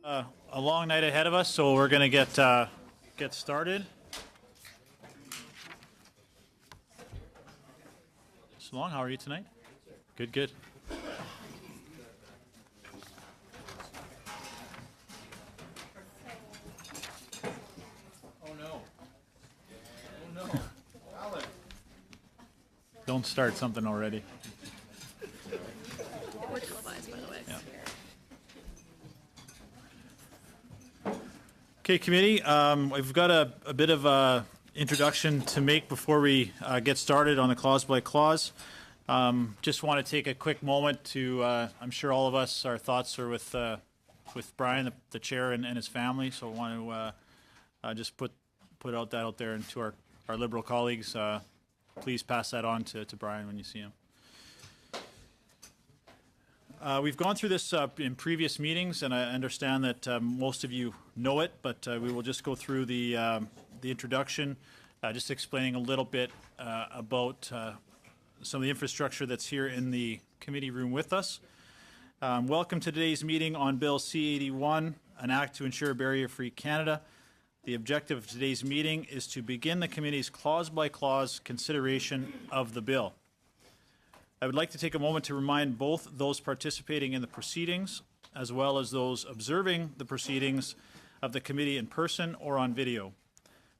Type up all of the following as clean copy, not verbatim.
A long night ahead of us, so we're going to get started. So long, how are you tonight? Good, good. Oh no. Oh no. Don't start something already. We're televised, by the way. Yeah. Okay, committee, we've got a bit of a introduction to make before we get started on the clause by clause. Just want to take a quick moment to, I'm sure all of us, our thoughts are with Brian, the chair, and his family, so I want to just put that out there, and to our Liberal colleagues, please pass that on to Brian when you see him. We've gone through this in previous meetings, and I understand that most of you know it, but we will just go through the introduction, just explaining a little bit about some of the infrastructure that's here in the committee room with us. Welcome to today's meeting on Bill C-81, an act to ensure barrier-free Canada. The objective of today's meeting is to begin the committee's clause-by-clause consideration of the bill. I would like to take a moment to remind both those participating in the proceedings as well as those observing the proceedings of the committee in person or on video.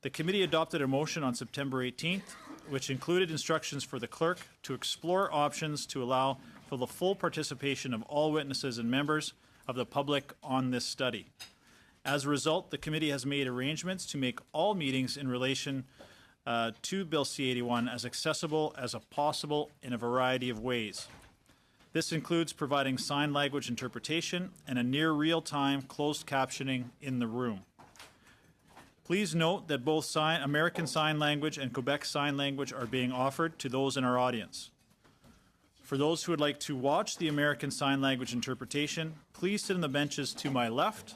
The committee adopted a motion on September 18th, which included instructions for the clerk to explore options to allow for the full participation of all witnesses and members of the public on this study. As a result, the committee has made arrangements to make all meetings in relation to Bill C-81 as accessible as possible in a variety of ways. This includes providing sign language interpretation and a near real-time closed captioning in the room. Please note that both American Sign Language and Quebec Sign Language are being offered to those in our audience. For those who would like to watch the American Sign Language interpretation, please sit on the benches to my left.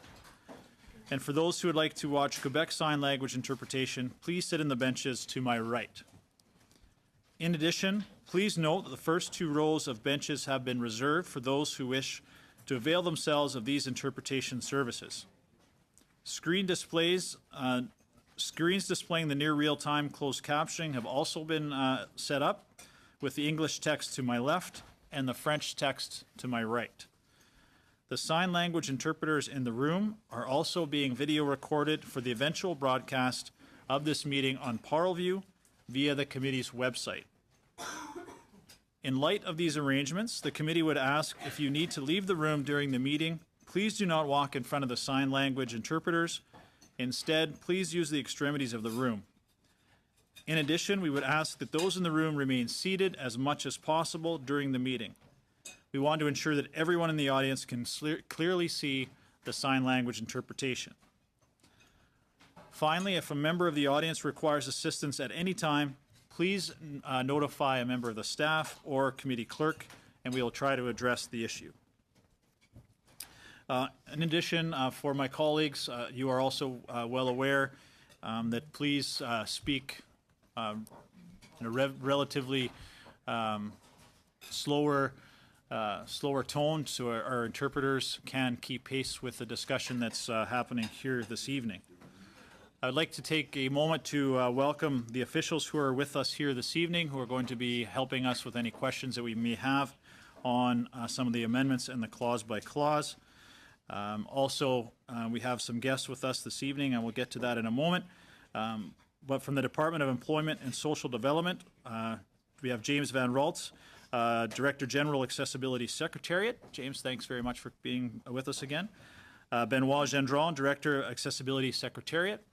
And for those who would like to watch Quebec Sign Language interpretation, please sit in the benches to my right. In addition, please note that the first two rows of benches have been reserved for those who wish to avail themselves of these interpretation services. Screens displaying the near real-time closed captioning have also been set up, with the English text to my left and the French text to my right. The sign language interpreters in the room are also being video recorded for the eventual broadcast of this meeting on Parleview via the committee's website. In light of these arrangements, the committee would ask if you need to leave the room during the meeting, please do not walk in front of the sign language interpreters. Instead, please use the extremities of the room. In addition, we would ask that those in the room remain seated as much as possible during the meeting. We want to ensure that everyone in the audience can clearly see the sign language interpretation. Finally, if a member of the audience requires assistance at any time, please notify a member of the staff or committee clerk, and we will try to address the issue. In addition, for my colleagues, you are also well aware that please speak in a relatively slower tone so our interpreters can keep pace with the discussion that's happening here this evening. I'd like to take a moment to welcome the officials who are with us here this evening, who are going to be helping us with any questions that we may have on some of the amendments and the clause by clause. Also, we have some guests with us this evening, and we'll get to that in a moment. But from the Department of Employment and Social Development, we have James Van Raltz, Director General Accessibility Secretariat. James, thanks very much for being with us again. Benoit Gendron, Director Accessibility Secretariat.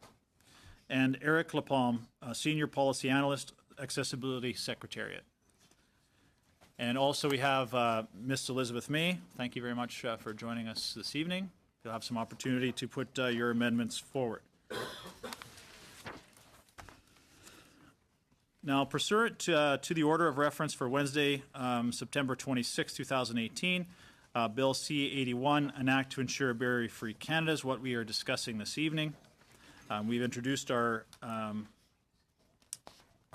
And Eric Lapalme, Senior Policy Analyst, Accessibility Secretariat. And also we have Ms. Elizabeth May. Thank you very much for joining us this evening. You'll have some opportunity to put your amendments forward. Now, pursuant to the order of reference for Wednesday, September 26, 2018, Bill C-81, an act to ensure a barrier-free Canada, is what we are discussing this evening. We've introduced our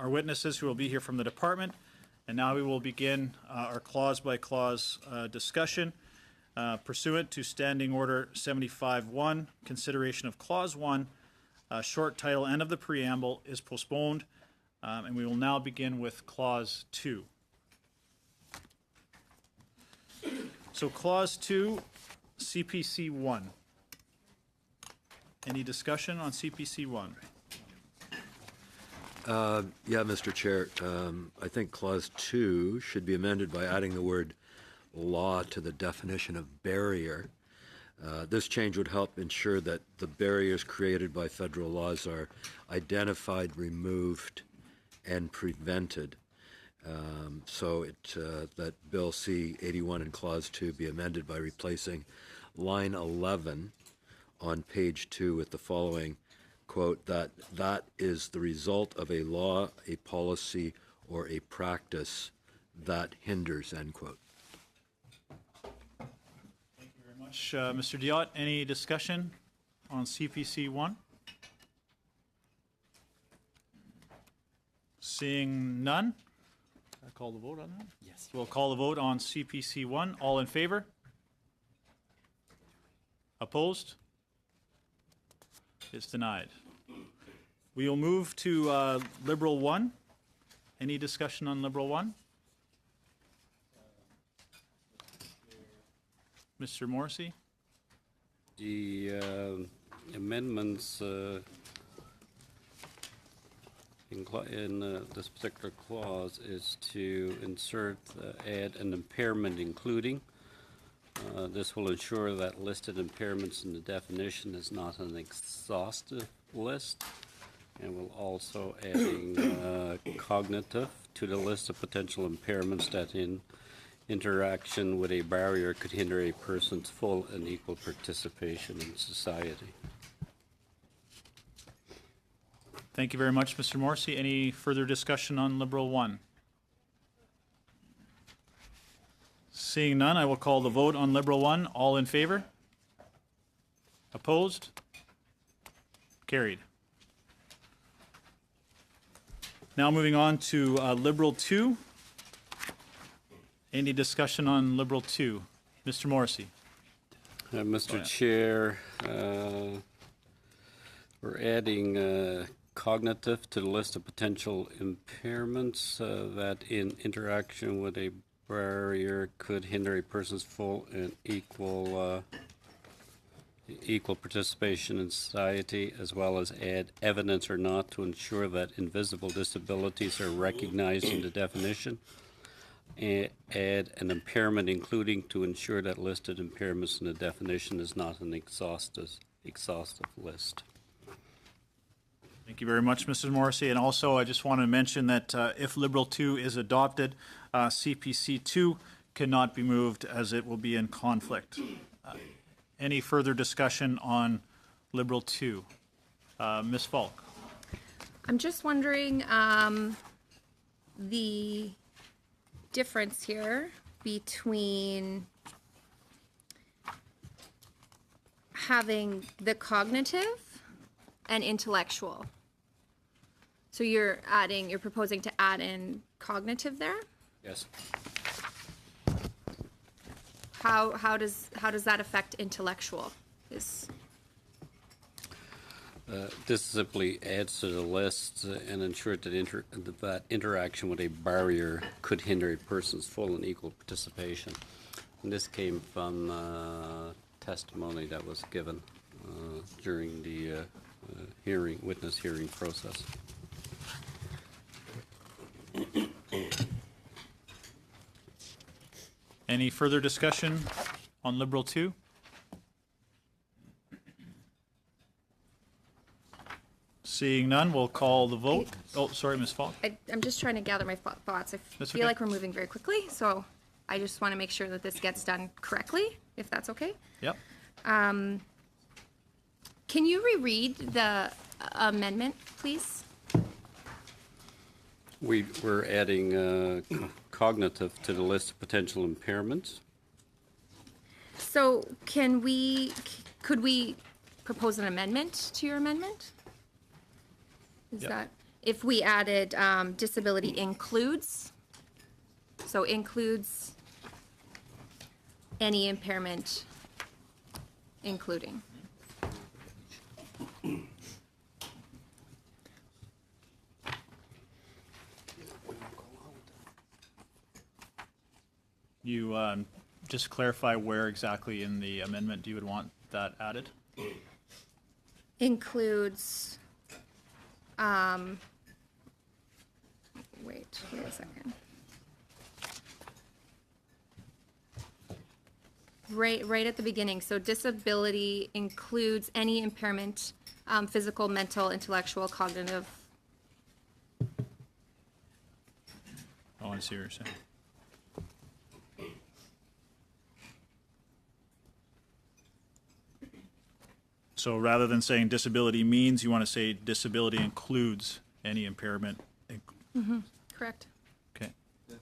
witnesses who will be here from the department, and now we will begin our clause-by-clause discussion. Pursuant to Standing Order 75-1, consideration of Clause 1, short title end of the preamble is postponed, and we will now begin with Clause 2. So Clause 2, CPC 1. Any discussion on CPC 1? Yeah, Mr. Chair, I think Clause 2 should be amended by adding the word law to the definition of barrier. This change would help ensure that the barriers created by federal laws are identified, removed, and prevented. That Bill C-81 in Clause 2 be amended by replacing line 11 on page 2 with the following, quote, that is the result of a law, a policy, or a practice that hinders, end quote. Thank you very much, Mr. Diot. Any discussion on CPC 1? Seeing none, can I call the vote on that? Yes. We'll call the vote on CPC 1. All in favor? Opposed? It's denied. We will move to Liberal 1. Any discussion on Liberal 1? Mr. Morrissey? The amendments in this particular clause is to insert, add an impairment including. This will ensure that listed impairments in the definition is not an exhaustive list, and will also adding cognitive to the list of potential impairments that in interaction with a barrier could hinder a person's full and equal participation in society. Thank you very much, Mr. Morrissey. Any further discussion on Liberal 1? Seeing none, I will call the vote on Liberal 1. All in favor? Opposed? Carried. Now moving on to Liberal 2. Any discussion on Liberal 2? Mr. Morrissey. Mr. Chair, we're adding cognitive to the list of potential impairments that in interaction with a barrier could hinder a person's full and equal participation in society, as well as add evidence or not to ensure that invisible disabilities are recognized in the definition. Add an impairment including to ensure that listed impairments in the definition is not an exhaustive list. Thank you very much, Mr. Morrissey. And also, I just want to mention that if Liberal 2 is adopted, CPC 2 cannot be moved as it will be in conflict. Any further discussion on Liberal 2? Ms. Falk. I'm just wondering the difference here between having the cognitive and intellectual. So you're proposing to add in cognitive there? Yes. How does that affect intellectual? This simply adds to the list and ensures that interaction with a barrier could hinder a person's full and equal participation. And this came from testimony that was given during the witness hearing process. Any further discussion on Liberal 2? Seeing none, we'll call the vote. Oh, sorry, Ms. Falk. I'm just trying to gather my thoughts. I That's feel okay. like we're moving very quickly, so I just want to make sure that this gets done correctly, if that's okay. Yep. Can you reread the amendment, please? We're adding cognitive to the list of potential impairments. So could we propose an amendment to your amendment? Is Yep. that, if we added disability includes, so includes any impairment, including. You just clarify where exactly in the amendment you would want that added? Includes, wait a second. Right at the beginning, so disability includes any impairment, physical, mental, intellectual, cognitive. Oh, I see what you're saying. So rather than saying disability means, you want to say disability includes any impairment. Correct. Okay. Does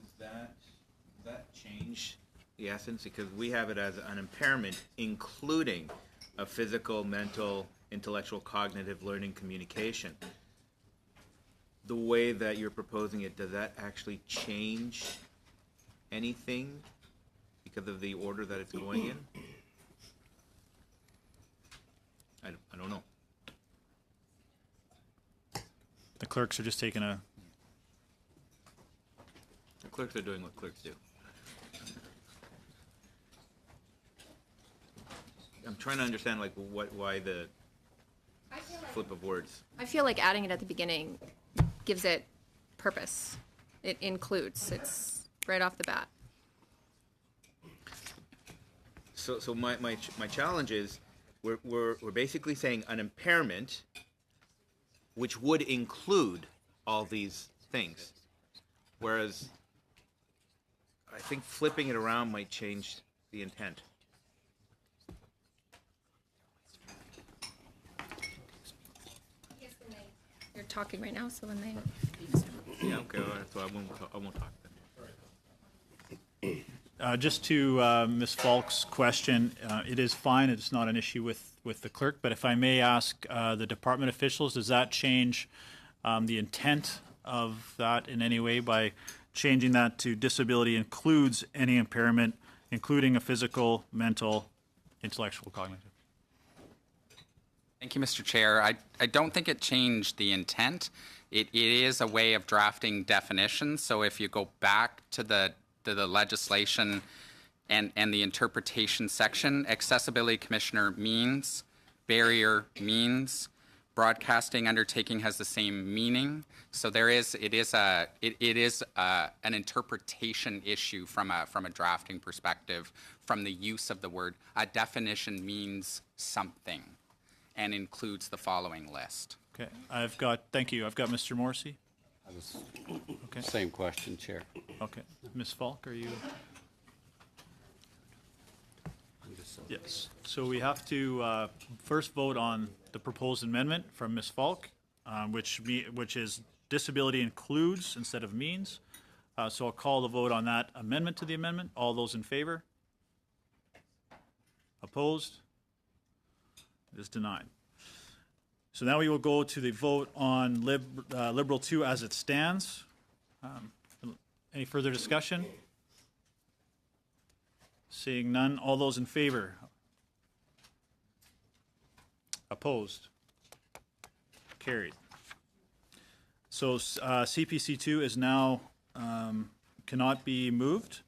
that change the essence? Because we have it as an impairment, including a physical, mental, intellectual, cognitive, learning, communication. The way that you're proposing it, does that actually change anything because of the order that it's going in? I don't know. The clerks are just taking a, The clerks are doing what clerks do. I'm trying to understand like why the flip of words. I feel like adding it at the beginning gives it purpose. It includes, it's right off the bat. So my challenge is we're basically saying an impairment which would include all these things. Whereas I think flipping it around might change the intent. You're talking right now, so when they. Yeah, okay, all right, so I won't talk then. just to Ms. Falk's question, it is fine, it's not an issue with the clerk, but if I may ask the department officials, does that change the intent of that in any way by changing that to disability includes any impairment, including a physical, mental, intellectual, cognitive? Thank you, Mr. Chair. I don't think it changed the intent. It is a way of drafting definitions. So if you go back to the legislation and the interpretation section, accessibility commissioner means, barrier means, broadcasting undertaking has the same meaning. So it is an interpretation issue from a drafting perspective from the use of the word. A definition means something and includes the following list. Okay, thank you, I've got Mr. Morrissey. Okay, Same question, Chair. okay. Ms. Falk, are you? Yes, so we have to first vote on the proposed amendment from Ms. Falk, which is disability includes instead of means. So I'll call the vote on that amendment to the amendment. All those in favor? Opposed? It is denied. So now we will go to the vote on Liberal 2 as it stands. Any further discussion? Seeing none, all those in favor? Opposed? Carried. So CPC 2 is now cannot be moved.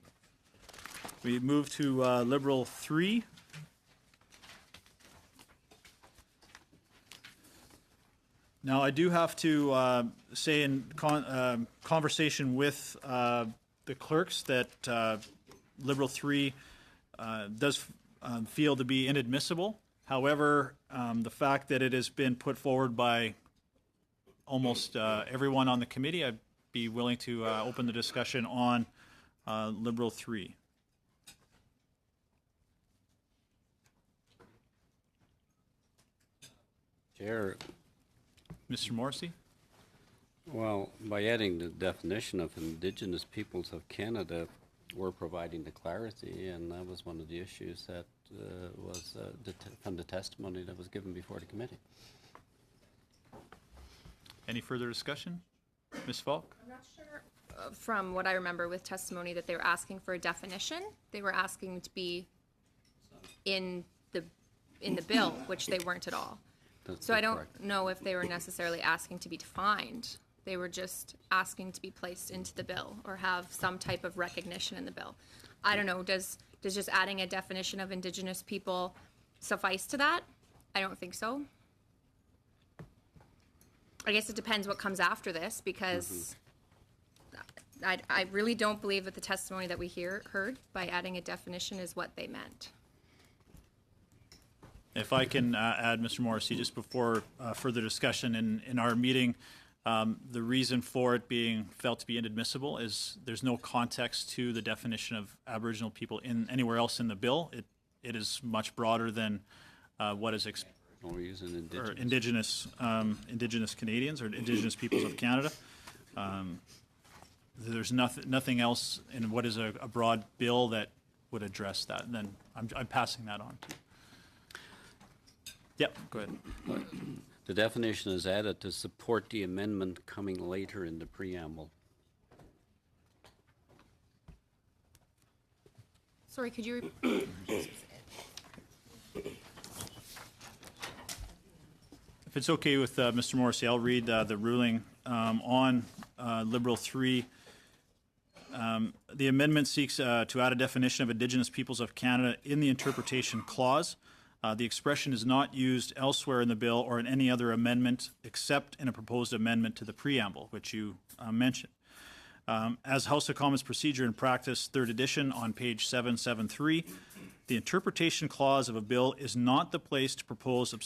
We move to Liberal 3. Now, I do have to say in conversation with the clerks that Liberal 3 does feel to be inadmissible. However, the fact that it has been put forward by almost everyone on the committee, I'd be willing to open the discussion on Liberal 3. Chair, Mr. Morrissey? well, by adding the definition of Indigenous peoples of Canada, we're providing the clarity, and that was one of the issues that was from the testimony that was given before the committee. Any further discussion? Ms. Falk? I'm not sure, from what I remember with testimony, that they were asking for a definition. They were asking to be in the bill, which they weren't at all. So I don't know if they were necessarily asking to be defined. They were just asking to be placed into the bill or have some type of recognition in the bill. I don't know, does just adding a definition of Indigenous people suffice to that? I don't think so. I guess it depends what comes after this, because I really don't believe that the testimony that we heard by adding a definition is what they meant. If I can add, Mr. Morrissey, just before further discussion in our meeting, the reason for it being felt to be inadmissible is there's no context to the definition of Aboriginal people in anywhere else in the bill. It is much broader than what is Or using or Indigenous. Indigenous Canadians or Indigenous peoples of Canada. There's nothing else in what is a broad bill that would address that. And then I'm passing that on to. Yep, go ahead. The definition is added to support the amendment coming later in the preamble. Sorry, could you repeat? If it's okay with Mr. Morrissey, I'll read the ruling on Liberal 3. The amendment seeks to add a definition of Indigenous peoples of Canada in the interpretation clause. The expression is not used elsewhere in the bill or in any other amendment except in a proposed amendment to the preamble, which you mentioned. As House of Commons Procedure and Practice, 3rd edition, on page 773, the interpretation clause of a bill is not the place to propose a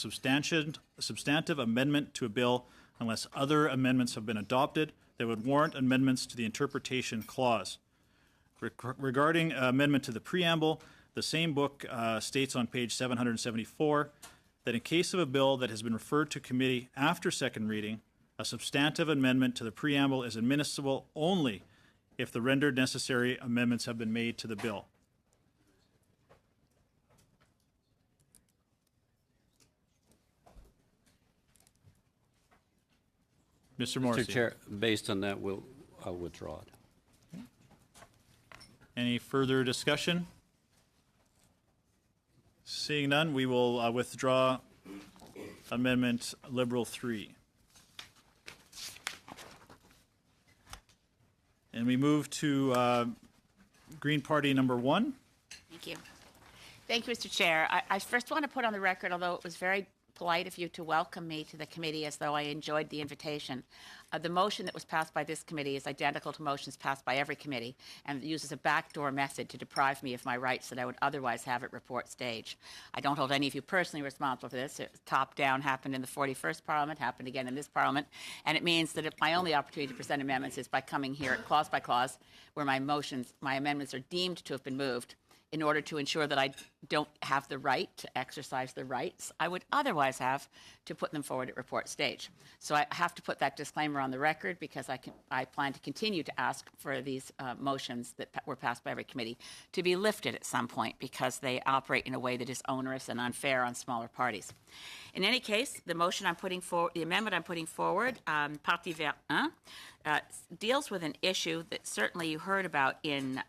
substantive amendment to a bill unless other amendments have been adopted that would warrant amendments to the interpretation clause. Regarding amendment to the preamble, the same book states on page 774 that in case of a bill that has been referred to committee after second reading, a substantive amendment to the preamble is admissible only if the rendered necessary amendments have been made to the bill. Mr. Morrissey. Mr. Chair, based on that, I'll withdraw it. Any further discussion? Seeing none, we will withdraw Amendment Liberal 3. And we move to Green Party number 1. Thank you. Thank you, Mr. Chair. I first want to put on the record, although it was very polite of you to welcome me to the committee as though I enjoyed the invitation. The motion that was passed by this committee is identical to motions passed by every committee and uses a backdoor method to deprive me of my rights that I would otherwise have at report stage. I don't hold any of you personally responsible for this. Top down happened in the 41st Parliament, happened again in this Parliament, and it means that if my only opportunity to present amendments is by coming here clause by clause where my amendments are deemed to have been moved, in order to ensure that I don't have the right to exercise the rights I would otherwise have to put them forward at report stage. So I have to put that disclaimer on the record because I plan to continue to ask for these motions that were passed by every committee to be lifted at some point because they operate in a way that is onerous and unfair on smaller parties. In any case, the motion I'm putting forward, the amendment I'm putting forward, Parti Vert 1, deals with an issue that certainly you heard about in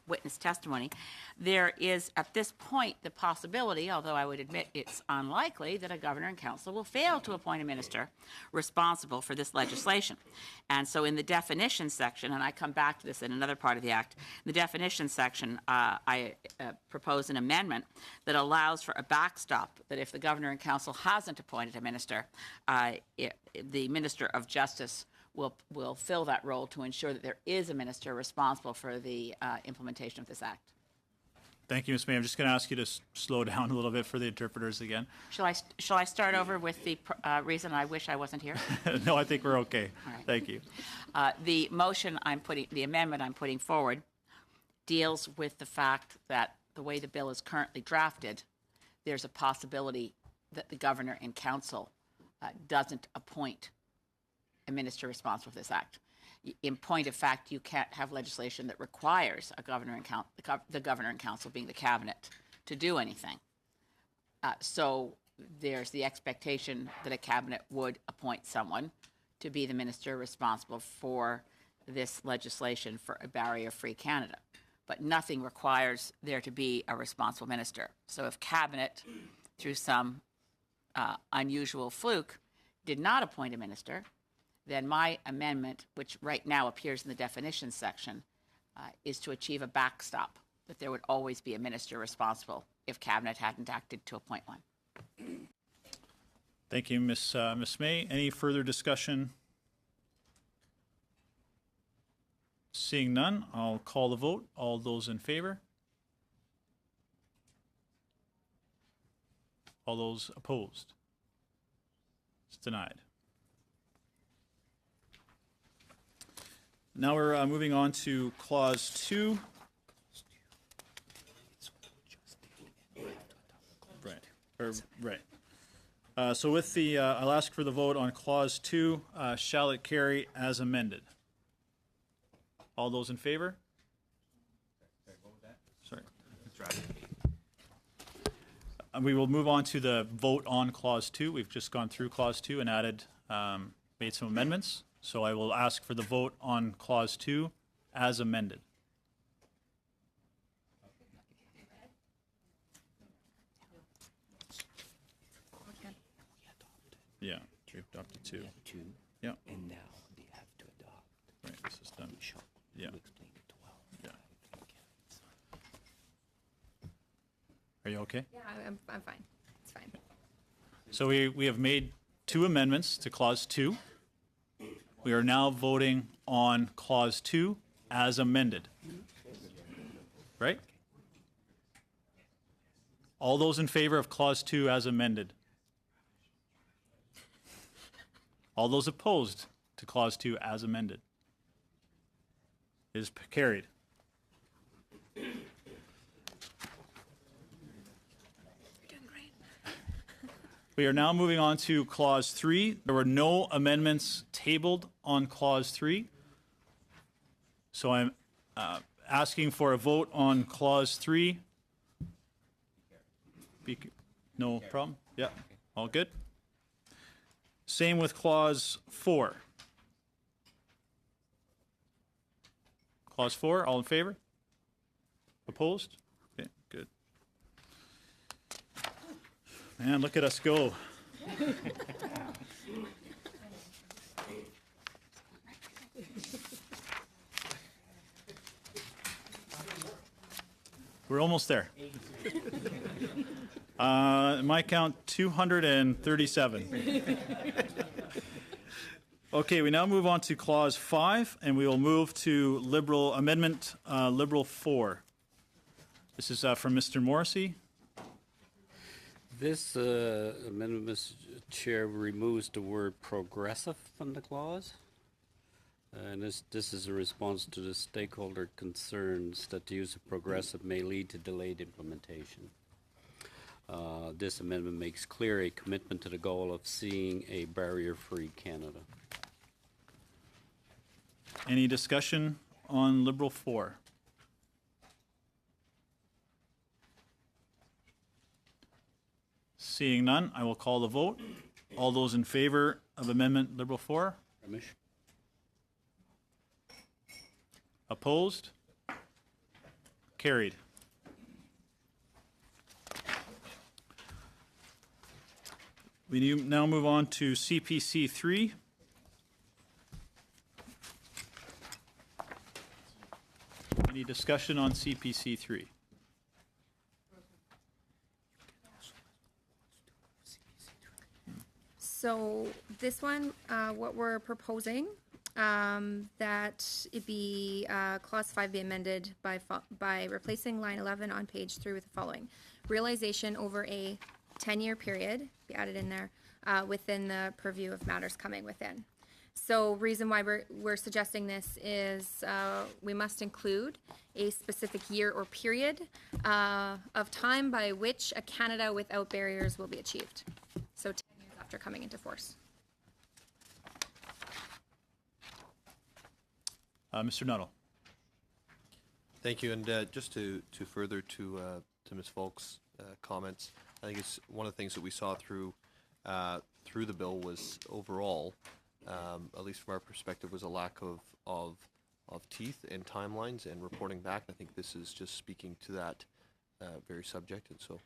witness testimony. There is, at this point, the possibility, although I would admit it's unlikely, that a governor and council will fail to appoint a minister responsible for this legislation. And so in the definition section, and I come back to this in another part of the Act, in the definition section, I propose an amendment that allows for a backstop that if the governor and council hasn't appointed a minister, the Minister of Justice will fill that role to ensure that there is a minister responsible for the implementation of this Act. Thank you, Ms. May. I'm just going to ask you to slow down a little bit for the interpreters again. Shall I start over with the reason I wish I wasn't here? No, I think we're okay. All right. Thank you. The amendment I'm putting forward deals with the fact that the way the bill is currently drafted, there's a possibility that the governor and council doesn't appoint a minister responsible for this Act. In point of fact, you can't have legislation that requires a governor and the governor and council, being the cabinet, to do anything. So there's the expectation that a cabinet would appoint someone to be the minister responsible for this legislation for a barrier-free Canada. but nothing requires there to be a responsible minister. So if Cabinet, through some unusual fluke, did not appoint a minister, then my amendment, which right now appears in the definitions section, is to achieve a backstop, that there would always be a minister responsible if Cabinet hadn't acted to appoint one. Thank you, Ms. May. Any further discussion? Seeing none, I'll call the vote. All those in favor? All those opposed? It's denied. Now we're moving on to Clause 2. Right. So with the, I'll ask for the vote on Clause 2. Shall it carry as amended? All those in favor? Sorry. We will move on to the vote on Clause 2. We've just gone through Clause 2 and added, made some amendments. So I will ask for the vote on Clause 2 as amended. Yeah, we adopted 2. Yeah. And now they have to adopt. Right, this is done. Yeah. Explain it to well. Yeah. Are you okay? Yeah, I'm fine. It's fine. So we have made 2 amendments to Clause 2. We are now voting on Clause 2 as amended. Right? All those in favor of Clause 2 as amended? All those opposed to Clause 2 as amended? It is carried. We are now moving on to Clause 3. There were no amendments tabled on Clause 3. So I'm asking for a vote on Clause 3. No problem? Yeah, all good? Same with Clause 4. Clause 4, all in favor? Opposed? Okay, good. Man, look at us go. We're almost there. My count, 237. Okay, we now move on to Clause 5, and we will move to Liberal Amendment Liberal 4. This is from Mr. Morrissey. This amendment, Mr. Chair, removes the word progressive from the clause. And this is a response to the stakeholder concerns that the use of progressive may lead to delayed implementation. This amendment makes clear a commitment to the goal of seeing a barrier-free Canada. Any discussion on Liberal 4? Seeing none, I will call the vote. All those in favor of Amendment Liberal 4? Ramesh? Opposed? Carried. We now move on to CPC 3. Any discussion on CPC 3? So this one, what we're proposing, that it be, Clause 5 be amended by replacing line 11 on page 3 with the following. Realization over a 10-year period, be added in there, within the purview of matters coming within. So reason why we're suggesting this is we must include a specific year or period of time by which a Canada without barriers will be achieved. So 10 years after coming into force. Mr. Nuttall. Thank you. And just to further to Ms. Folk's comments, I think it's one of the things that we saw through the bill was overall, at least from our perspective, was a lack of teeth and timelines and reporting back. I think this is just speaking to that very subject, and so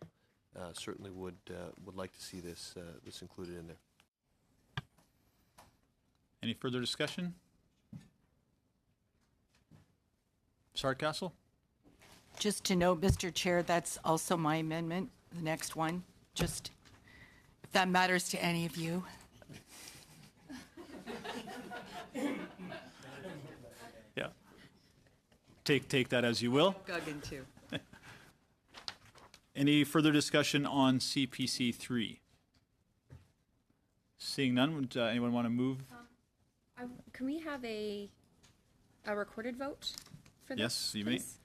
certainly would like to see this included in there. Any further discussion? Ms. Hardcastle? Just to note, Mr. Chair, that's also my amendment, the next one, just if that matters to any of you. Yeah. Take that as you will. Guggen too. Any further discussion on CPC 3? Seeing none, would anyone want to move? Can we have a recorded vote for this? Yes, you may. please?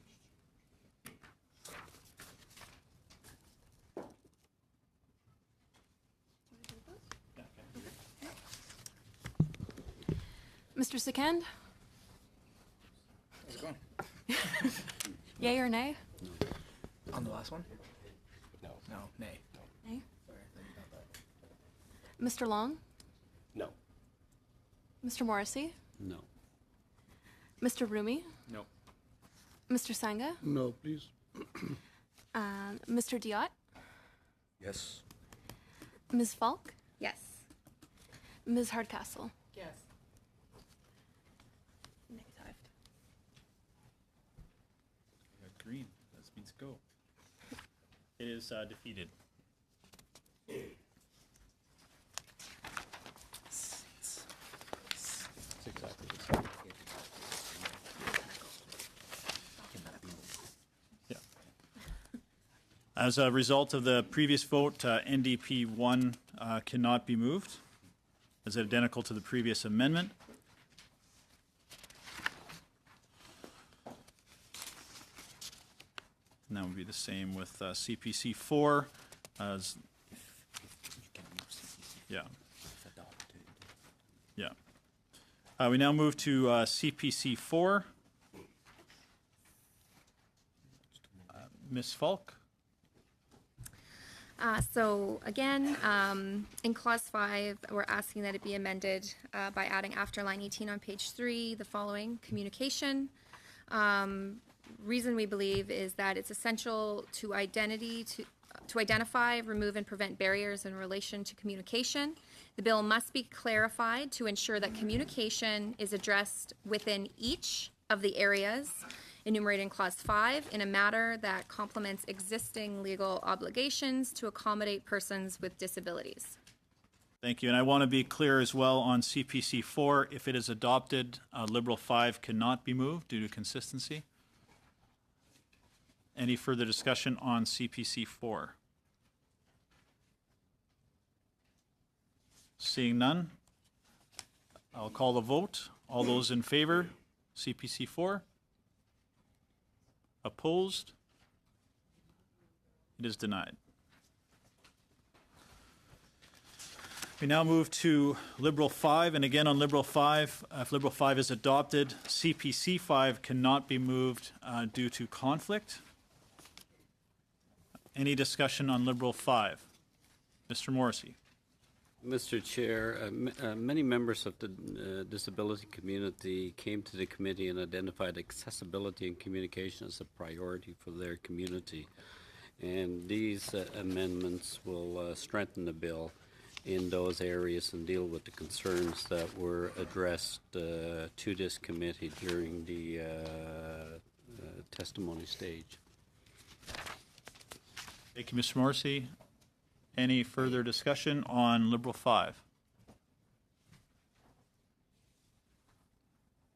Mr. Sekend? How's it going? Yay or nay? On the last one? No. No, nay. Nay. Mr. Long? No. Mr. Morrissey? No. Mr. Rumi? No. Mr. Sangha? No, please. Mr. Diot? Yes. Ms. Falk? Yes. Ms. Hardcastle? Yes. Green. That means go. It is defeated. Yeah. As a result of the previous vote, NDP 1 cannot be moved, as identical to the previous amendment. And that would be the same with CPC 4 as, yeah. Yeah. We now move to CPC 4. Ms. Falk? So again, in clause 5, we're asking that it be amended by adding after line 18 on page 3, the following: communication. Reason we believe is that it's essential to identify, remove, and prevent barriers in relation to communication. The bill must be clarified to ensure that communication is addressed within each of the areas enumerated in clause 5 in a manner that complements existing legal obligations to accommodate persons with disabilities. Thank you. And I want to be clear as well on CPC 4. If it is adopted, Liberal 5 cannot be moved due to consistency. Any further discussion on CPC 4? Seeing none, I'll call the vote. All those in favor, CPC 4? Opposed? It is denied. We now move to Liberal 5, and again on Liberal 5, if Liberal 5 is adopted, CPC 5 cannot be moved due to conflict. Any discussion on Liberal 5? Mr. Morrissey. Mr. Chair, many members of the disability community came to the committee and identified accessibility and communication as a priority for their community. And these amendments will strengthen the bill in those areas and deal with the concerns that were addressed to this committee during the testimony stage. Thank you, Mr. Morrissey. Any further discussion on Liberal 5?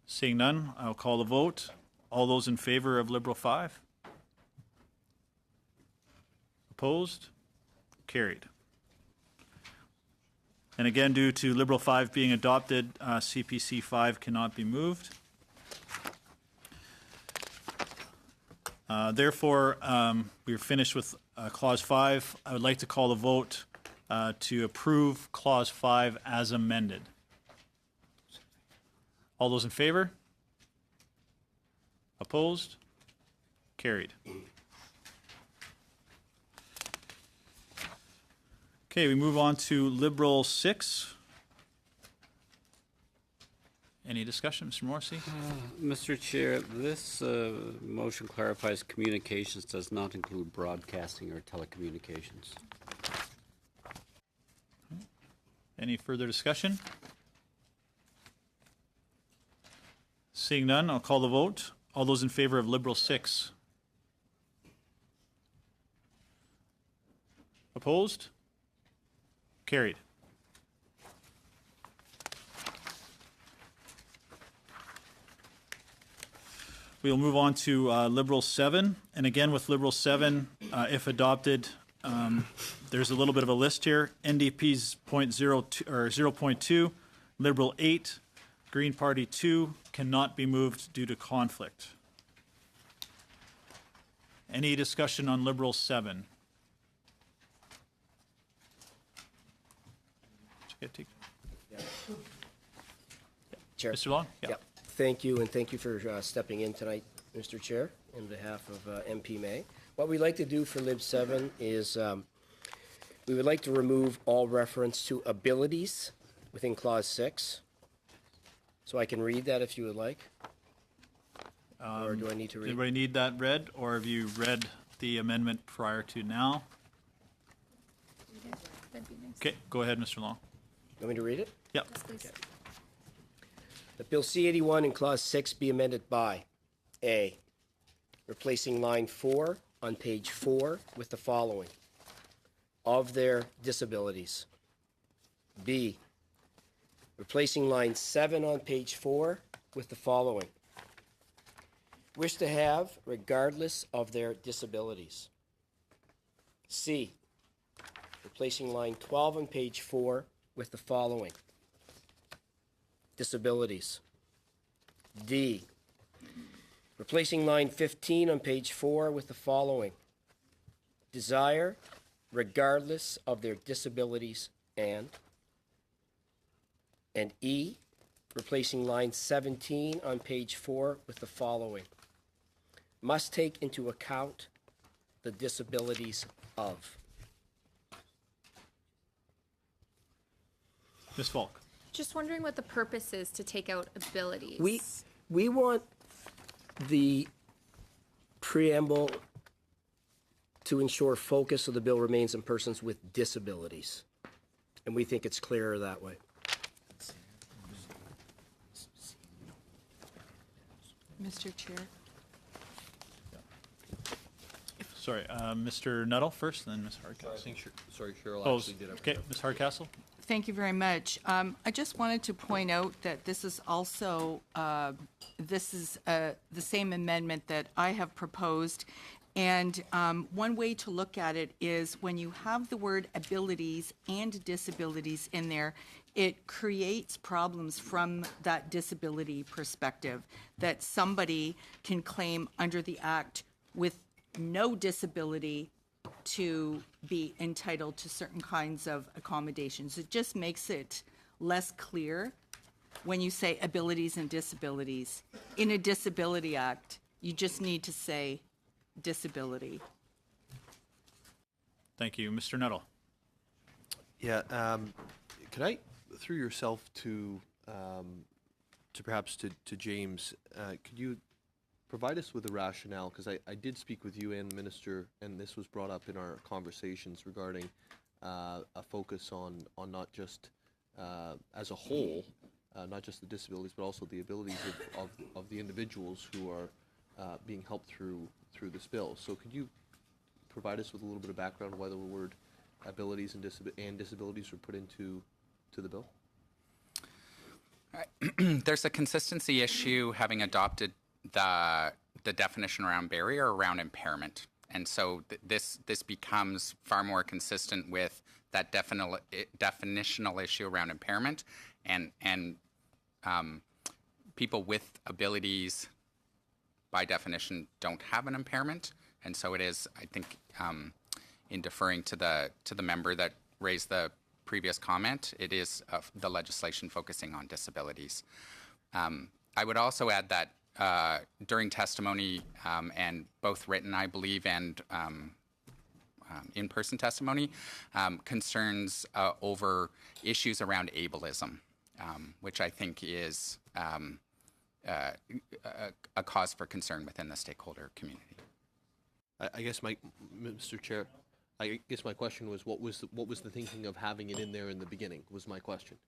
Seeing none, I'll call the vote. All those in favor of Liberal 5? Opposed? Carried. And again, due to Liberal 5 being adopted, CPC 5 cannot be moved. Therefore, we're finished with Clause 5. I would like to call the vote to approve Clause 5 as amended. All those in favor? Opposed? Carried. Okay, we move on to Liberal 6. Any discussion, Mr. Morrissey? Mr. Chair, this motion clarifies communications does not include broadcasting or telecommunications. Any further discussion? Seeing none, I'll call the vote. All those in favor of Liberal 6? Opposed? Carried. We'll move on to Liberal 7. And again, with Liberal 7, if adopted, there's a little bit of a list here. NDP's 0.2, Liberal 8, Green Party 2 cannot be moved due to conflict. Any discussion on Liberal 7? Chair. Mr. Long? Yeah. Yep. Thank you, and thank you for stepping in tonight, Mr. Chair, on behalf of MP May. What we'd like to do for Lib 7 is we would like to remove all reference to abilities within Clause 6. So I can read that if you would like. Or do I need to Does read? anybody need that read, or have you read the amendment prior to now? That'd be nice. Okay, go ahead, Mr. Long. You want me to read it? Yep. Yes, please. That Bill C-81 in Clause 6 be amended by A, replacing line 4 on page 4 with the following: of their disabilities. B, replacing line 7 on page 4 with the following: wish to have regardless of their disabilities. C, replacing line 12 on page 4 with the following: disabilities. D, replacing line 15 on page 4 with the following: desire regardless of their disabilities and E, replacing line 17 on page 4 with the following: must take into account the disabilities of. Ms. Falk? Just wondering what the purpose is to take out abilities. We want the preamble to ensure focus of the bill remains on persons with disabilities. And we think it's clearer that way. Mr. Chair. Sorry, Mr. Nuttall first, then Ms. Hardcastle. I think, sorry, Cheryl Oh, actually did it. okay, Ms. Hardcastle? Thank you very much. I just wanted to point out that this is also, the same amendment that I have proposed. And one way to look at it is when you have the word abilities and disabilities in there, it creates problems from that disability perspective, that somebody can claim under the Act with no disability to be entitled to certain kinds of accommodations. It just makes it less clear when you say abilities and disabilities. In a disability act, you just need to say disability. Thank you. Mr. Nuttall? Yeah, could I, through yourself to perhaps to James, could you provide us with a rationale? Because I did speak with you and the minister, and this was brought up in our conversations regarding a focus on not just as a whole, not just the disabilities, but also the abilities of the individuals who are being helped through this bill. So could you provide us with a little bit of background on why the word abilities and disabilities were put into the bill? There's a consistency issue having adopted the definition around barrier around impairment, and so this becomes far more consistent with that definitional issue around impairment, and people with abilities by definition don't have an impairment, and so it is, I think, in deferring to the member that raised the previous comment, it is the legislation focusing on disabilities. I would also add that during testimony, and both written, I believe, and in-person testimony, concerns over issues around ableism. which I think is a cause for concern within the stakeholder community. I guess Mr. Chair, I guess my question was, what was the thinking of having it in there in the beginning, was my question.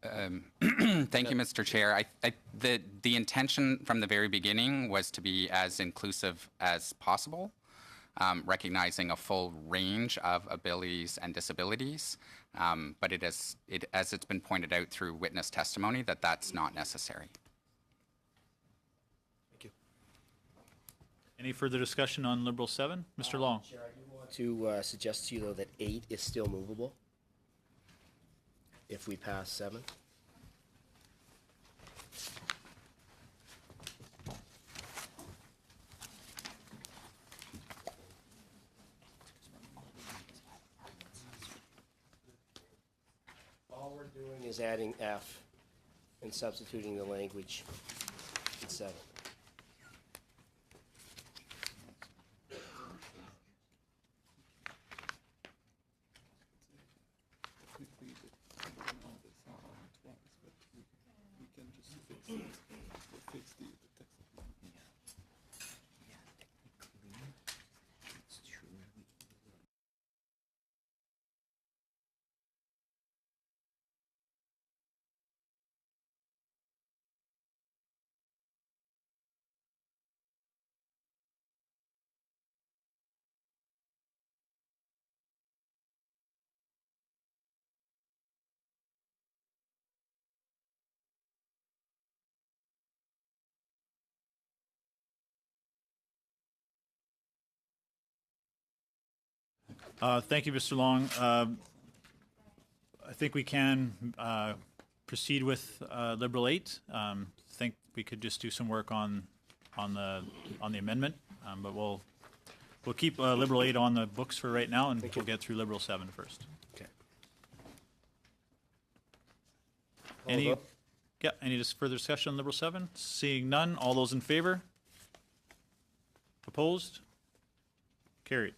Thank you, Mr. Chair. The intention from the very beginning was to be as inclusive as possible, recognizing a full range of abilities and disabilities. But as it's been pointed out through witness testimony, that's not necessary. Thank you. Any further discussion on Liberal 7? Mr. Long? Chair, I do want to suggest to you, though, that 8 is still movable if we pass 7. All we're doing is adding F and substituting the language in 7. Thank you, Mr. Long. I think we can proceed with Liberal 8. Think we could just do some work on the amendment, but we'll keep Liberal 8 on the books for right now, and we'll get through Liberal 7 first. Okay. Any further discussion on Liberal 7? Seeing none, all those in favor? Opposed? Carried.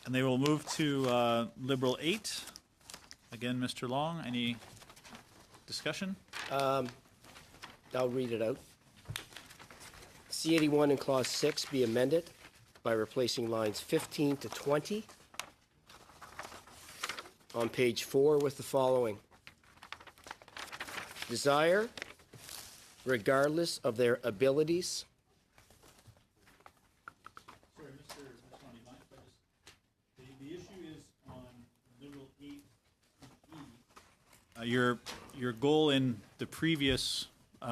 And they will move to Liberal 8. Again, Mr. Long, any discussion? I'll read it out. C81 in Clause 6 be amended by replacing lines 15 to 20 on page 4 with the following. Desire, regardless of their abilities. Sorry, Mr. Tony, mind if I just, the issue is on Liberal 8E. Your goal in the previous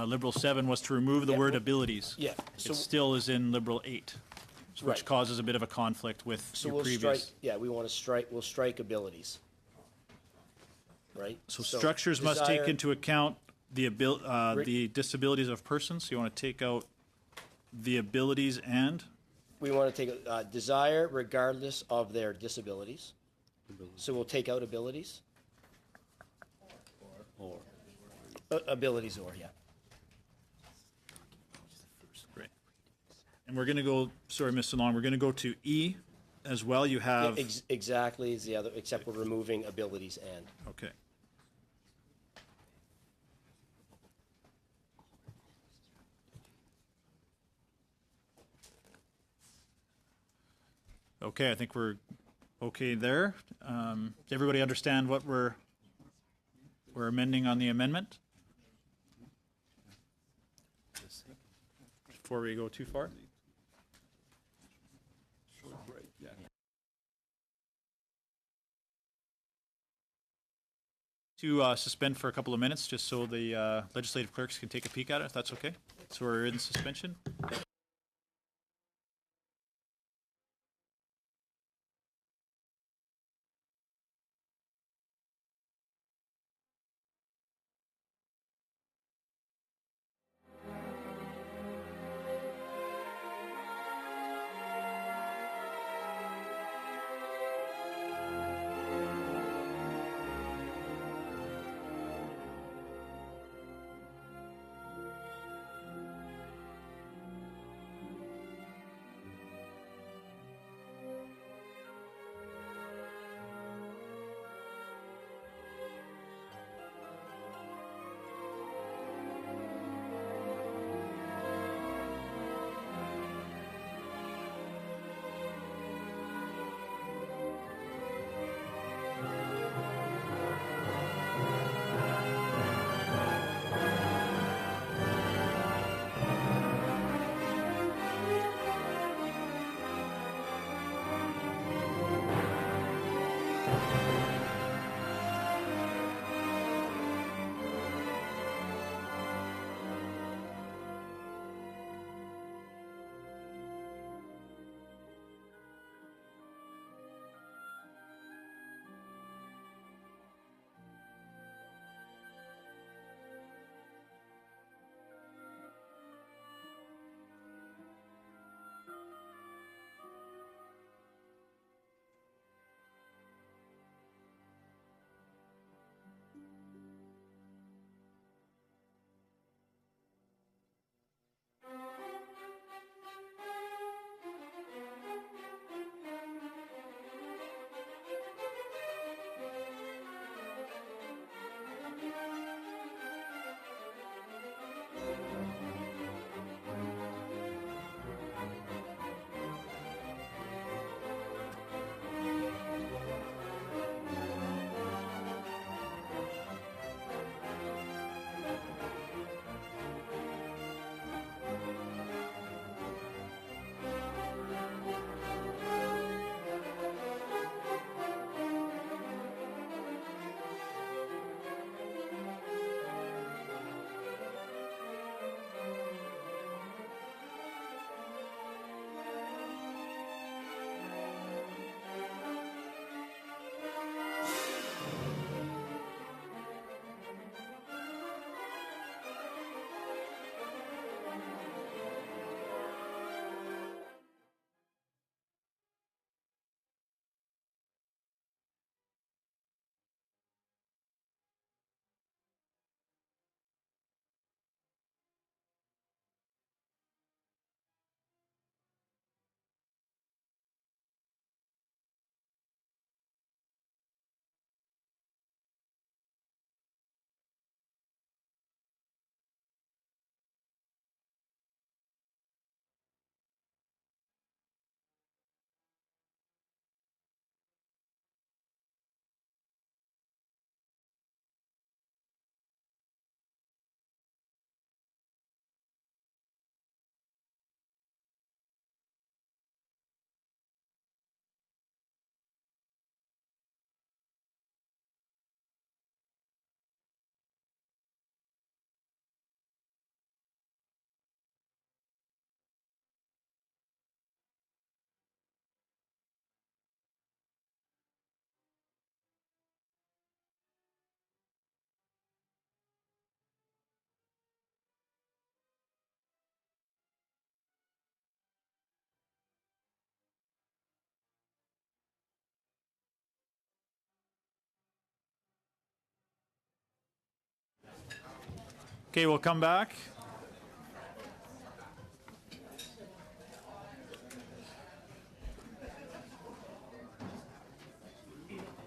Liberal 7 was to remove the word abilities. Yeah, It still is in Liberal 8, which Right. causes a bit of a conflict with So your we'll previous. strike, yeah, we'll strike abilities. Right? So structures must take desire- into account the disabilities of persons. So you want to take out the abilities and? We want to take desire regardless of their disabilities. So we'll take out abilities. Or. Abilities or, yeah. Great. And we're going to go, sorry, Mr. Long, we're going to go to E as well. You have, Exactly is the other, except we're removing abilities and. okay. Okay, I think we're okay there. Does everybody understand what we're amending on the amendment? Before we go too far? To suspend for a couple of minutes, just so the legislative clerks can take a peek at it, if that's okay. So we're in suspension. Okay, we'll come back.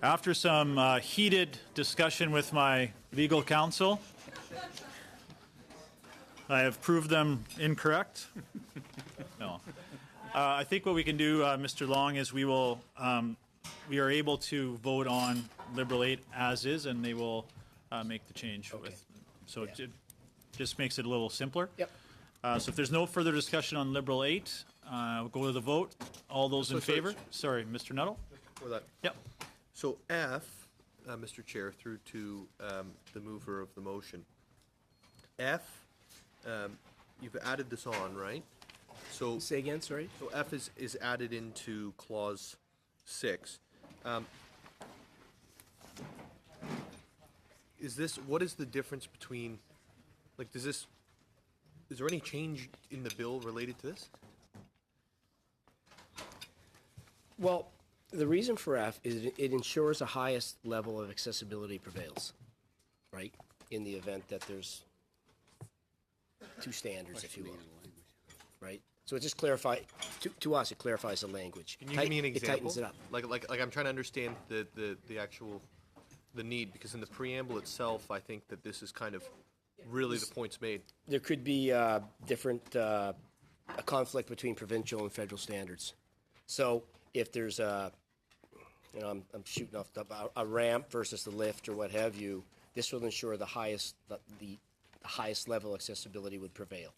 After some heated discussion with my legal counsel, I have proved them incorrect. No. I think what we can do, Mr. Long, is we are able to vote on Liberal 8 as is, and they will make the change. Okay. So it just makes it a little simpler. Yep. So if there's no further discussion on Liberal 8, we'll go to the vote. All those in favor? Sorry, Mr. Nuttall? For that. Yep. So F, Mr. Chair, through to the mover of the motion. F, you've added this on, right? So Say again, sorry? So F is added into clause 6. What is the difference between, like, is there any change in the bill related to this? Well, the reason for F is it ensures the highest level of accessibility prevails, right? In the event that there's two standards, if you will, right? So it just to us, it clarifies the language. Can you give me an example? It tightens it up. Like I'm trying to understand the actual need, because in the preamble itself, I think that this is kind of really the points made. There could be a conflict between provincial and federal standards. So if there's I'm shooting off a ramp versus the lift or what have you, this will ensure the highest level accessibility would prevail.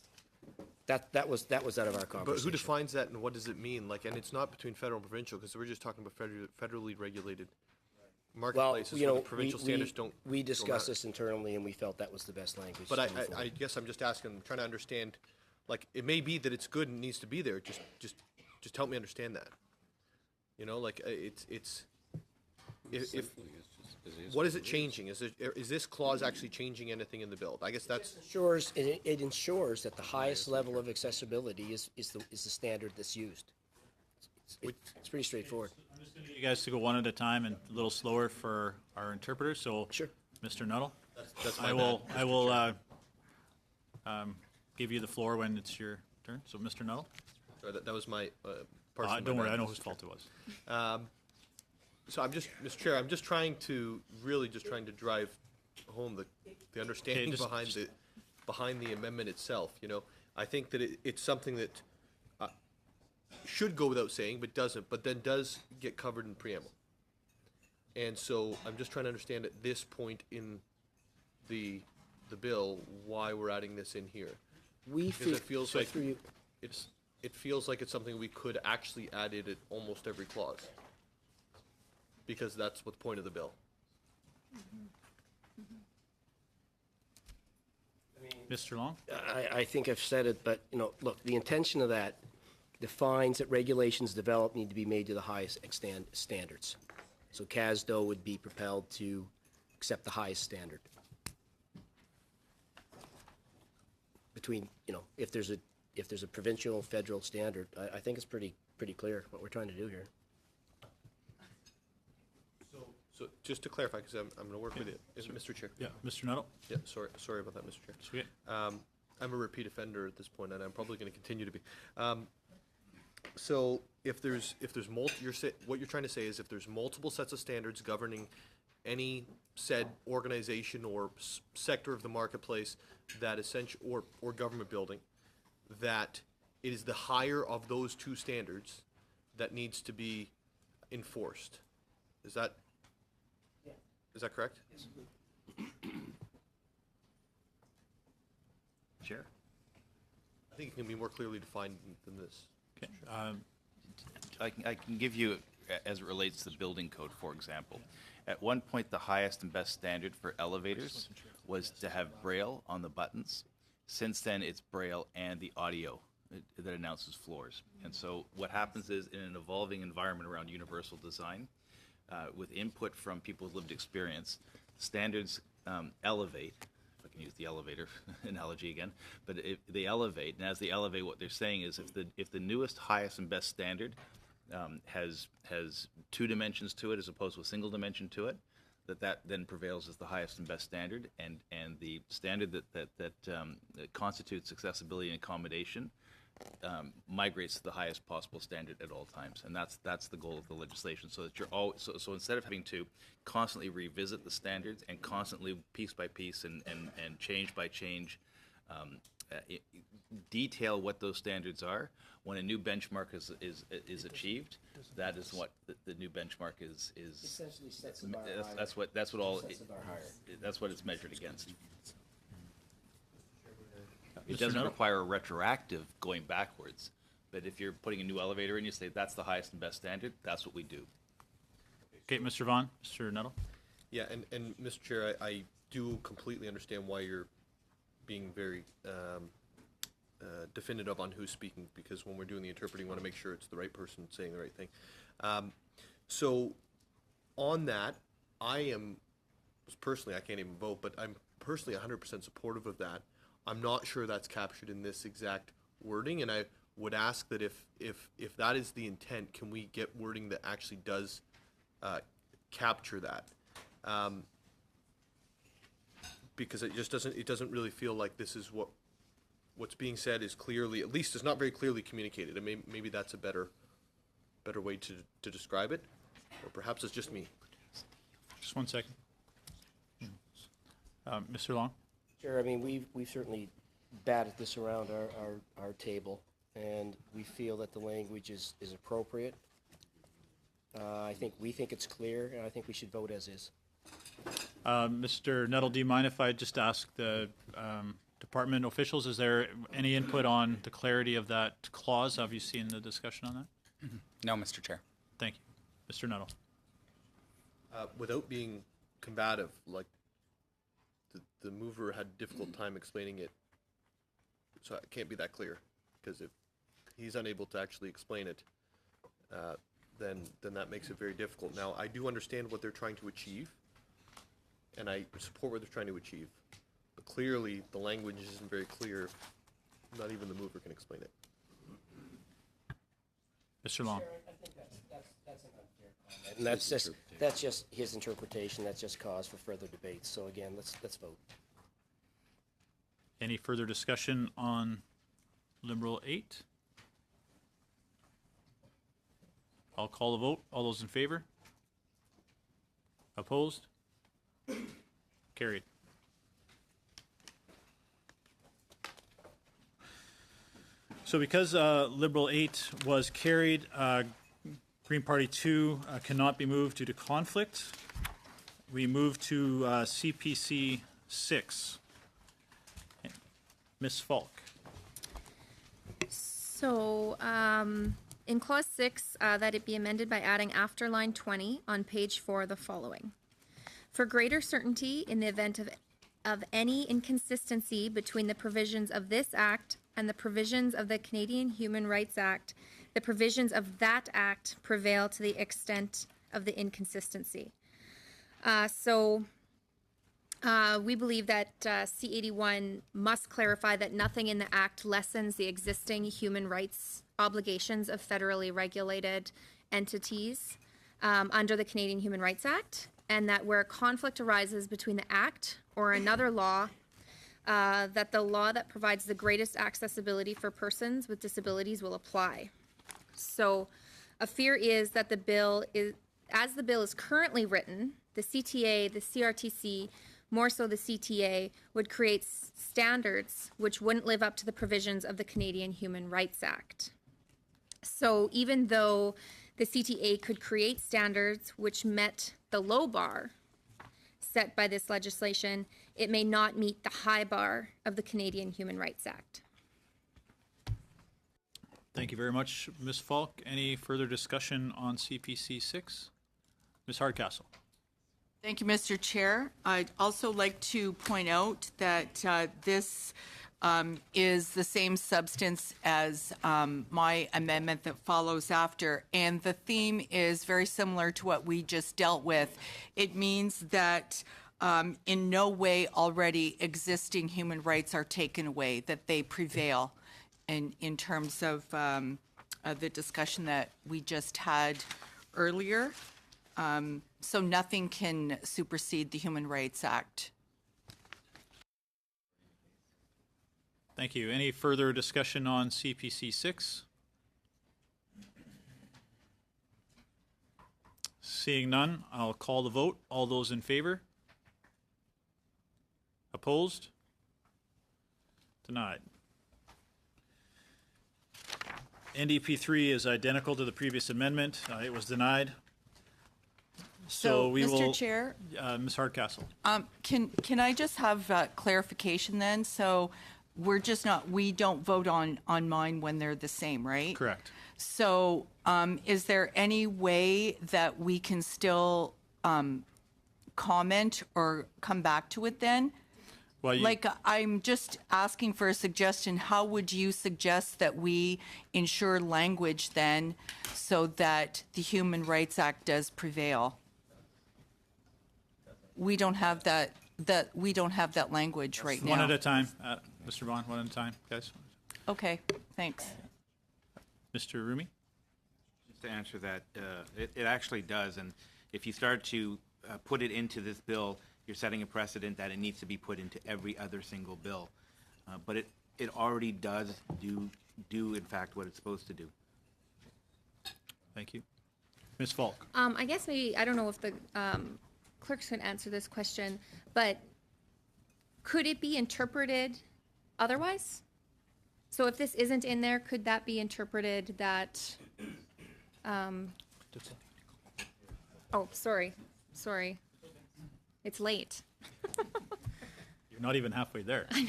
That was out of our conversation. But who defines that, and what does it mean? Like, and it's not between federal and provincial, because we're just talking about federally regulated Well, marketplaces. you know, where the provincial standards don't. we discussed matter. this internally, and we felt that was the best language. But to move I forward. guess I'm just asking, trying to understand. Like, it may be that it's good and needs to be there. Just help me understand that. You know, like if what is it changing? Is this clause actually changing anything in the bill? I guess that's It ensures that the highest level of accessibility is the standard that's used. It's pretty straightforward. I'm just going to get you guys to go one at a time and a little slower for our interpreters. So, Sure. Mr. Nuttall, that's my I will bad. give you the floor when it's your turn. So, Mr. Nuttall, Sorry, that was my part. don't worry, I know whose fault it was. So Mr. Chair, I'm just trying to drive home the understanding Okay, behind the amendment itself. You know, I think that it's something that should go without saying, but doesn't, but then does get covered in preamble. And so I'm just trying to understand at this point in the bill why we're adding this in here. Because it feels like it feels like it's something we could actually add it at almost every clause. Because that's what the point of the bill. Mr. Long? I think I've said it, but, you know, look, the intention of that defines that regulations developed need to be made to the highest standards. So CASDO would be propelled to accept the highest standard. Between, you know, if there's a provincial and federal standard, I think it's pretty clear what we're trying to do here. So just to clarify, because I'm going to work with it, Mr. Chair. Yeah, Mr. Nuttall? Yeah, sorry about that, Mr. Chair. Sweet. I'm a repeat offender at this point, and I'm probably going to continue to be. So if there's what you're trying to say is if there's multiple sets of standards governing any said organization or sector of the marketplace that or government building, that it is the higher of those two standards that needs to be enforced. Is that correct? Yes. Chair? I think it can be more clearly defined than this. Okay. I can give you, as it relates to the building code, for example. At one point, the highest and best standard for elevators was to have Braille on the buttons. Since then, it's Braille and the audio that announces floors. And so what happens is, in an evolving environment around universal design, with input from people with lived experience, standards elevate. If I can use the elevator analogy again, but they elevate, and as they elevate, what they're saying is if the newest, highest, and best standard has two dimensions to it as opposed to a single dimension to it, that then prevails as the highest and best standard, and the standard that constitutes accessibility and accommodation migrates to the highest possible standard at all times, and that's the goal of the legislation. So that you're always so instead of having to constantly revisit the standards and constantly piece by piece and change by change detail what those standards are, when a new benchmark is achieved, that is what the new benchmark is. Essentially sets the bar higher. That's what Sets the bar higher. that's what it's measured against. It Mr. doesn't Nuttall? require a retroactive going backwards, but if you're putting a new elevator in, you say that's the highest and best standard, that's what we do. Okay, Mr. Vaughn, Mr. Nuttall? Yeah, and Mr. Chair, I do completely understand why you're being very definitive on who's speaking, because when we're doing the interpreting, we want to make sure it's the right person saying the right thing. So on that, personally, I can't even vote, but I'm personally 100% supportive of that. I'm not sure that's captured in this exact wording, and I would ask that if that is the intent, can we get wording that actually does capture that? Because it just doesn't really feel like this is what's being said is clearly, at least it's not very clearly communicated, and maybe that's a better way to describe it, or perhaps it's just me. Just 1 second. Mr. Long? Sure, I mean, we've certainly batted this around our table, and we feel that the language is appropriate. We think it's clear, and I think we should vote as is. Mr. Nuttall, do you mind if I just ask the department officials, is there any input on the clarity of that clause? Have you seen the discussion on that? No, Mr. Chair. Thank you. Mr. Nuttall? Without being combative, like the mover had a difficult time explaining it, so it can't be that clear, because if he's unable to actually explain it, then that makes it very difficult. Now, I do understand what they're trying to achieve, and I support what they're trying to achieve, but clearly the language isn't very clear. Not even the mover can explain it. Mr. Long? I think that's an unfair comment. And that's just his interpretation. That's just cause for further debate. So again, let's vote. Any further discussion on Liberal 8? I'll call the vote. All those in favor? Opposed? Carried. So because Liberal 8 was carried, Green Party 2 cannot be moved due to conflict. We move to CPC 6. Ms. Falk. So, in clause 6, that it be amended by adding after line 20 on page 4 the following. For greater certainty in the event of any inconsistency between the provisions of this Act and the provisions of the Canadian Human Rights Act, the provisions of that Act prevail to the extent of the inconsistency. We believe that C81 must clarify that nothing in the Act lessens the existing human rights obligations of federally regulated entities under the Canadian Human Rights Act, and that where conflict arises between the Act or another law, that the law that provides the greatest accessibility for persons with disabilities will apply. So a fear is that as the bill is currently written, the CTA, the CRTC, more so the CTA, would create standards which wouldn't live up to the provisions of the Canadian Human Rights Act. So even though the CTA could create standards which met the low bar set by this legislation, it may not meet the high bar of the Canadian Human Rights Act. Thank you very much, Ms. Falk. Any further discussion on CPC 6? Ms. Hardcastle. Thank you, Mr. Chair. I'd also like to point out that this is the same substance as my amendment that follows after, and the theme is very similar to what we just dealt with. It means that in no way already existing human rights are taken away, that they prevail in terms of the discussion that we just had earlier. So nothing can supersede the Human Rights Act. Thank you. Any further discussion on CPC 6? Seeing none, I'll call the vote. All those in favor? Opposed? Denied. NDP 3 is identical to the previous amendment. It was denied. So we will. Mr. Chair, Ms. Hardcastle. can I just have clarification then? So we don't vote on mine when they're the same, right? Correct. So is there any way that we can still comment or come back to it then? Well, Like, I'm just asking for a suggestion. How would you suggest that we ensure language then so that the Human Rights Act does prevail? We don't have that language right now. one at a time. Mr. Vaughn, one at a time, guys. Okay, thanks. Mr. Rumi? Just to answer that, it actually does, and if you start to put it into this bill, you're setting a precedent that it needs to be put into every other single bill. But it already does do in fact what it's supposed to do. Thank you. Ms. Falk? I guess maybe, I don't know if the clerks can answer this question, but could it be interpreted otherwise? So if this isn't in there, could that be interpreted that, oh, sorry. It's late. You're not even halfway there. I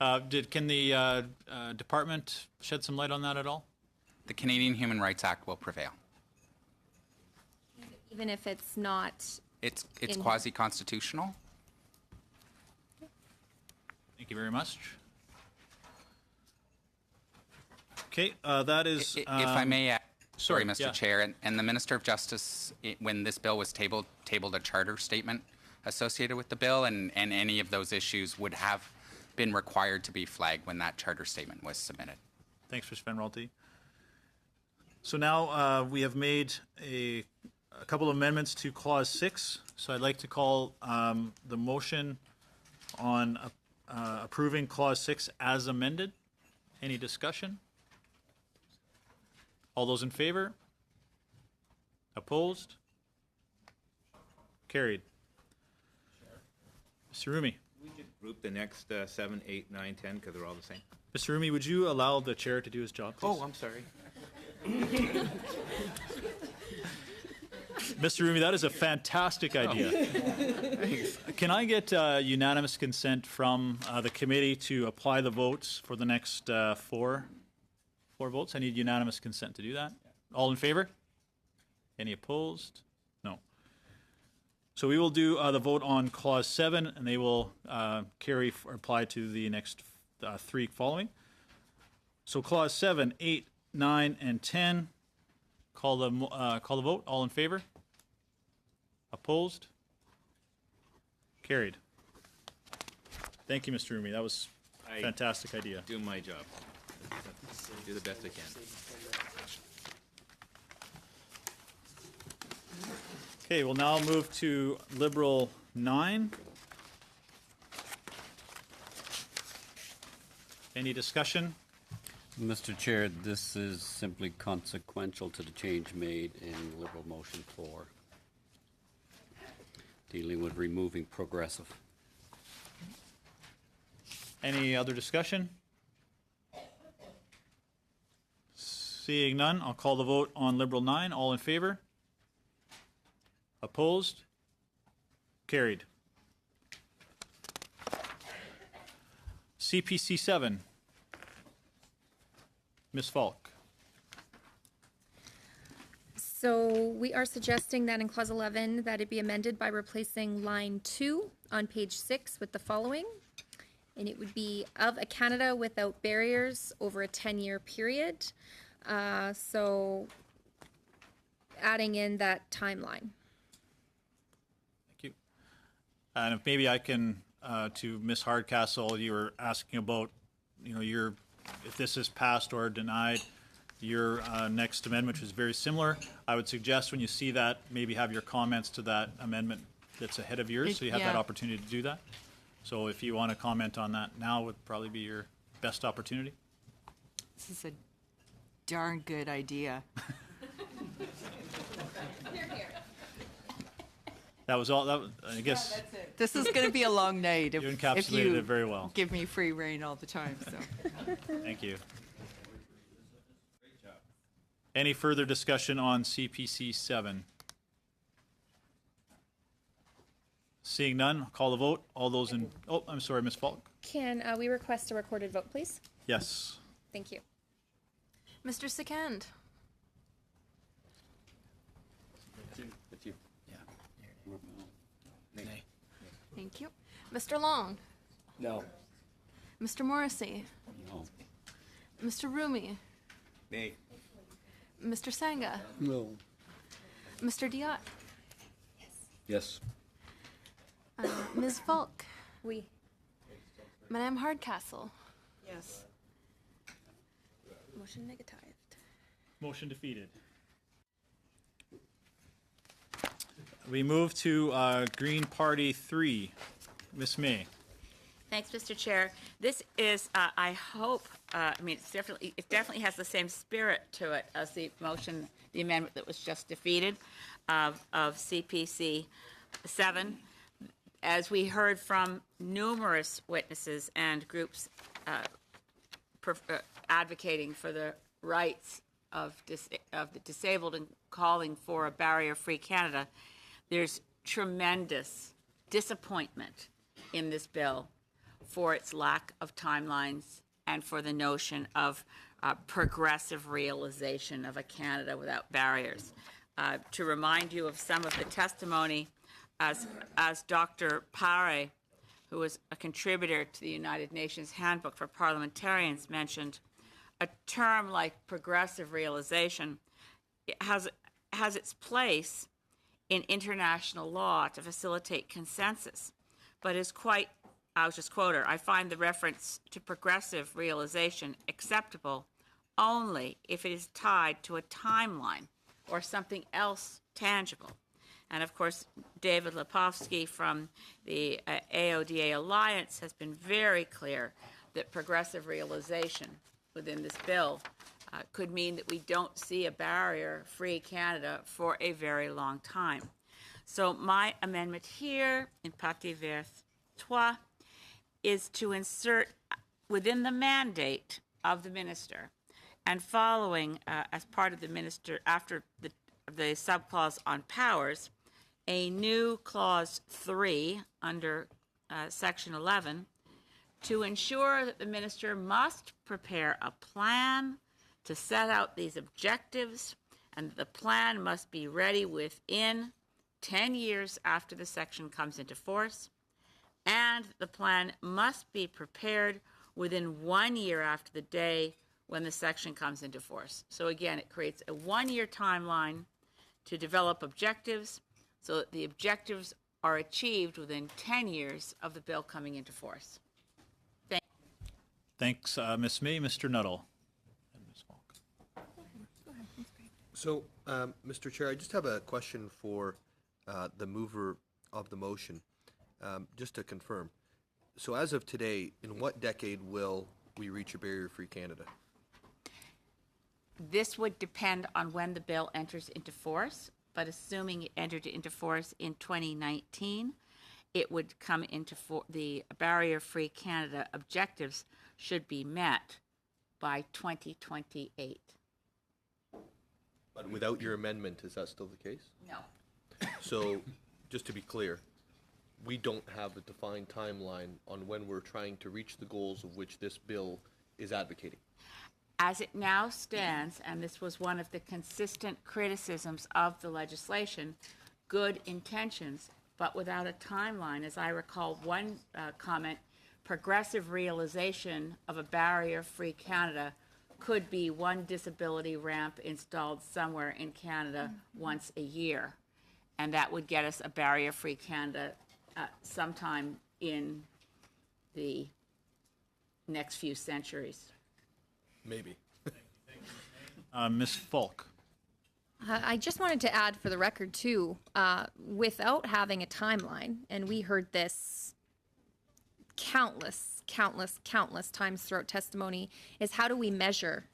know. Can the department shed some light on that at all? The Canadian Human Rights Act will prevail. Even if it's not, It's In- quasi-constitutional. Thank you very much. Okay, that is. If I may add, sorry, sorry, Mr. yeah. Chair, and the Minister of Justice, when this bill was tabled a charter statement associated with the bill, and any of those issues would have been required to be flagged when that charter statement was submitted. Thanks, Mr. Van Ralte. So now we have made a couple of amendments to Clause 6. So I'd like to call the motion on approving Clause 6 as amended. Any discussion? All those in favor? Opposed? Carried. Mr. Rumi. We could group the next 7, 8, 9, 10 because they're all the same. Mr. Rumi, would you allow the chair to do his job, please? Oh, I'm sorry. Mr. Rumi, that is a fantastic idea. Can I get unanimous consent from the committee to apply the votes for the next four votes? I need unanimous consent to do that. All in favor? Any opposed? No. So we will do the vote on Clause 7, and they will carry or apply to the next 3 following. So Clause 7, 8, 9, and 10. Call the vote. All in favor? Opposed? Carried. Thank you, Mr. Rumi. That was a fantastic idea. Do my job. Do the best I can. Okay, we'll now move to Liberal 9. Any discussion? Mr. Chair, this is simply consequential to the change made in Liberal Motion 4, dealing with removing progressive. Any other discussion? Seeing none, I'll call the vote on Liberal 9. All in favor? Opposed? Carried. CPC 7. Ms. Falk. so we are suggesting that in Clause 11, that it be amended by replacing line 2 on page 6 with the following. And it would be of a Canada without barriers over a 10-year period. So adding in that timeline. Thank you. And if maybe I can, to Ms. Hardcastle, you were asking about, if this is passed or denied, your next amendment, which is very similar. I would suggest when you see that, maybe have your comments to that amendment that's ahead of yours, so you have that Yeah. opportunity to do that. So if you want to comment on that now, would probably be your best opportunity. This is a darn good idea. That was all, I guess, This is going to be a long night if, You if encapsulated you it very well. give me free reign all the time, so. thank you. Any further discussion on CPC 7? Seeing none, call the vote. All those in, oh, I'm sorry, Ms. Falk. Can we request a recorded vote, please? Yes. Thank you. Mr. Sekend. Thank you. Mr. Long. No. Mr. Morrissey. No. Mr. Rumi. Nay. Mr. Sangha. No. Mr. Diot. Yes. Ms. Falk. We. Madame Hardcastle. Yes. Motion negatived. Motion defeated. We move to Green Party 3. Ms. May. Thanks, Mr. Chair. This is, I hope, I mean, it definitely has the same spirit to it as the motion, the amendment that was just defeated of CPC 7. As we heard from numerous witnesses and groups advocating for the rights of the disabled and calling for a barrier-free Canada, there's tremendous disappointment in this bill for its lack of timelines and for the notion of progressive realization of a Canada without barriers. To remind you of some of the testimony, as Dr. Pare, who was a contributor to the United Nations Handbook for Parliamentarians, mentioned, a term like progressive realization has its place in international law to facilitate consensus, but is quite, I'll just quote her, I find the reference to progressive realization acceptable only if it is tied to a timeline or something else tangible. And of course, David Lepofsky from the AODA Alliance has been very clear that progressive realization within this bill could mean that we don't see a barrier-free Canada for a very long time. So my amendment here in Parti Vert 3 is to insert within the mandate of the minister and following as part of the minister after the subclause on powers, a new clause 3 under section 11 to ensure that the minister must prepare a plan to set out these objectives, and the plan must be ready within 10 years after the section comes into force, and the plan must be prepared within 1 year after the day when the section comes into force. So again, it creates a 1-year timeline to develop objectives so that the objectives are achieved within 10 years of the bill coming into force. Thanks, Ms. May. Mr. Nuttall. And Ms. Falk. So, Mr. Chair, I just have a question for the mover of the motion, just to confirm. So as of today, in what decade will we reach a barrier-free Canada? This would depend on when the bill enters into force, but assuming it entered into force in 2019, it would come into the barrier-free Canada objectives should be met by 2028. But without your amendment, is that still the case? No. So, just to be clear, we don't have a defined timeline on when we're trying to reach the goals of which this bill is advocating. As it now stands, and this was one of the consistent criticisms of the legislation, good intentions, but without a timeline. As I recall one comment, progressive realization of a barrier-free Canada could be one disability ramp installed somewhere in Canada once a year. And that would get us a barrier-free Canada sometime in the next few centuries. Maybe. Ms. Falk. I just wanted to add for the record too, without having a timeline, and we heard this countless times throughout testimony, is how do we measure?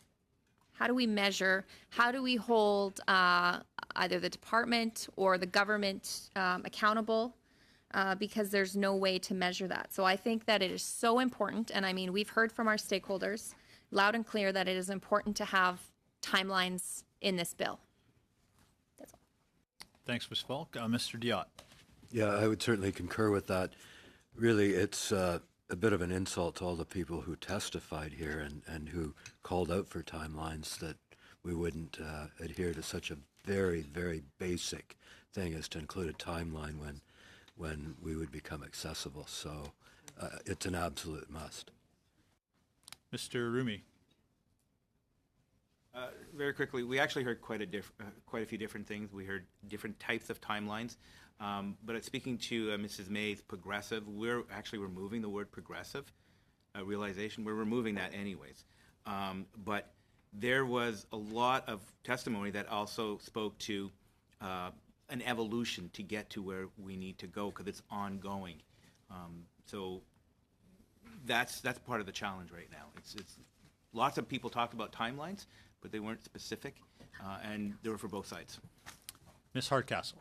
How do we measure? How do we hold either the department or the government accountable? Because there's no way to measure that. So I think that it is so important, and I mean, we've heard from our stakeholders loud and clear that it is important to have timelines in this bill. That's all. Thanks, Ms. Falk. Mr. Diot. Yeah, I would certainly concur with that. Really, it's a bit of an insult to all the people who testified here and who called out for timelines that we wouldn't adhere to such a very, very basic thing as to include a timeline when we would become accessible. So it's an absolute must. Mr. Rumi. Very quickly, we actually heard quite a few different things. We heard different types of timelines. But speaking to Mrs. May's progressive, we're actually removing the word progressive realization. We're removing that anyways. But there was a lot of testimony that also spoke to an evolution to get to where we need to go because it's ongoing. So that's part of the challenge right now. It's lots of people talked about timelines, but they weren't specific, and they were for both sides. Ms. Hardcastle.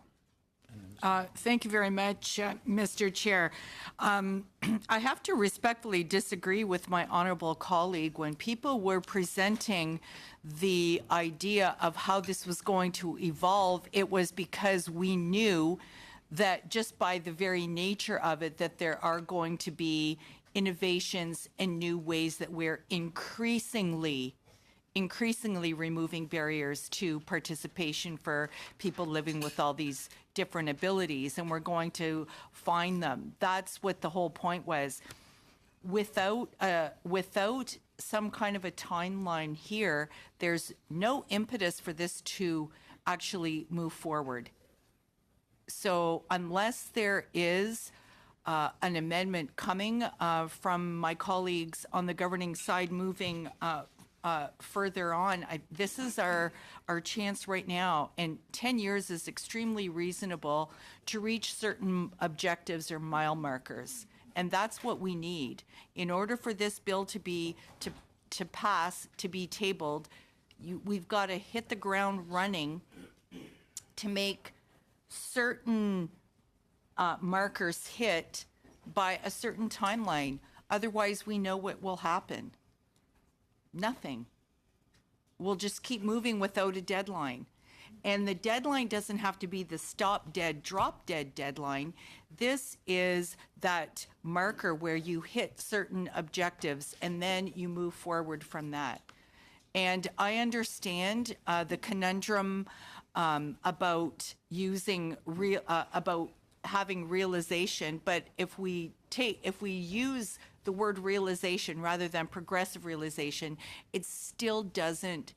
Thank you very much, Mr. Chair. I have to respectfully disagree with my honorable colleague. When people were presenting the idea of how this was going to evolve, it was because we knew that just by the very nature of it, that there are going to be innovations and new ways that we're increasingly removing barriers to participation for people living with all these different abilities, and we're going to find them. That's what the whole point was. Without some kind of a timeline here, there's no impetus for this to actually move forward. So unless there is an amendment coming from my colleagues on the governing side moving further on, this is our chance right now, and 10 years is extremely reasonable to reach certain objectives or mile markers, and that's what we need in order for this bill to pass, to be tabled. We've got to hit the ground running to make certain markers hit by a certain timeline. Otherwise, we know what will happen. Nothing. We'll just keep moving without a deadline. And the deadline doesn't have to be the stop dead, drop dead deadline. This is that marker where you hit certain objectives and then you move forward from that. And I understand the conundrum about about having realization, but if we use the word realization rather than progressive realization, it still doesn't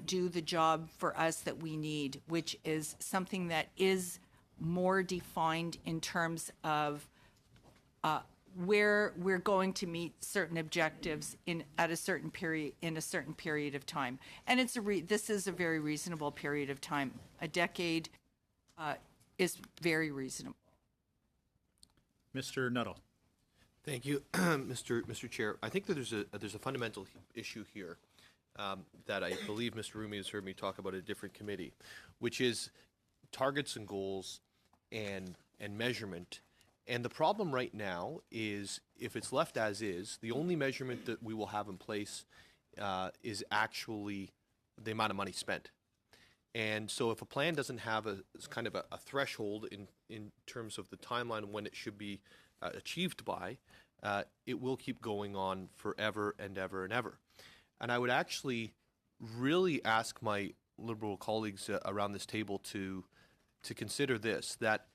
do the job for us that we need, which is something that is more defined in terms of where we're going to meet certain objectives at a certain period in a certain period of time. And this is a very reasonable period of time. A decade is very reasonable. Mr. Nuttall. Thank you, Mr. Chair. I think that there's a fundamental issue here that I believe Mr. Rumi has heard me talk about at a different committee, which is targets and goals and measurement. And the problem right now is if it's left as is, the only measurement that we will have in place is actually the amount of money spent. And so if a plan doesn't have a kind of a threshold in terms of the timeline when it should be achieved by, it will keep going on forever and ever and ever. And I would actually really ask my Liberal colleagues around this table to consider this, that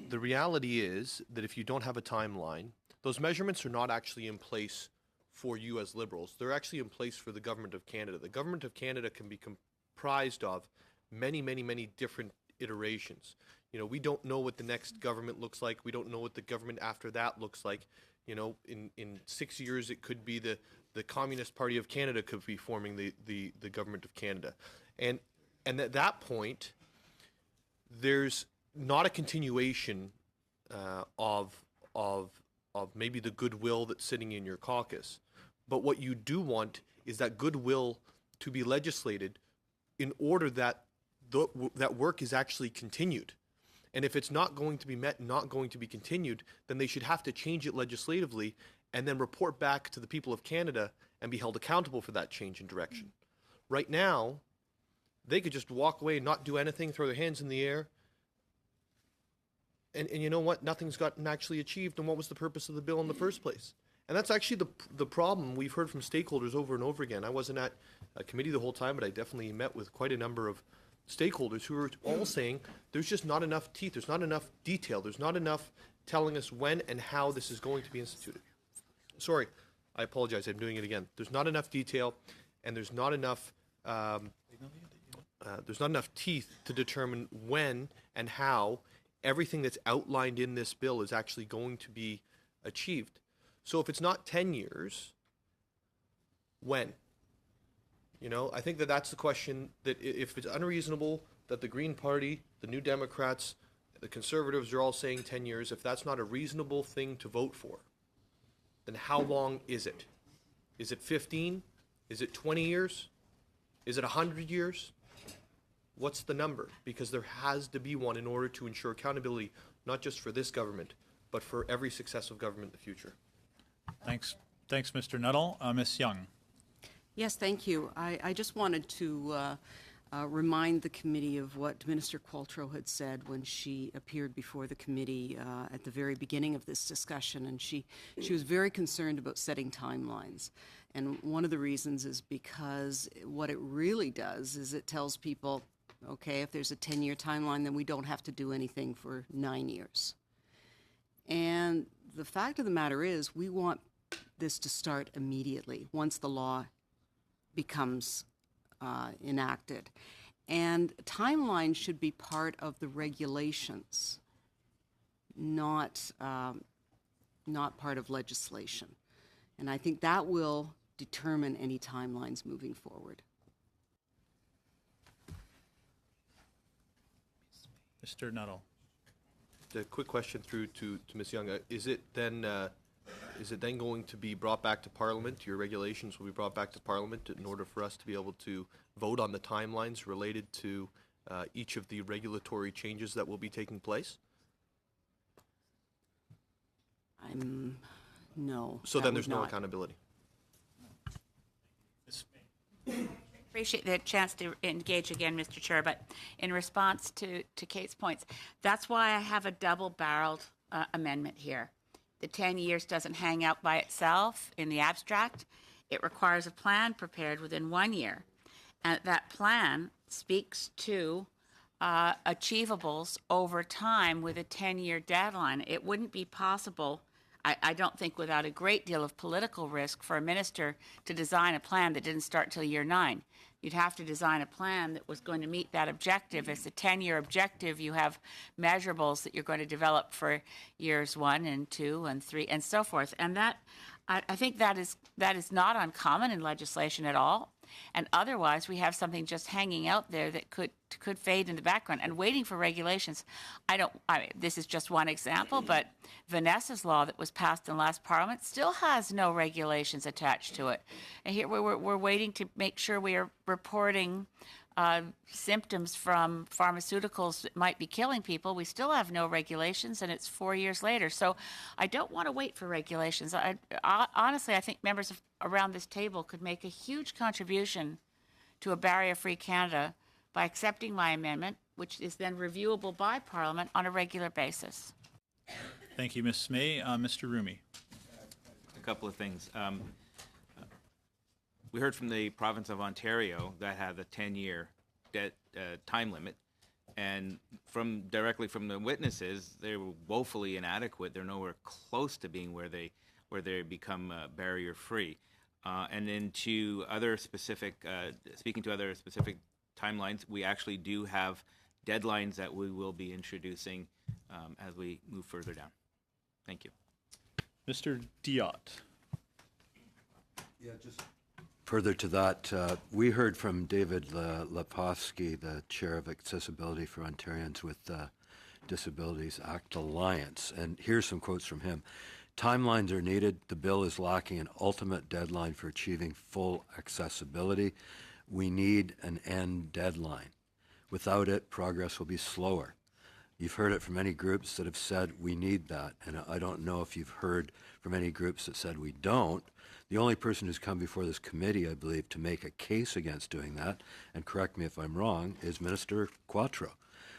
the reality is that if you don't have a timeline, those measurements are not actually in place for you as Liberals. They're actually in place for the Government of Canada. The Government of Canada can be comprised of many, many, many different iterations. You know, we don't know what the next government looks like. We don't know what the government after that looks like. You know, in 6 years, it could be the Communist Party of Canada could be forming the government of Canada. And at that point, there's not a continuation of maybe the goodwill that's sitting in your caucus. But what you do want is that goodwill to be legislated in order that that work is actually continued. And if it's not going to be met, not going to be continued, then they should have to change it legislatively and then report back to the people of Canada and be held accountable for that change in direction. Right now, they could just walk away, not do anything, throw their hands in the air, and you know what? Nothing's gotten actually achieved, and what was the purpose of the bill in the first place? And that's actually the problem we've heard from stakeholders over and over again. I wasn't at a committee the whole time, but I definitely met with quite a number of stakeholders who are all saying there's just not enough teeth, there's not enough detail, there's not enough telling us when and how this is going to be instituted. Sorry, I apologize, I'm doing it again. There's not enough detail, and there's not enough teeth to determine when and how everything that's outlined in this bill is actually going to be achieved. So if it's not 10 years, when? You know, I think that's the question, that if it's unreasonable that the Green Party, the New Democrats, the Conservatives are all saying 10 years, if that's not a reasonable thing to vote for, then how long is it? Is it 15? Is it 20 years? Is it 100 years? What's the number? Because there has to be one in order to ensure accountability, not just for this government, but for every successive government in the future. Thanks, Mr. Nuttall. Ms. Young. Yes, thank you. I just wanted to remind the committee of what Minister Qualtrough had said when she appeared before the committee at the very beginning of this discussion, and she was very concerned about setting timelines. And one of the reasons is because what it really does is it tells people, okay, if there's a 10-year timeline, then we don't have to do anything for 9 years. And the fact of the matter is, we want this to start immediately once the law becomes enacted. And timelines should be part of the regulations, not part of legislation. And I think that will determine any timelines moving forward. Mr. Nuttall. A quick question through to Ms. Young. Is it then going to be brought back to Parliament? Your regulations will be brought back to Parliament in order for us to be able to vote on the timelines related to each of the regulatory changes that will be taking place? No. So then there's no accountability. Appreciate the chance to engage again, Mr. Chair, but in response to Kate's points, that's why I have a double-barreled amendment here. The 10 years doesn't hang out by itself in the abstract. It requires a plan prepared within 1 year. And that plan speaks to achievables over time with a 10-year deadline. It wouldn't be possible, I don't think, without a great deal of political risk for a minister to design a plan that didn't start till year 9. You'd have to design a plan that was going to meet that objective. It's a 10-year objective. You have measurables that you're going to develop for years 1 and 2 and 3 and so forth. And that, I think that is not uncommon in legislation at all. And otherwise, we have something just hanging out there that could fade in the background and waiting for regulations. This is just one example, but Vanessa's law that was passed in the last Parliament still has no regulations attached to it. And here we're waiting to make sure we are reporting symptoms from pharmaceuticals that might be killing people. We still have no regulations, and it's 4 years later. So I don't want to wait for regulations. Honestly, I think members around this table could make a huge contribution to a barrier-free Canada by accepting my amendment, which is then reviewable by Parliament on a regular basis. Thank you, Ms. May. Mr. Rumi. A couple of things. We heard from the province of Ontario that had a 10-year time limit, and directly from the witnesses, they were woefully inadequate. They're nowhere close to being where they become barrier-free. And then to other specific, speaking to other specific timelines, we actually do have deadlines that we will be introducing as we move further down. Thank you. Mr. Diot. Yeah, just further to that, we heard from David Lepofsky, the chair of Accessibility for Ontarians with Disabilities Act Alliance, and here's some quotes from him. Timelines are needed. The bill is lacking an ultimate deadline for achieving full accessibility. We need an end deadline. Without it, progress will be slower. You've heard it from many groups that have said we need that, and I don't know if you've heard from any groups that said we don't. The only person who's come before this committee, I believe, to make a case against doing that, and correct me if I'm wrong, is Minister Quattro,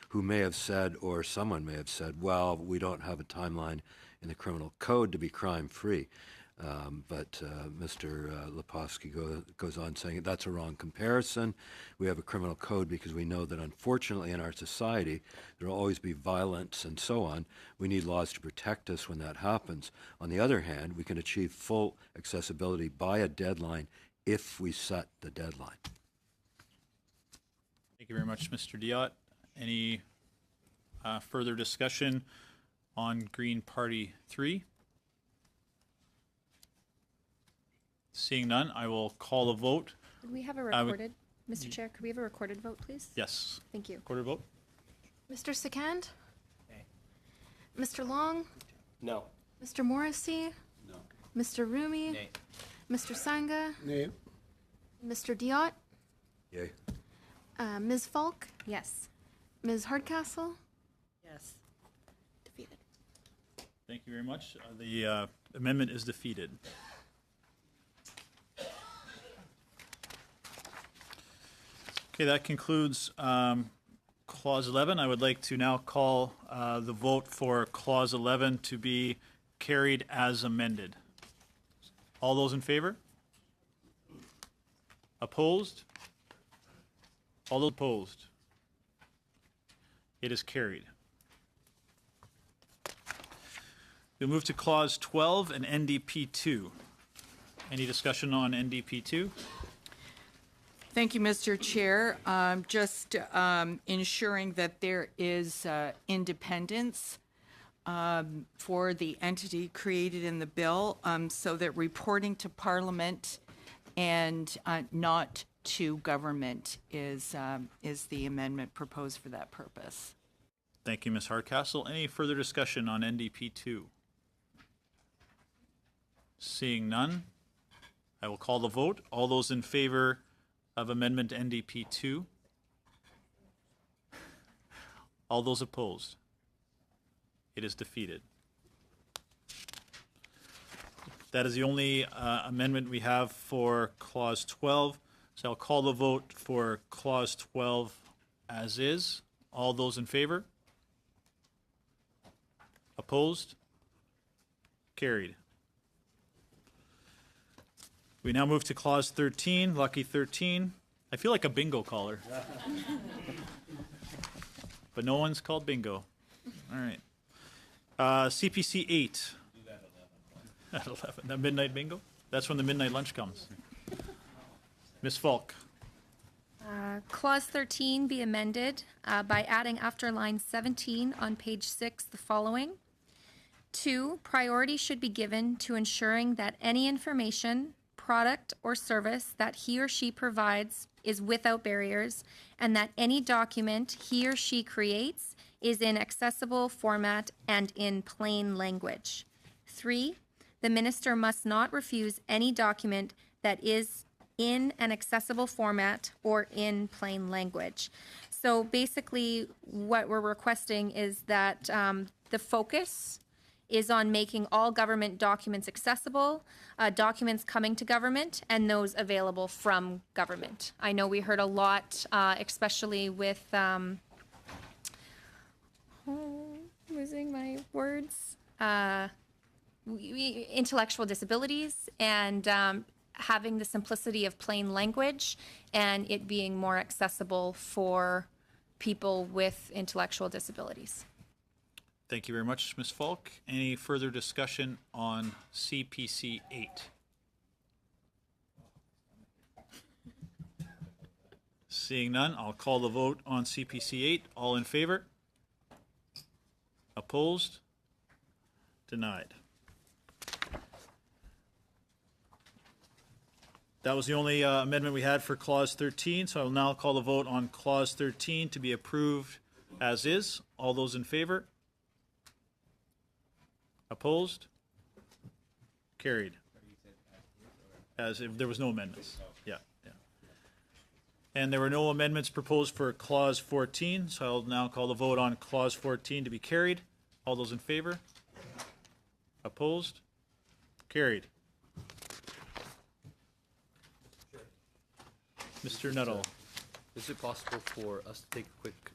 who may have said, or someone may have said, well, we don't have a timeline in the criminal code to be crime-free. But Mr. Lepofsky goes on saying that's a wrong comparison. We have a criminal code because we know that unfortunately in our society there will always be violence and so on. We need laws to protect us when that happens. On the other hand, we can achieve full accessibility by a deadline if we set the deadline. Thank you very much, Mr. Diot. Any further discussion on Green Party 3? Seeing none, I will call a vote. Could we have a recorded, Mr. Chair, could we have a recorded vote, please? Yes. Thank you. Recorded vote? Mr. Second? Mr. Long? No. Mr. Morrissey? No. Mr. Rumi? Nay. Mr. Sanga? Nay. Mr. Diot? Yay. Ms. Falk? Yes. Ms. Hardcastle? Yes. Defeated. Thank you very much. The amendment is defeated. Okay, that concludes Clause 11. I would like to now call the vote for Clause 11 to be carried as amended. All those in favor? Opposed? All those opposed? It is carried. We move to Clause 12 and NDP 2. Any discussion on NDP 2? Thank you, Mr. Chair. Just ensuring that there is independence for the entity created in the bill so that reporting to Parliament and not to government is the amendment proposed for that purpose. Thank you, Ms. Hardcastle. Any further discussion on NDP 2? Seeing none, I will call the vote. All those in favor of Amendment NDP 2? All those opposed? It is defeated. That is the only amendment we have for Clause 12. So I'll call the vote for Clause 12 as is. All those in favor? Opposed? Carried. We now move to Clause 13, Lucky 13. I feel like a bingo caller. But no one's called bingo. All right. CPC 8. At 11. That midnight bingo? That's when the midnight lunch comes. Ms. Falk. Clause 13 be amended by adding after line 17 on page 6 the following. 2, priority should be given to ensuring that any information, product, or service that he or she provides is without barriers, and that any document he or she creates is in accessible format and in plain language. 3, the minister must not refuse any document that is in an accessible format or in plain language. So basically, what we're requesting is that the focus is on making all government documents accessible, documents coming to government, and those available from government. I know we heard a lot, especially with, losing my words, intellectual disabilities, and having the simplicity of plain language and it being more accessible for people with intellectual disabilities. Thank you very much, Ms. Falk. Any further discussion on CPC 8? Seeing none, I'll call the vote on CPC 8. All in favor? Opposed? Denied. That was the only amendment we had for Clause 13, so I will now call the vote on Clause 13 to be approved as is. All those in favor? Opposed? Carried. As if there was no amendments. Yeah, yeah. And there were no amendments proposed for Clause 14, so I'll now call the vote on Clause 14 to be carried. All those in favor? Opposed? Carried. Mr. Nuttall. Is it possible for us to take a quick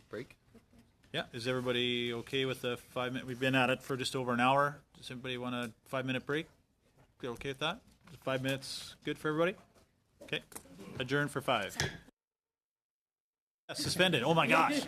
break? Yeah, is everybody okay with the 5 minute? We've been at it for just over an hour. Does everybody want a 5-minute break? You okay with that? 5 minutes good for everybody? Okay. Adjourn for 5. Suspended. Oh my gosh.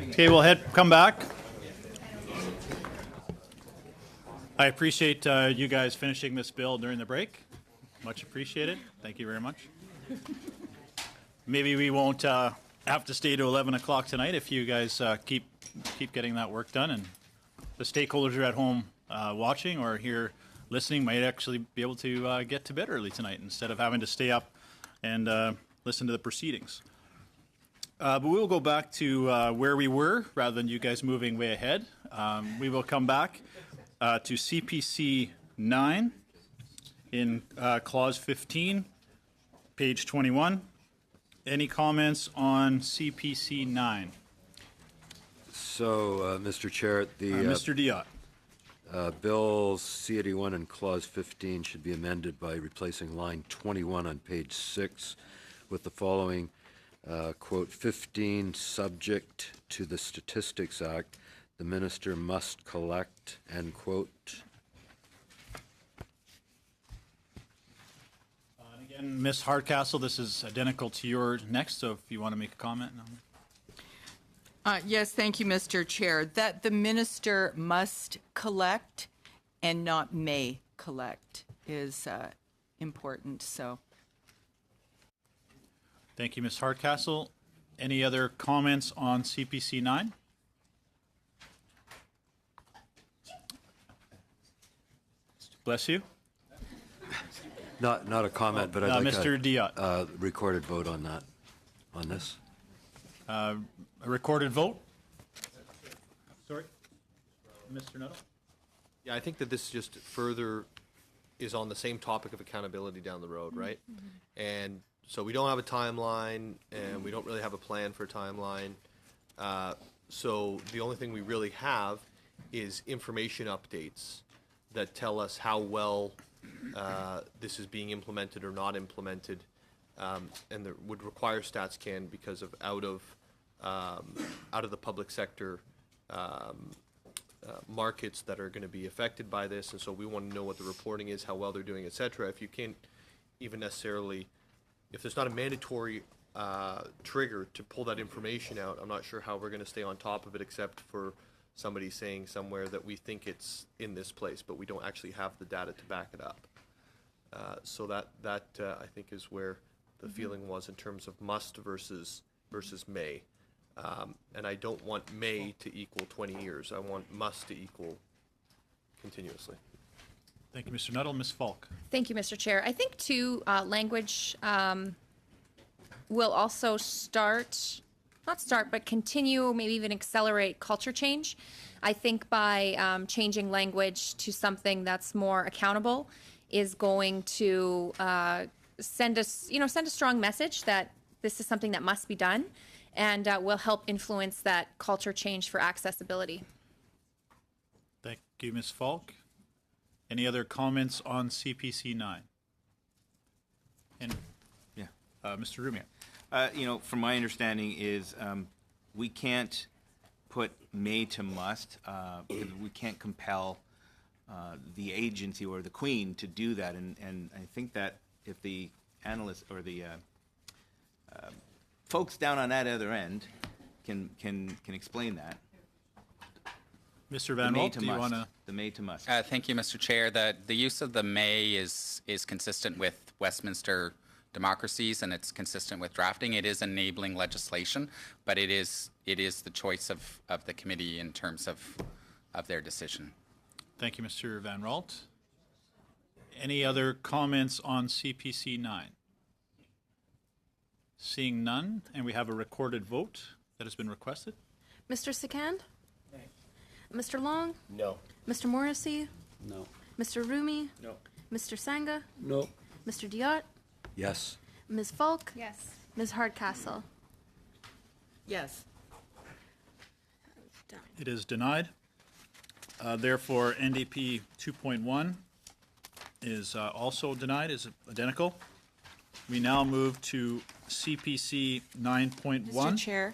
Okay, we'll come back. I appreciate you guys finishing this bill during the break. Much appreciated. Thank you very much. Maybe we won't have to stay to 11 o'clock tonight if you guys keep getting that work done, and the stakeholders who are at home watching or here listening might actually be able to get to bed early tonight instead of having to stay up and listen to the proceedings. But we will go back to where we were rather than you guys moving way ahead. We will come back to CPC 9 in Clause 15, page 21. Any comments on CPC 9? So, Mr. Chair, Mr. Diot. Bill C-81 in Clause 15 should be amended by replacing line 21 on page 6 with the following, quote, 15, subject to the Statistics Act, the minister must collect, end quote. And again, Ms. Hardcastle, this is identical to your next, so if you want to make a comment. Yes, thank you, Mr. Chair. That the minister must collect and not may collect is important, so. Thank you, Ms. Hardcastle. Any other comments on CPC 9? Bless you. Not a comment, but I'd like Mr. Diot. a recorded vote on that, on this. A recorded vote? Sorry? Mr. Nuttall? Yeah, I think that this just further is on the same topic of accountability down the road, right? And so we don't have a timeline, and we don't really have a plan for a timeline. So the only thing we really have is information updates that tell us how well this is being implemented or not implemented, and that would require StatsCan because of out of the public sector markets that are going to be affected by this, and so we want to know what the reporting is, how well they're doing, et cetera. If you can't even necessarily, if there's not a mandatory trigger to pull that information out, I'm not sure how we're going to stay on top of it, except for somebody saying somewhere that we think it's in this place, but we don't actually have the data to back it up. So that I think is where the feeling was in terms of must versus may. And I don't want may to equal 20 years. I want must to equal continuously. Thank you, Mr. Nuttall. Ms. Falk. Thank you, Mr. Chair. I think too, language will also but continue, maybe even accelerate culture change. I think by changing language to something that's more accountable is going to send a strong message that this is something that must be done, and will help influence that culture change for accessibility. Thank you, Ms. Falk. Any other comments on CPC 9? And Yeah. Mr. Rumi. From my understanding is we can't put may to must because we can't compel the agency or the Queen to do that. And I think that if the analysts or the folks down on that other end can explain that. Mr. Van Walt, do you want to? The may to must. Thank you, Mr. Chair. The use of the may is consistent with Westminster democracies, and it's consistent with drafting. It is enabling legislation, but it is the choice of the committee in terms of their decision. Thank you, Mr. Van Ralt. Any other comments on CPC 9? Seeing none, and we have a recorded vote that has been requested. Mr. Secand? Mr. Long? No. Mr. Morrissey? No. Mr. Rumi? No. Mr. Sangha? No. Mr. Diot? Yes. Ms. Falk? Yes. Ms. Hardcastle? Yes. It is denied. Therefore, NDP 2.1 is also denied, is identical. We now move to CPC 9.1. Mr. Chair,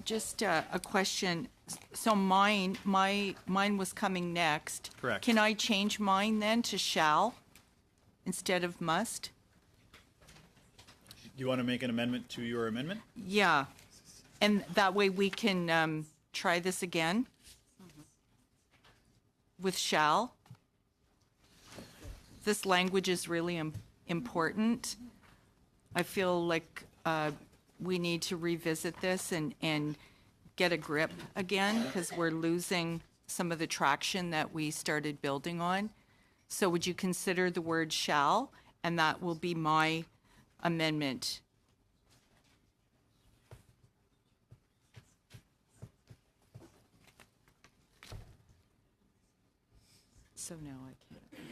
just a question. So mine was coming next. Correct. Can I change mine then to shall instead of must? You want to make an amendment to your amendment? Yeah. And that way we can try this again with shall. This language is really important. I feel like we need to revisit this and get a grip again because we're losing some of the traction that we started building on. So would you consider the word shall? And that will be my amendment. So now I can't.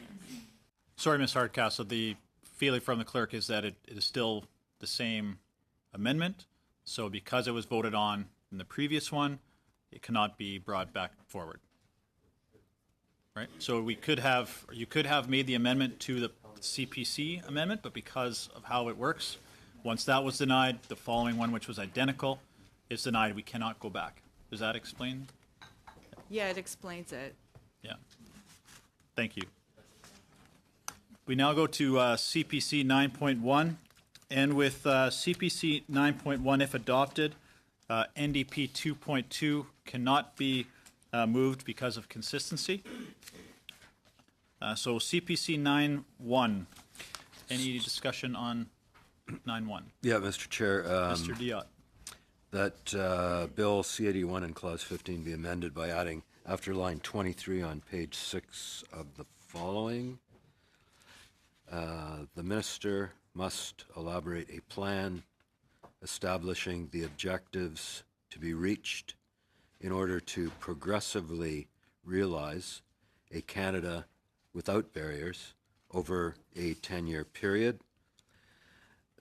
Sorry, Ms. Hardcastle, the feeling from the clerk is that it is still the same amendment. So because it was voted on in the previous one, it cannot be brought back forward. Right? So you could have made the amendment to the CPC amendment, but because of how it works, once that was denied, the following one, which was identical, is denied. We cannot go back. Does that explain? Yeah, it explains it. Yeah. Thank you. We now go to CPC 9.1, and with CPC 9.1, if adopted, NDP 2.2 cannot be moved because of consistency. So CPC 9.1, any discussion on 9.1? Yeah, Mr. Chair. Mr. Diot. That Bill C-81 in Clause 15 be amended by adding, after line 23 on page 6 of the following, the minister must elaborate a plan establishing the objectives to be reached in order to progressively realize a Canada without barriers over a 10-year period.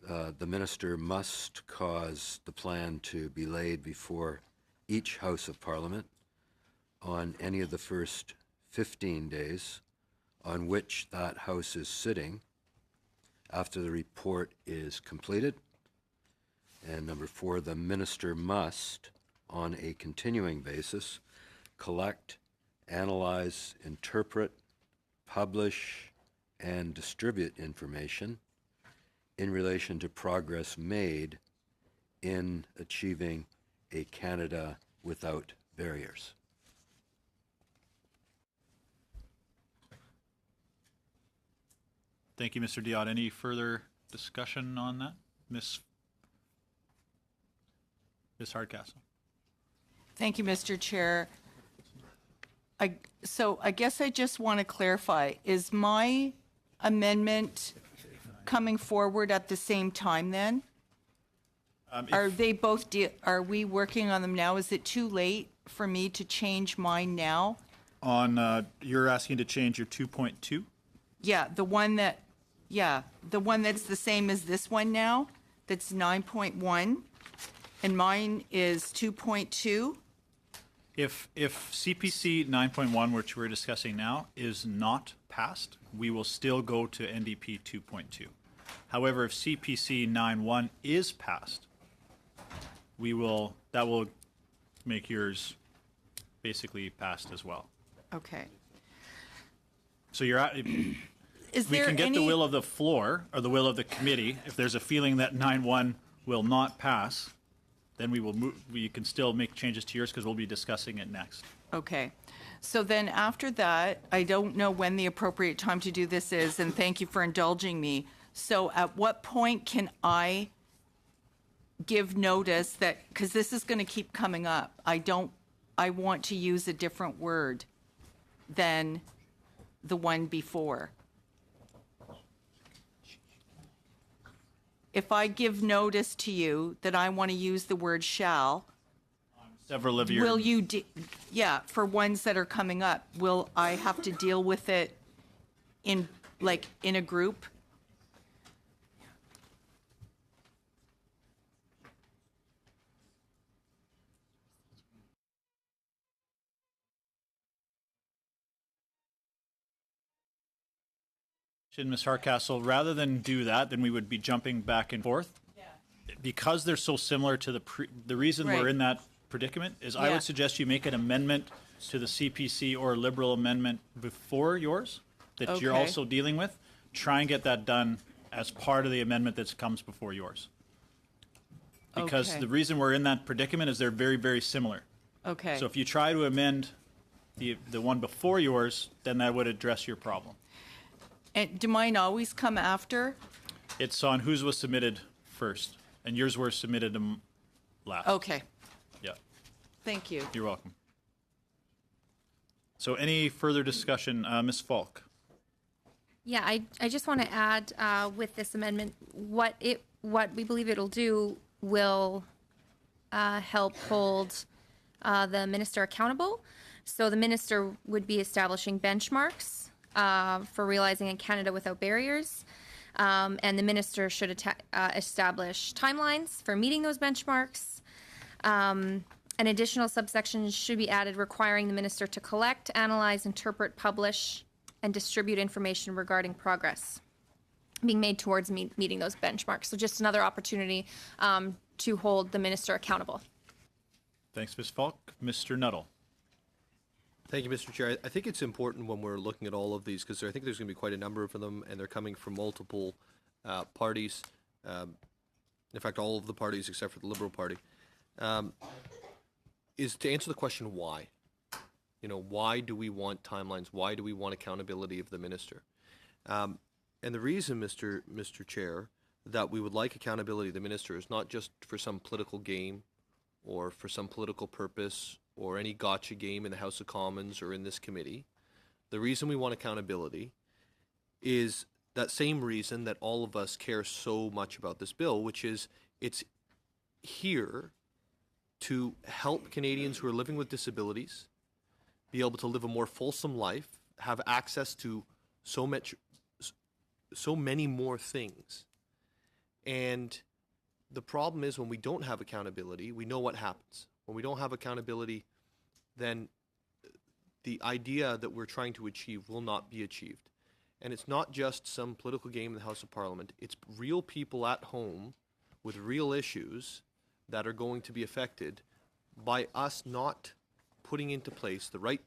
The minister must cause the plan to be laid before each House of Parliament on any of the first 15 days on which that House is sitting after the report is completed. And number 4, the minister must, on a continuing basis, collect, analyze, interpret, publish, and distribute information in relation to progress made in achieving a Canada without barriers. Thank you, Mr. Diot. Any further discussion on that? Ms. Hardcastle. Thank you, Mr. Chair. So I guess I just want to clarify, is my amendment coming forward at the same time then? Are they both, are we working on them now? Is it too late for me to change mine now? You're asking to change your 2.2? Yeah, the one that's the same as this one now, that's 9.1, and mine is 2.2. If CPC 9.1, which we're discussing now, is not passed, we will still go to NDP 2.2. However, if CPC 9.1 is passed, that will make yours basically passed as well. Okay. So you're at, we can get the will of the floor or the will of the committee. If there's a feeling that 9.1 will not pass, then we will move. We can still make changes to yours because we'll be discussing it next. Okay. So then after that, I don't know when the appropriate time to do this is, and thank you for indulging me. So at what point can I give notice that, because this is going to keep coming up, I want to use a different word than the one before. If I give notice to you that I want to use the word shall, Several of your... will you, for ones that are coming up, will I have to deal with it in a group? Ms. Hardcastle, rather than do that, then we would be jumping back and forth. Yeah. Because they're so similar to the reason we're in that predicament is I would suggest you make an amendment to the CPC or Liberal amendment before yours that you're also dealing with. Try and get that done as part of the amendment that comes before yours. Because the reason we're in that predicament is they're very, very similar. Okay. So if you try to amend the one before yours, then that would address your problem. And do mine always come after? It's on whose was submitted first, and yours were submitted last. Okay. Yeah. Thank you. You're welcome. So any further discussion, Ms. Falk? Yeah, I just want to add with this amendment, what we believe it'll do will help hold the minister accountable. So the minister would be establishing benchmarks for realizing in Canada without barriers. And the minister should establish timelines for meeting those benchmarks. An additional subsection should be added requiring the minister to collect, analyze, interpret, publish, and distribute information regarding progress being made towards meeting those benchmarks. So just another opportunity to hold the minister accountable. Thanks, Ms. Falk. Mr. Nuttall. Thank you, Mr. Chair. I think it's important when we're looking at all of these, because I think there's going to be quite a number of them, and they're coming from multiple parties. In fact, all of the parties except for the Liberal Party, is to answer the question why. You know, why do we want timelines? Why do we want accountability of the minister? And the reason, Mr. Chair, that we would like accountability of the minister is not just for some political game or for some political purpose or any gotcha game in the House of Commons or in this committee. The reason we want accountability is that same reason that all of us care so much about this bill, which is it's here to help Canadians who are living with disabilities be able to live a more fulsome life, have access to so many more things. And the problem is when we don't have accountability, we know what happens. When we don't have accountability, then the idea that we're trying to achieve will not be achieved. And it's not just some political game in the House of Parliament. It's real people at home with real issues that are going to be affected by us not putting into place the right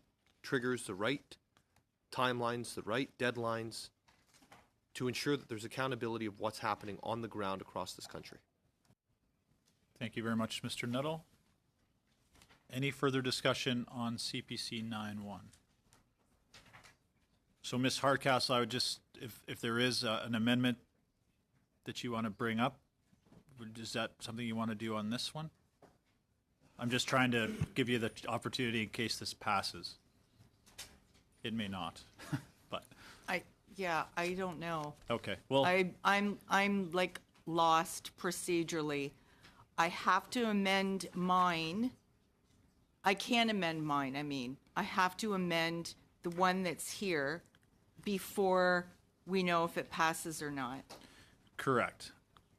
triggers, the right timelines, the right deadlines to ensure that there's accountability of what's happening on the ground across this country. Thank you very much, Mr. Nuttall. Any further discussion on CPC 9.1? So, Ms. Hardcastle, I would just, if there is an amendment that you want to bring up, is that something you want to do on this one? I'm just trying to give you the opportunity in case this passes. It may not, but, I don't know. okay. Well, I'm like lost procedurally. I have to amend mine. I can't amend mine, I mean. I have to amend the one that's here before we know if it passes or not. correct.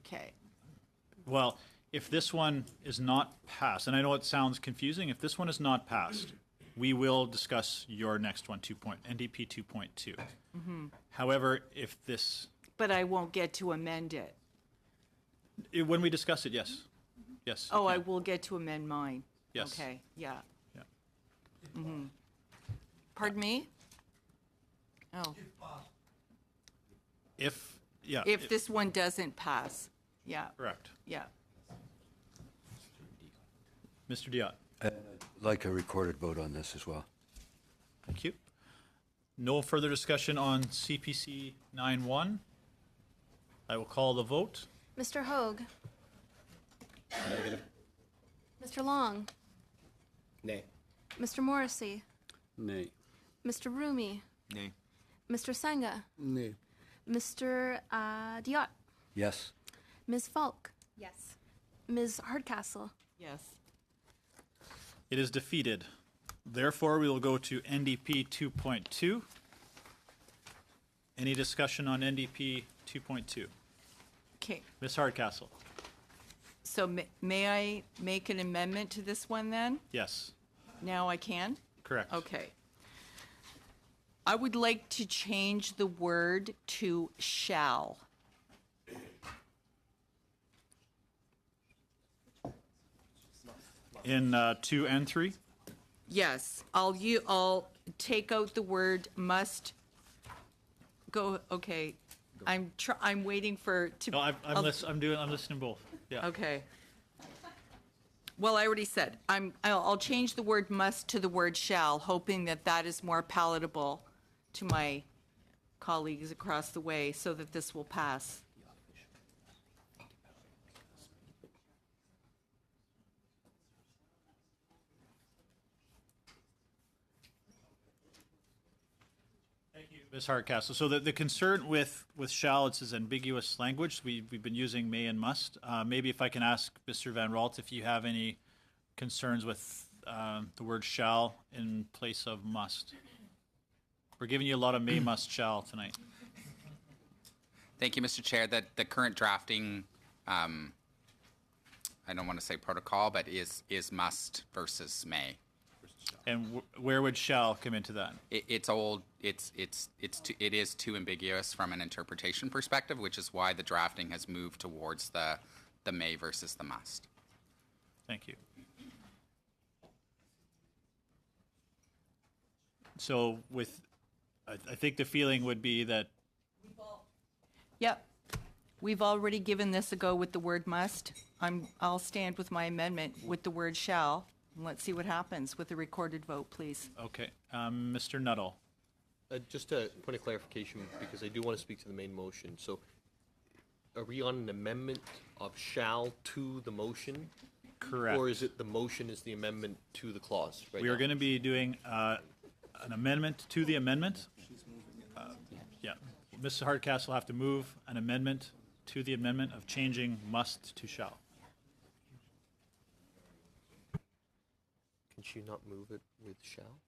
Okay. Well, if this one is not passed, and I know it sounds confusing, if this one is not passed, we will discuss your next one, NDP 2.2. However, if this, But I won't get to amend it. when we discuss it, yes. Yes. you Oh, I can. will get to amend mine. Yes. Okay, yeah. Yeah. Pardon me? Oh, If this one doesn't pass. Yeah, correct. yeah. Mr. Diot, I'd like a recorded vote on this as well. thank you. No further discussion on CPC 9.1. I will call the vote. Mr. Hoag. Negative. Mr. Long. Nay. Mr. Morrissey. Nay. Mr. Rumi. Nay. Mr. Senga. Nay. Mr. Diot. Yes. Ms. Falk. Yes. Ms. Hardcastle. Yes. It is defeated. Therefore, we will go to NDP 2.2. Any discussion on NDP 2.2? Okay, Ms. Hardcastle? so may I make an amendment to this one then? Yes, Now I can? correct. Okay. I would like to change the word to shall. In 2 and 3? Yes, I'll take out the word must. Go, okay. I'm waiting for to. No, I'm listening both. Yeah. Okay. Well, I already said, I'll change the word must to the word shall, hoping that that is more palatable to my colleagues across the way so that this will pass. Ms. Hardcastle, so the concern with shall, it's as ambiguous language. We've been using may and must. Maybe if I can ask Mr. Van Ralt if you have any concerns with the word shall in place of must. We're giving you a lot of may, must, shall tonight. Thank you, Mr. Chair. The current drafting, I don't want to say protocol, but is must versus may. And where would shall come into that? It's old. It is too ambiguous from an interpretation perspective, which is why the drafting has moved towards the may versus the must. Thank you. So I think the feeling would be that Yep. We've already given this a go with the word must. I'll stand with my amendment with the word shall. And let's see what happens with the recorded vote, please. okay, Mr. Nuttall. Just a point of clarification, because I do want to speak to the main motion. So are we on an amendment of shall to the motion? Correct. Or is it the motion is the amendment to the clause right We are now? going to be doing an amendment to the amendment. Yeah, Mrs. Hardcastle will have to move an amendment to the amendment of changing must to shall. Can she not move it with shall?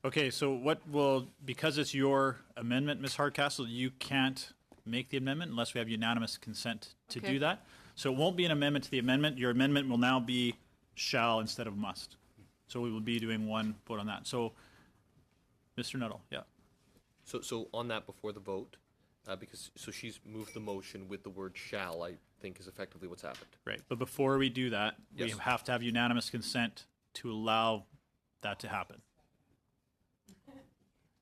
Okay, so because it's your amendment, Ms. Hardcastle, you can't make the amendment unless we have unanimous consent to Okay. do that. So it won't be an amendment to the amendment. Your amendment will now be shall instead of must. So we will be doing one vote on that. So, Mr. Nuttall, yeah. So on that before the vote, so she's moved the motion with the word shall, I think is effectively what's happened. Right, but before we do that, we Yes. have to have unanimous consent to allow that to happen.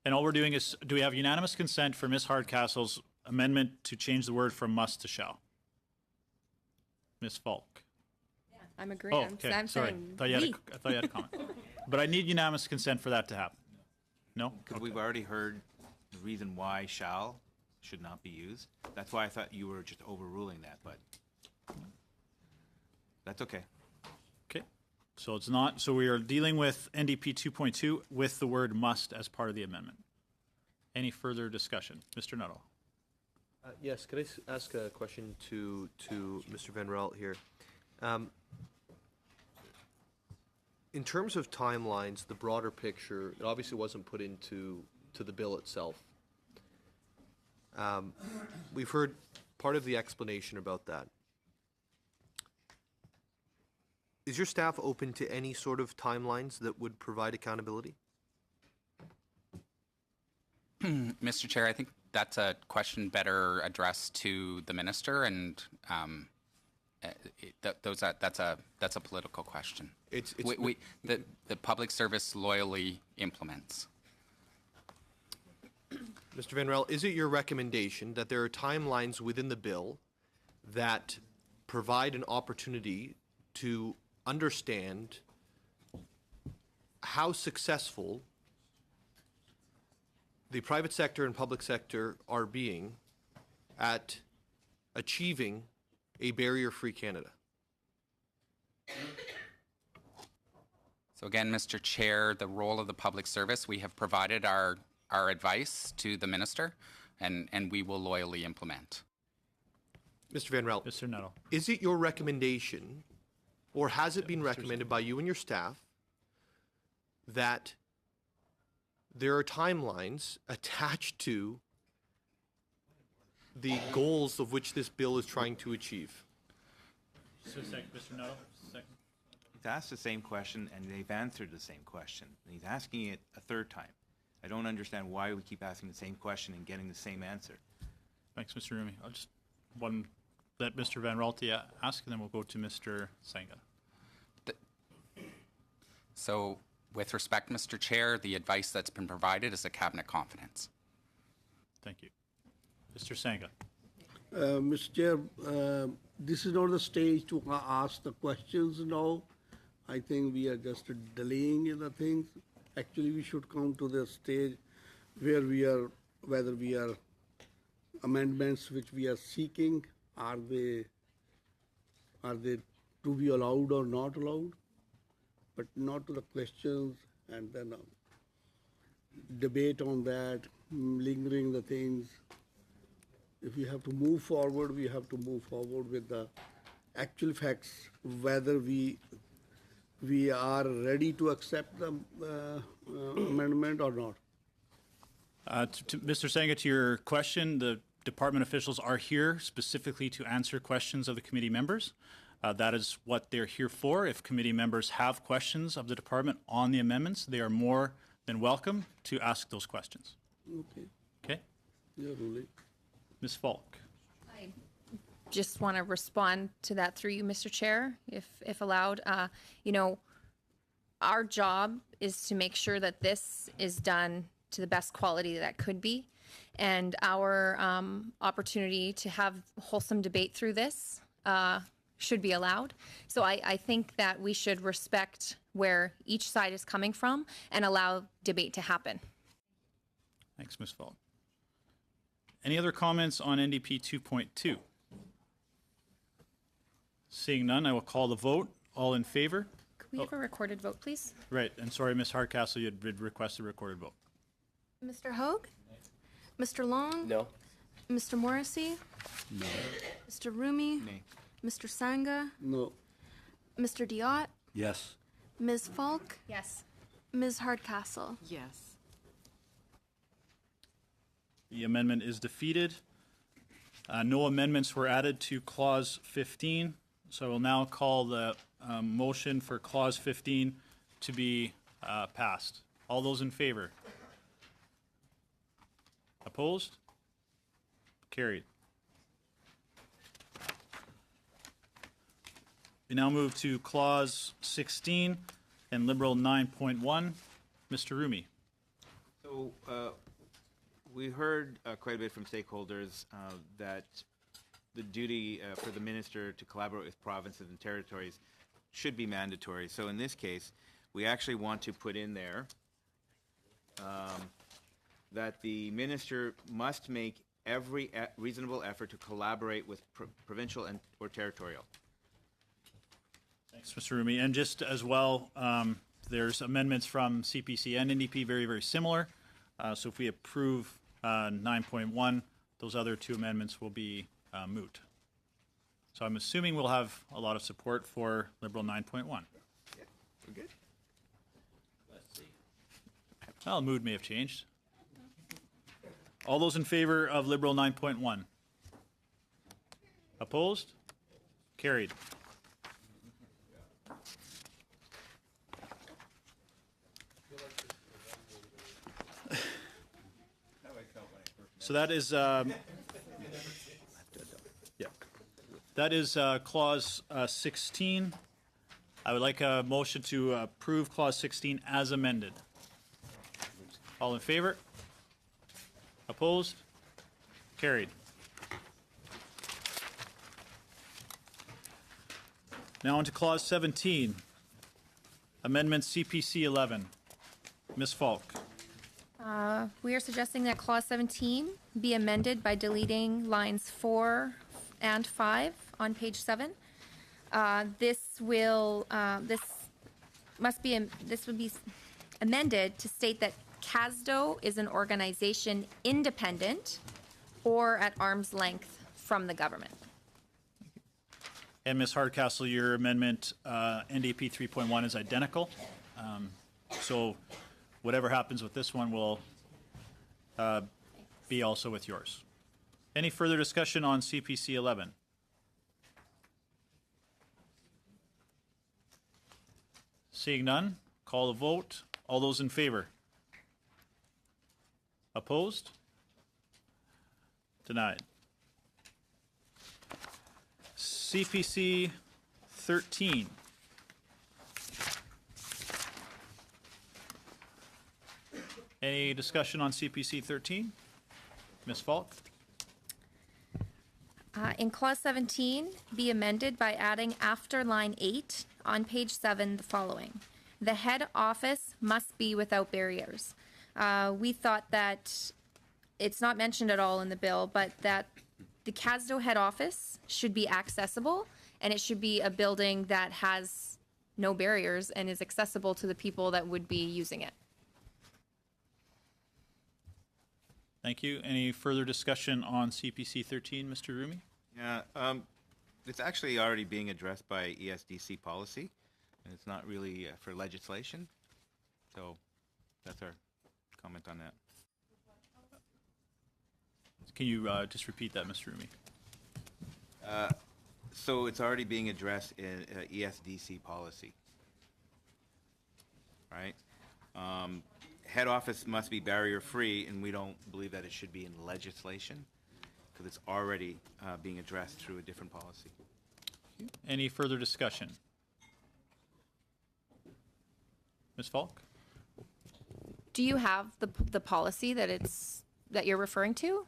And all we're doing is, do we have unanimous consent for Ms. Hardcastle's amendment to change the word from must to shall? Ms. Falk? I'm agreeing. Oh, okay, I'm sorry. saying I thought you had a comment. But I need unanimous consent for that to happen. No? Because we've already heard the reason why shall should not be used. That's why I thought you were just overruling that, but that's okay. Okay. So it's not, so we are dealing with NDP 2.2 with the word must as part of the amendment. Any further discussion? Mr. Nuttall. Yes, could I ask a question to Mr. Van Relt here? In terms of timelines, the broader picture, it obviously wasn't put into the bill itself. We've heard part of the explanation about that. Is your staff open to any sort of timelines that would provide accountability? Mr. Chair, I think that's a question better addressed to the minister, and that's a political question. The public service loyally implements. Mr. Van Rel, is it your recommendation that there are timelines within the bill that provide an opportunity to understand how successful the private sector and public sector are being at achieving a barrier-free Canada? So again, Mr. Chair, the role of the public service, we have provided our advice to the minister, and we will loyally implement. Mr. Van Rel, Mr. Nuttall. is it your recommendation, or has it been recommended by you and your staff, that there are timelines attached to the goals of which this bill is trying to achieve? So Mr. Nuttall, second. He's asked the same question, and they've answered the same question. And he's asking it a third time. I don't understand why we keep asking the same question and getting the same answer. Thanks, Mr. Rumi. I'll just let Mr. Van Ralte ask, and then we'll go to Mr. Senga. So with respect, Mr. Chair, the advice that's been provided is a cabinet confidence. Thank you. Mr. Senga. Mr. Chair, this is not the stage to ask the questions now. I think we are just delaying the things. Actually, we should come to the stage where whether we are amendments which we are seeking, are they to be allowed or not allowed, but not to the questions and then debate on that, lingering the things. If we have to move forward, we have to move forward with the actual facts, whether we are ready to accept the amendment or not. Mr. Senga, to your question, the department officials are here specifically to answer questions of the committee members. That is what they're here for. If committee members have questions of the department on the amendments, they are more than welcome to ask those questions. Okay. Okay? Yeah, really. Ms. Falk. I just want to respond to that through you, Mr. Chair, if allowed. Our job is to make sure that this is done to the best quality that could be, and our opportunity to have wholesome debate through this should be allowed. So I think that we should respect where each side is coming from and allow debate to happen. Thanks, Ms. Falk. Any other comments on NDP 2.2? Seeing none, I will call the vote. All in favor? Could we have a recorded vote, please? Right, and sorry, Ms. Hardcastle, you had requested a recorded vote. Mr. Hogue? Mr. Long? No. Mr. Morrissey? No. Mr. Rumi? Nay. Mr. Sanga? No. Mr. Diot? Yes. Ms. Falk? Yes. Ms. Hardcastle? Yes. The amendment is defeated. No amendments were added to Clause 15, so I will now call the motion for Clause 15 to be passed. All those in favor? Opposed? Carried. We now move to Clause 16 and Liberal 9.1. Mr. Rumi. So we heard quite a bit from stakeholders that the duty for the minister to collaborate with provinces and territories should be mandatory. So in this case, we actually want to put in there that the minister must make every reasonable effort to collaborate with provincial and or territorial. Thanks, Mr. Rumi. And just as well, there's amendments from CPC and NDP, very, very similar. So if we approve 9.1, those other two amendments will be moot. So I'm assuming we'll have a lot of support for Liberal 9.1. We're good. Well, the mood may have changed. All those in favor of Liberal 9.1? Opposed? Carried. So that is, that is clause 16. I would like a motion to approve clause 16 as amended. All in favor? Opposed? Carried. Now on to clause 17. Amendment CPC 11. Ms. Falk. We are suggesting that clause 17 be amended by deleting lines 4 and 5 on page 7. This would be amended to state that CASDO is an organization independent or at arm's length from the government. And Ms. Hardcastle, your amendment, NDP 3.1 is identical. So whatever happens with this one will be also with yours. Any further discussion on CPC 11? Seeing none, call the vote. All those in favor? Opposed? Denied. CPC 13. Any discussion on CPC 13? Ms. Falk? In clause 17, be amended by adding after line 8 on page 7 the following. The head office must be without barriers. We thought that it's not mentioned at all in the bill, but that the CASDO head office should be accessible, and it should be a building that has no barriers and is accessible to the people that would be using it. Thank you. Any further discussion on CPC 13, Mr. Rumi? Yeah, it's actually already being addressed by ESDC policy, and it's not really for legislation. So that's our comment on that. Can you just repeat that, Mr. Rumi? So it's already being addressed in ESDC policy, right? Head office must be barrier-free, and we don't believe that it should be in legislation because it's already being addressed through a different policy. Any further discussion? Ms. Falk? Do you have the policy that you're referring to?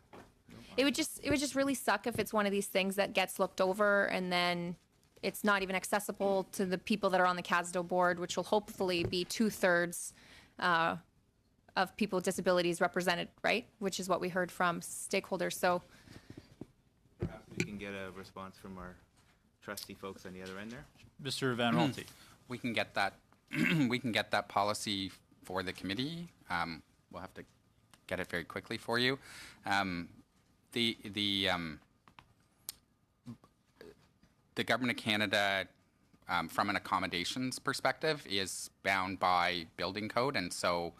It would just really suck if it's one of these things that gets looked over and then it's not even accessible to the people that are on the CASDO board, which will hopefully be 2/3 of people with disabilities represented, right? Which is what we heard from stakeholders. So perhaps we can get a response from our trustee folks on the other end there. Mr. Van Rolte. We can get that. We can get that policy for the committee. We'll have to get it very quickly for you. The Government of Canada, from an accommodations perspective, is bound by building code, and so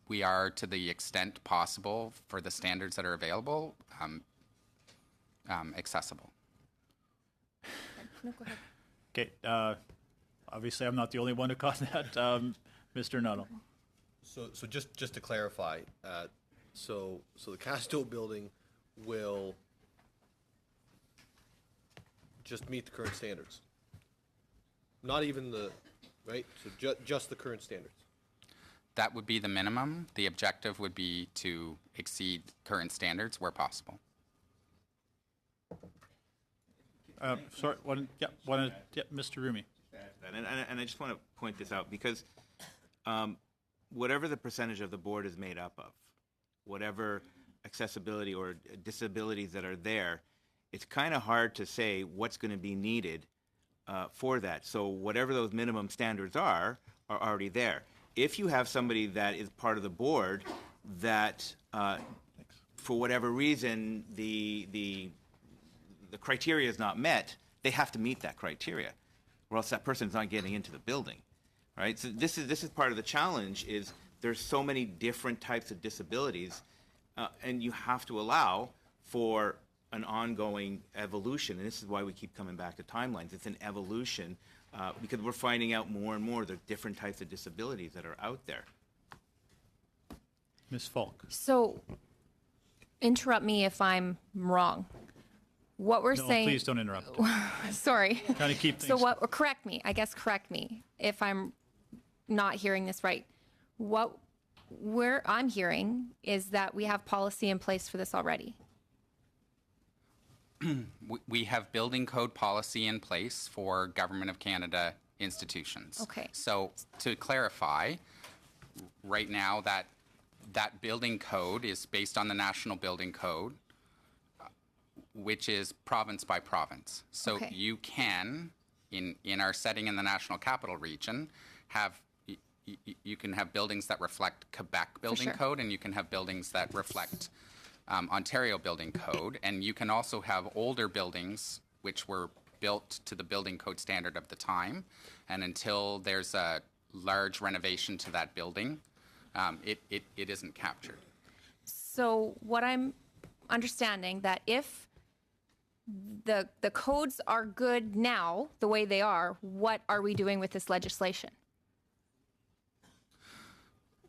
we are, to the extent possible for the standards that are available, accessible. no, go ahead. Okay. Obviously, I'm not the only one who caught that. Mr. Nuttall. So just to clarify, so the CASDO building will just meet the current standards, not even the, right? So just the current standards. That would be the minimum. The objective would be to exceed current standards where possible. Sorry, Mr. Rumi. And I just want to point this out because whatever the percentage of the board is made up of, whatever accessibility or disabilities that are there, it's kind of hard to say what's going to be needed for that. So whatever those minimum standards are already there. If you have somebody that is part of the board that, for whatever reason, the criteria is not met, they have to meet that criteria, or else that person's not getting into the building, right? So this is part of the challenge. Is there's so many different types of disabilities, and you have to allow for an ongoing evolution. And this is why we keep coming back to timelines. It's an evolution because we're finding out more and more there are different types of disabilities that are out there. Ms. Falk. So, interrupt me if I'm wrong. What we're No, saying. please don't interrupt. Sorry. Trying to keep So things. correct me if I'm not hearing this right. Where I'm hearing is that we have policy in place for this already. We have building code policy in place for Government of Canada institutions. Okay. So to clarify, right now that building code is based on the National Building Code, which is province by province. So Okay. you can, in our setting in the National Capital Region, you can have buildings that reflect Quebec Building sure. Code, and you can have buildings that reflect Ontario Building Code, and you can also have older buildings which were built to the building code standard of the time, and until there's a large renovation to that building, it isn't captured. So what I'm understanding that if the codes are good now, the way they are, what are we doing with this legislation?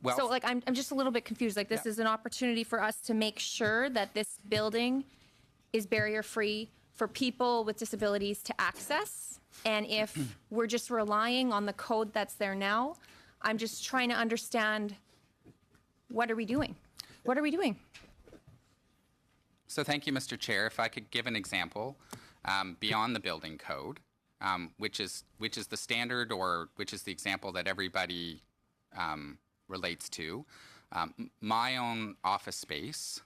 Well, So like I'm just a little bit confused. Like this is an opportunity for us to make sure that this building is barrier free for people with disabilities to access. And if we're just relying on the code that's there now, I'm just trying to understand, what are we doing? What are we doing? So thank you, Mr. Chair. If I could give an example beyond the building code, which is the standard, or which is the example that everybody relates to. My own office space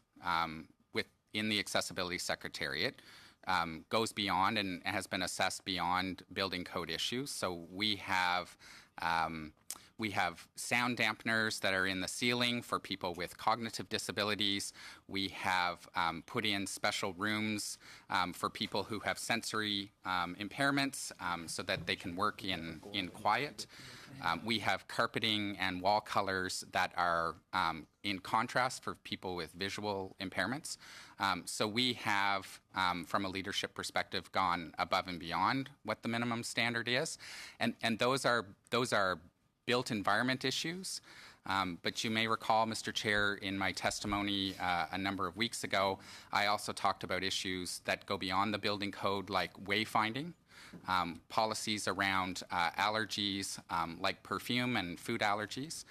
within the Accessibility Secretariat goes beyond and has been assessed beyond building code issues. So we have sound dampeners that are in the ceiling for people with cognitive disabilities. We have put in special rooms for people who have sensory impairments so that they can work in quiet. We have carpeting and wall colors that are in contrast for people with visual impairments. So we have, from a leadership perspective, gone above and beyond what the minimum standard is. And those are built environment issues. But you may recall, Mr. Chair, in my testimony a number of weeks ago, I also talked about issues that go beyond the building code, like wayfinding, policies around allergies, like perfume and food allergies.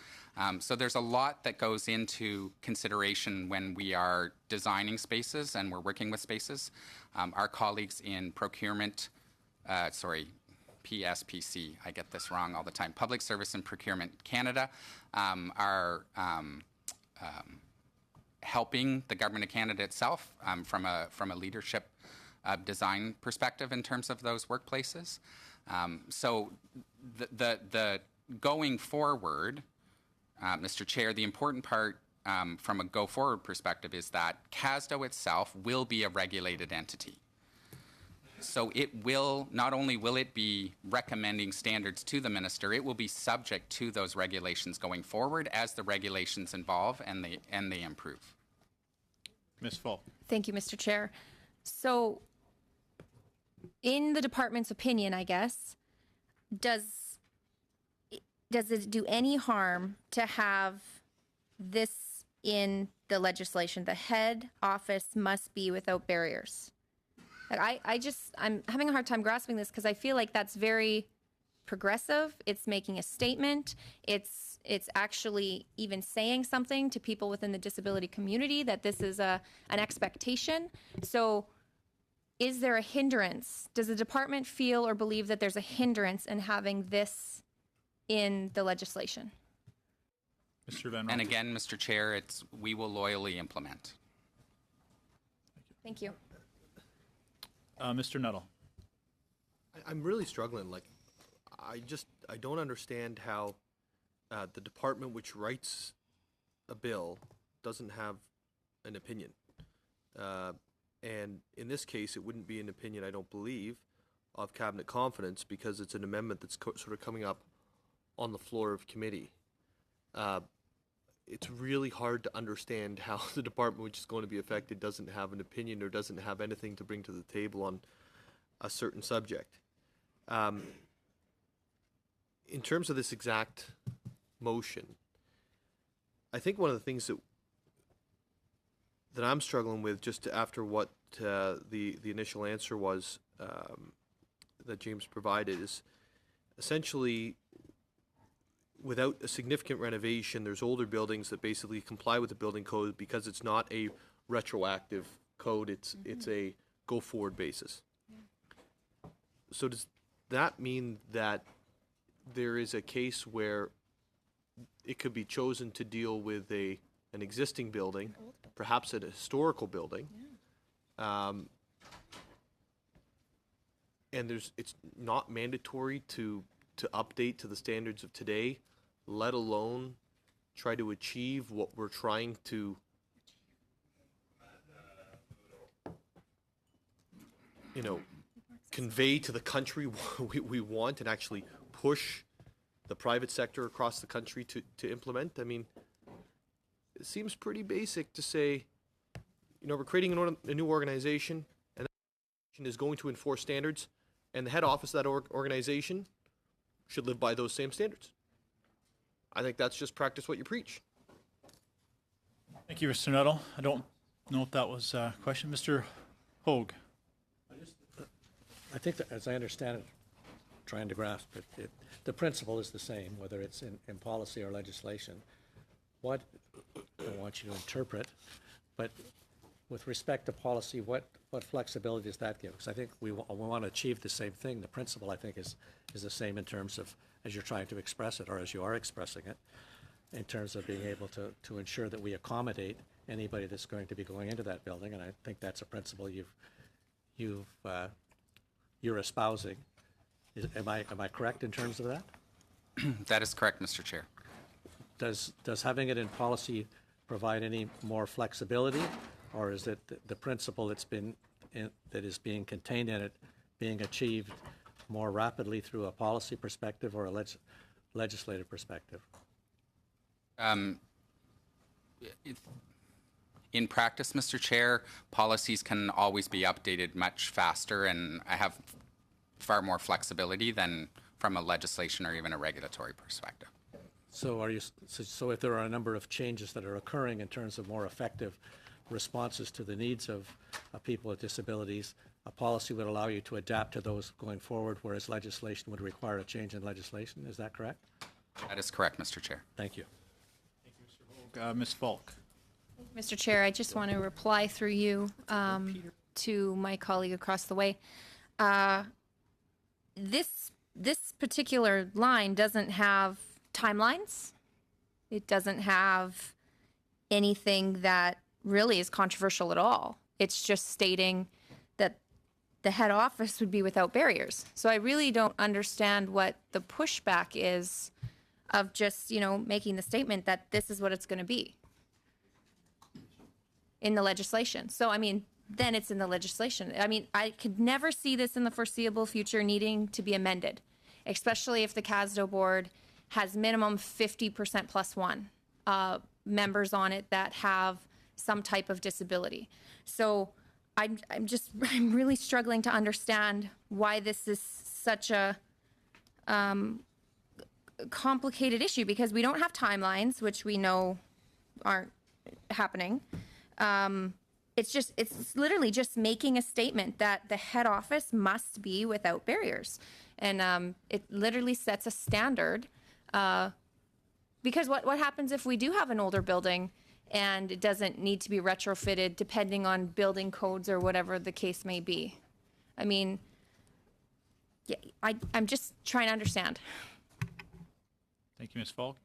So there's a lot that goes into consideration when we are designing spaces and we're working with spaces. Our colleagues in procurement, PSPC, I get this wrong all the time, Public Service and Procurement Canada, are helping the Government of Canada itself from a leadership design perspective in terms of those workplaces. So the going forward, Mr. Chair, the important part from a go forward perspective is that CASDO itself will be a regulated entity. So it will, not only will it be recommending standards to the minister, it will be subject to those regulations going forward as the regulations evolve and they improve. Ms. Falk. Thank you, Mr. Chair. So, in the department's opinion, I guess, does it do any harm to have this in the legislation? The head office must be without barriers. Like I'm having a hard time grasping this because I feel like that's very progressive. It's making a statement. It's actually even saying something to people within the disability community that this is an expectation. So is there a hindrance? Does the department feel or believe that there's a hindrance in having this in the legislation? Mr. Van And Rompuy. again, Mr. Chair, we will loyally implement. Thank you. Mr. Nuttall. I'm really struggling. Like, I don't understand how the department which writes a bill doesn't have an opinion. And in this case, it wouldn't be an opinion, I don't believe, of cabinet confidence because it's an amendment that's sort of coming up on the floor of committee. It's really hard to understand how the department which is going to be affected doesn't have an opinion or doesn't have anything to bring to the table on a certain subject. In terms of this exact motion, I think one of the things that I'm struggling with just after what the initial answer was that James provided is essentially without a significant renovation, there's older buildings that basically comply with the building code because it's not a retroactive code, it's a go-forward basis. Yeah. So does that mean that there is a case where it could be chosen to deal with an existing building, perhaps a historical building, and it's not mandatory to update to the standards of today, let alone try to achieve what we're trying to convey to the country we want and actually push the private sector across the country to implement? I mean, it seems pretty basic to say, we're creating a new organization, and that organization is going to enforce standards, and the head office of that organization should live by those same standards. I think that's just practice what you preach. Thank you, Mr. Nuttall. I don't know if that was a question. Mr. Hogue. I think that, as I understand it, trying to grasp it, the principle is the same, whether it's in policy or legislation. What I want you to interpret, but with respect to policy, what flexibility does that give? Because I think we want to achieve the same thing. The principle, I think, is the same in terms of as you're trying to express it or as you are expressing it, in terms of being able to ensure that we accommodate anybody that's going to be going into that building. And I think that's a principle you're espousing. Am I correct in terms of that? That is correct, Mr. Chair. Does having it in policy provide any more flexibility, or is it the principle that is being contained in it being achieved more rapidly through a policy perspective or a legislative perspective? In practice, Mr. Chair, policies can always be updated much faster, and I have far more flexibility than from a legislation or even a regulatory perspective. So if there are a number of changes that are occurring in terms of more effective responses to the needs of people with disabilities, a policy would allow you to adapt to those going forward, whereas legislation would require a change in legislation. Is that correct? That is correct, Mr. Chair. Thank you. Thank you, Mr. Hogue. Ms. Falk. Mr. Chair, I just want to reply through you to my colleague across the way. This particular line doesn't have timelines. It doesn't have anything that really is controversial at all. It's just stating that the head office would be without barriers. So I really don't understand what the pushback is of just, making the statement that this is what it's going to be in the legislation. So, then it's in the legislation. I could never see this in the foreseeable future needing to be amended, especially if the CASDO board has minimum 50% plus one members on it that have some type of disability. So I'm really struggling to understand why this is such a complicated issue, because we don't have timelines, which we know aren't happening. It's literally just making a statement that the head office must be without barriers. And it literally sets a standard, because what happens if we do have an older building and it doesn't need to be retrofitted depending on building codes or whatever the case may be? I'm just trying to understand. Thank you, Ms. Falk.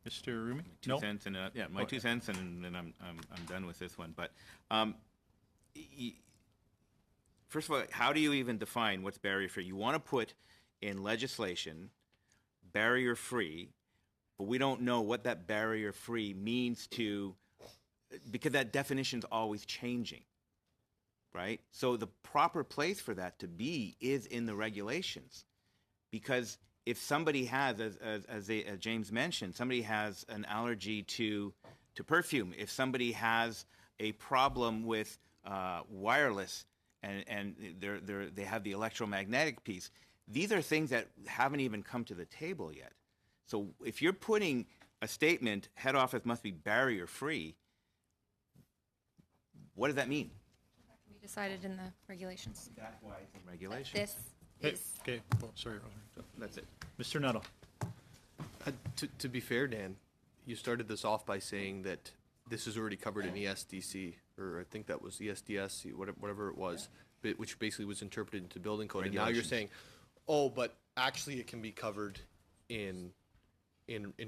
Mr. Rumi? Two cents and my 2 cents, and then I'm done with this one. But first of all, how do you even define what's barrier free? You want to put in legislation barrier free, but we don't know what that barrier free means because that definition's always changing, right? So the proper place for that to be is in the regulations, because if somebody has, as James mentioned, somebody has an allergy to perfume, if somebody has a problem with wireless and they have the electromagnetic piece, these are things that haven't even come to the table yet. So if you're putting a statement, head office must be barrier free, what does that mean? We decided in the regulations. That's why it's in regulations. This is. Okay, well, sorry. That's it. Mr. Nuttall. To be fair, Dan, you started this off by saying that this is already covered in ESDC, or I think that was ESDS, whatever it was, which basically was interpreted into building code. And now you're saying, oh, but actually it can be covered in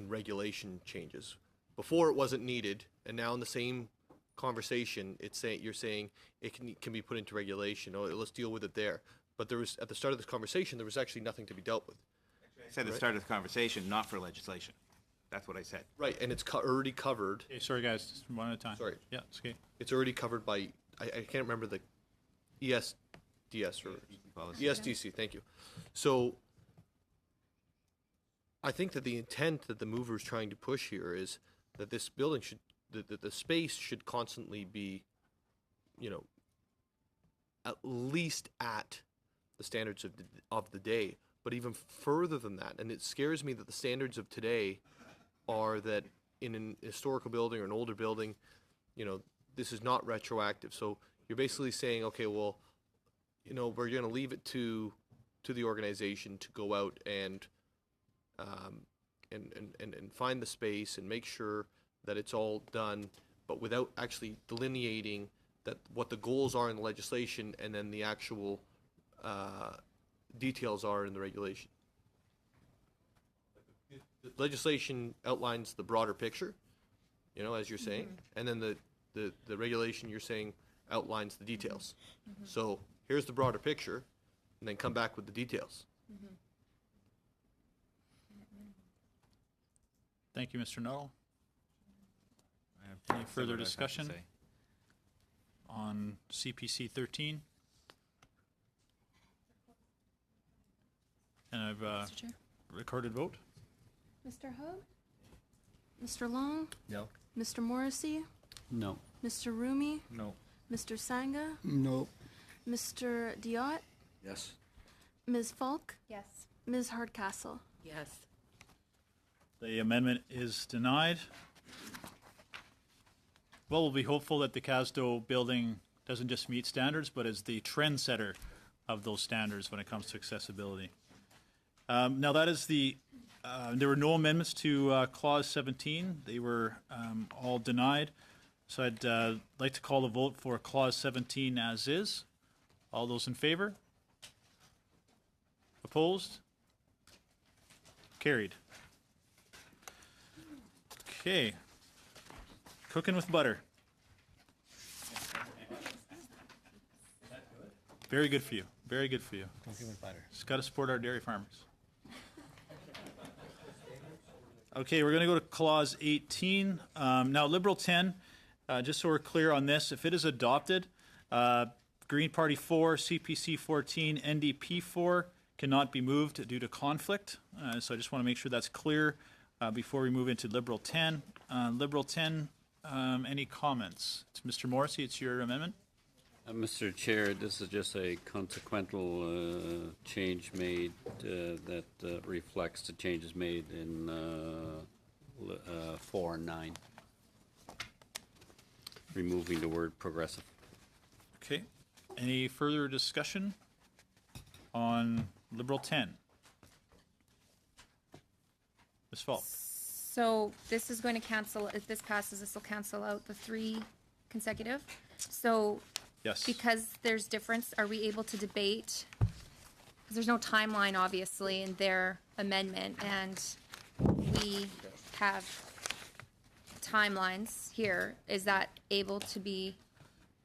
regulation changes. Before it wasn't needed, and now in the same conversation, you're saying it can be put into regulation. Oh, let's deal with it there. But there was, at the start of this conversation, there was actually nothing to be dealt with. I said at the start of the conversation, not for legislation. That's what I said. Right, and it's already covered. Okay, sorry, guys, just one at a time. Sorry. Yeah, it's okay. It's already covered by, I can't remember the ESDS or ESDC, thank you. So I think that the intent that the mover is trying to push here is that this building should, that the space should constantly be, at least at the standards of the day, but even further than that. And it scares me that the standards of today are that in an historical building or an older building, this is not retroactive. So you're basically saying, okay, well, we're going to leave it to the organization to go out and find the space and make sure that it's all done, but without actually delineating that what the goals are in the legislation and then the actual details are in the regulation. The legislation outlines the broader picture, as you're saying, and then the regulation you're saying outlines the details. So here's the broader picture, and then come back with the details. Thank you, Mr. Nuttall. Any further discussion on CPC 13? And I've Mr. Chair? recorded vote. Mr. Hogue? Mr. Long? No. Mr. Morrissey? No. Mr. Rumi? No. Mr. Sanga? No. Mr. Diot? Yes. Ms. Falk? Yes. Ms. Hardcastle? Yes. The amendment is denied. Well, we'll be hopeful that the Casdo building doesn't just meet standards, but is the trendsetter of those standards when it comes to accessibility. Now, that is there were no amendments to Clause 17. They were all denied. So I'd like to call a vote for Clause 17 as is. All those in favor? Opposed? Carried. Okay. Cooking with butter. Very good for you. Very good for you. Cooking with butter. Just got to support our dairy farmers. Okay, we're going to go to Clause 18. Now, Liberal 10, just so we're clear on this, if it is adopted, Green Party 4, CPC 14, NDP 4 cannot be moved due to conflict. So I just want to make sure that's clear before we move into Liberal 10. Liberal 10, any comments? It's Mr. Morrissey, it's your amendment. Mr. Chair, this is just a consequential change made that reflects the changes made in 4 and 9, removing the word progressive. Okay. Any further discussion on Liberal 10? Ms. Falk. So this is going to cancel, if this passes, this will cancel out the 3 consecutive. So Yes. because there's difference, are we able to debate? Because there's no timeline, obviously, in their amendment, and we have timelines here. Is that able to be,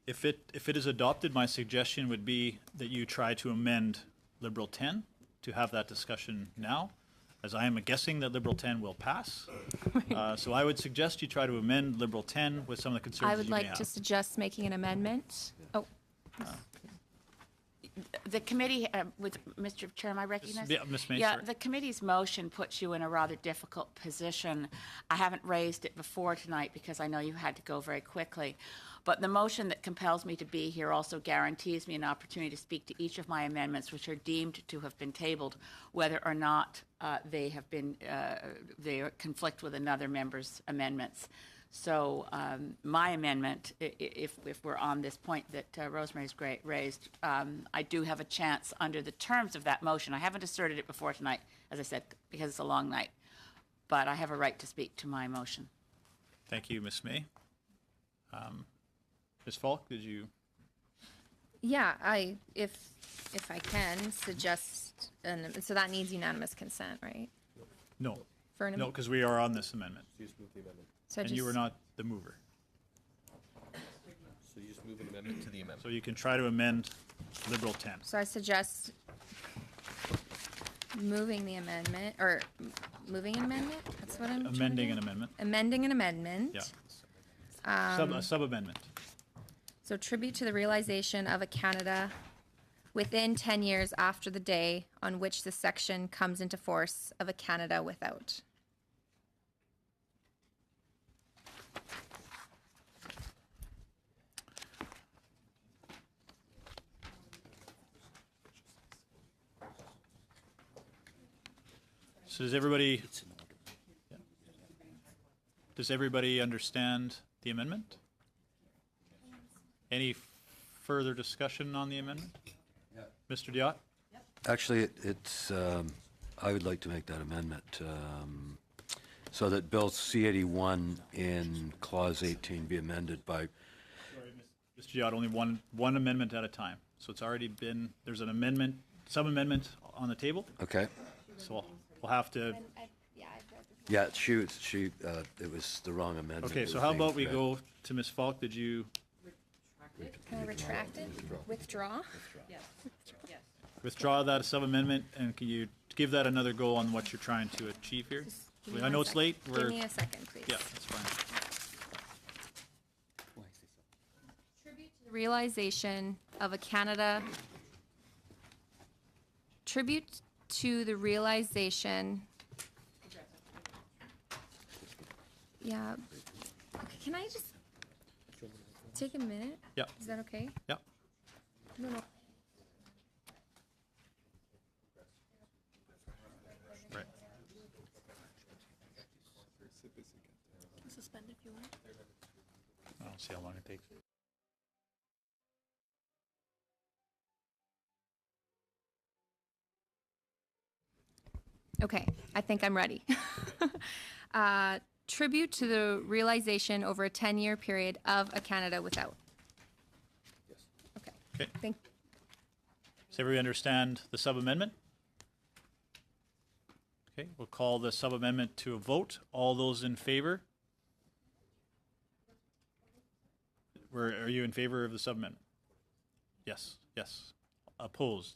If it is adopted, my suggestion would be that you try to amend Liberal 10 to have that discussion now, as I am guessing that Liberal 10 will pass. So I would suggest you try to amend Liberal 10 with some of the concerns I that would you may like to have. suggest making an amendment. Oh, The committee, with Mr. Chair, am I recognized? Yeah, Ms. May, Yeah, sorry. the committee's motion puts you in a rather difficult position. I haven't raised it before tonight because I know you had to go very quickly. But the motion that compels me to be here also guarantees me an opportunity to speak to each of my amendments, which are deemed to have been tabled, whether or not they have been, they conflict with another member's amendments. So my amendment, if we're on this point that Rosemary's raised, I do have a chance under the terms of that motion. I haven't asserted it before tonight, as I said, because it's a long night. But I have a right to speak to my motion. Thank you, Ms. May. Ms. Falk, did you? yeah, if I can suggest, so that needs unanimous consent, right? No. For an No, because we are on this amendment. So And you just- were not the mover. So you just move an amendment to the amendment. So you can try to amend Liberal 10. So I suggest moving the amendment, or moving an amendment? That's what I'm trying to Amending do? an amendment. Amending an amendment. Yeah. A sub-amendment. So tribute to the realization of a Canada within 10 years after the day on which this section comes into force of a Canada without. So does everybody understand the amendment? Any further discussion on the amendment? Mr. Diot? Actually, I would like to make that amendment so that Bill C-81 in Clause 18 be amended by, Mr. Diot, only one amendment at a time. So it's already been, there's an amendment, sub-amendment on the table. okay? So we'll have to, Yeah, it was the wrong amendment. okay, that so was how being about we read. go to Ms. Falk? Did you Can I retract it? Withdraw? withdraw that sub-amendment, and can you give that another go on what you're trying to achieve here? Give me I know one it's second. late. Give me a second, please. Yeah, that's fine. Tribute to the realization of a Canada. Tribute to the realization. Yeah. Okay, can I just take a minute? Yeah. Is that okay? Yeah. No, no. Right. Suspend if you want. I'll see how long it takes. Okay, I think I'm ready. Tribute to the realization over a 10-year period of a Canada without. Okay. Okay. Thank. Does everybody understand the sub-amendment? Okay, we'll call the sub-amendment to a vote. All those in favor? Are you in favor of the sub-amendment? Yes, yes. Opposed?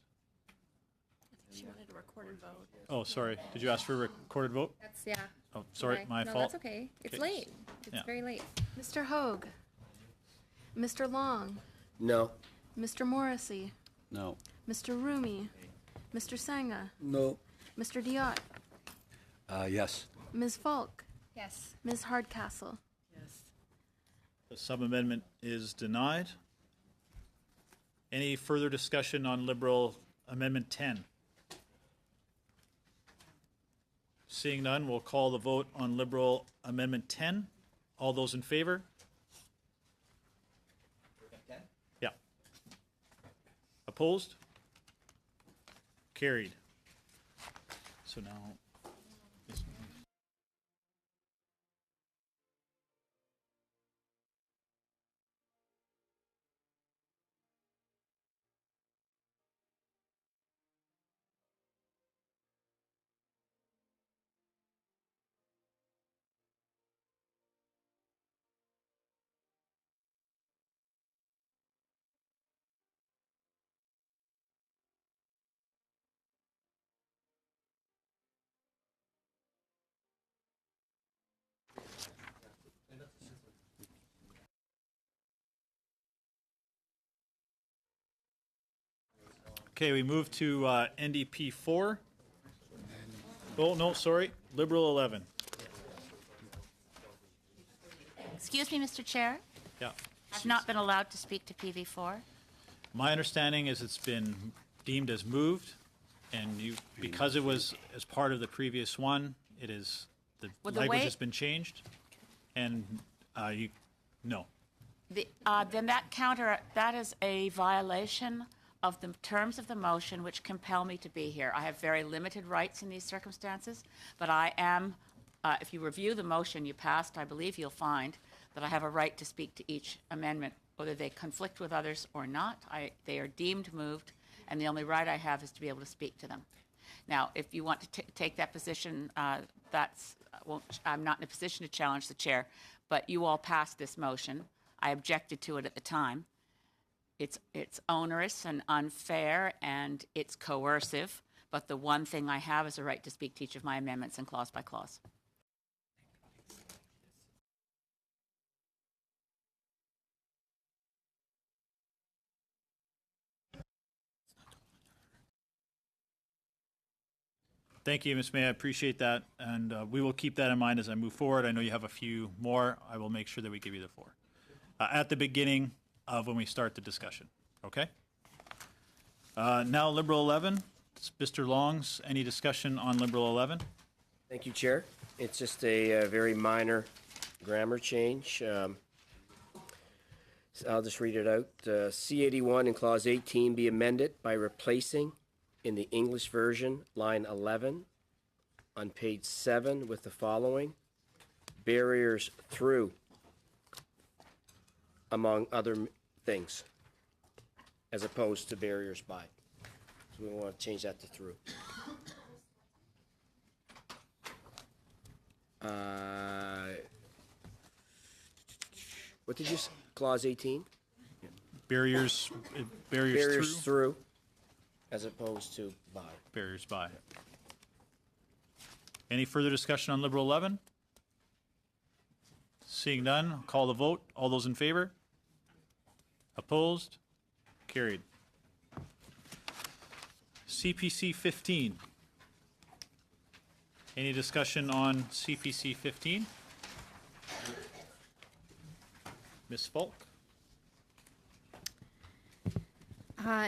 She wanted a recorded vote. Oh, sorry. Did you ask for a recorded vote? That's, yeah. Oh, sorry, Okay. my No, fault. that's okay. It's Okay. late. It's Yeah. very late. Mr. Hoag, Mr. Long, No. Mr. Morrissey, No. Mr. Rumi, Mr. Sangha, No. Mr. Diot, Yes. Ms. Falk, Yes. Ms. Hardcastle. The sub-amendment is denied. Any further discussion on Liberal Amendment 10? Seeing none, we'll call the vote on Liberal Amendment 10. All those in favor? Yeah. Opposed? Carried. So now Okay, we move to NDP 4. Oh, no, sorry, Liberal 11. Excuse me, Mr. Chair. Yeah. I've not been allowed to speak to PV4. My understanding is it's been deemed as moved, and you, because it was as part of the previous one, it is, the Well, the language way- has been changed, and no. Then that is a violation of the terms of the motion which compel me to be here. I have very limited rights in these circumstances, but I am, if you review the motion you passed, I believe you'll find that I have a right to speak to each amendment, whether they conflict with others or not. They are deemed moved, and the only right I have is to be able to speak to them. Now, if you want to take that position, I'm not in a position to challenge the chair, but you all passed this motion. I objected to it at the time. It's onerous and unfair, and it's coercive, but the one thing I have is a right to speak to each of my amendments and clause by clause. Thank you, Ms. May. I appreciate that, and we will keep that in mind as I move forward. I know you have a few more. I will make sure that we give you the floor at the beginning of when we start the discussion. Okay? Now, Liberal 11. It's Mr. Longs. Any discussion on Liberal 11? Thank you, Chair. It's just a very minor grammar change. So I'll just read it out. C81 in Clause 18 be amended by replacing in the English version line 11 on page 7 with the following: barriers through, among other things, as opposed to barriers by. So we want to change that to through. What did you say? Clause 18? Barriers Barriers through, as opposed to by. Barriers by. Any further discussion on Liberal 11? Seeing none, I'll call the vote. All those in favor? Opposed? Carried. CPC 15. Any discussion on CPC 15? Ms. Falk?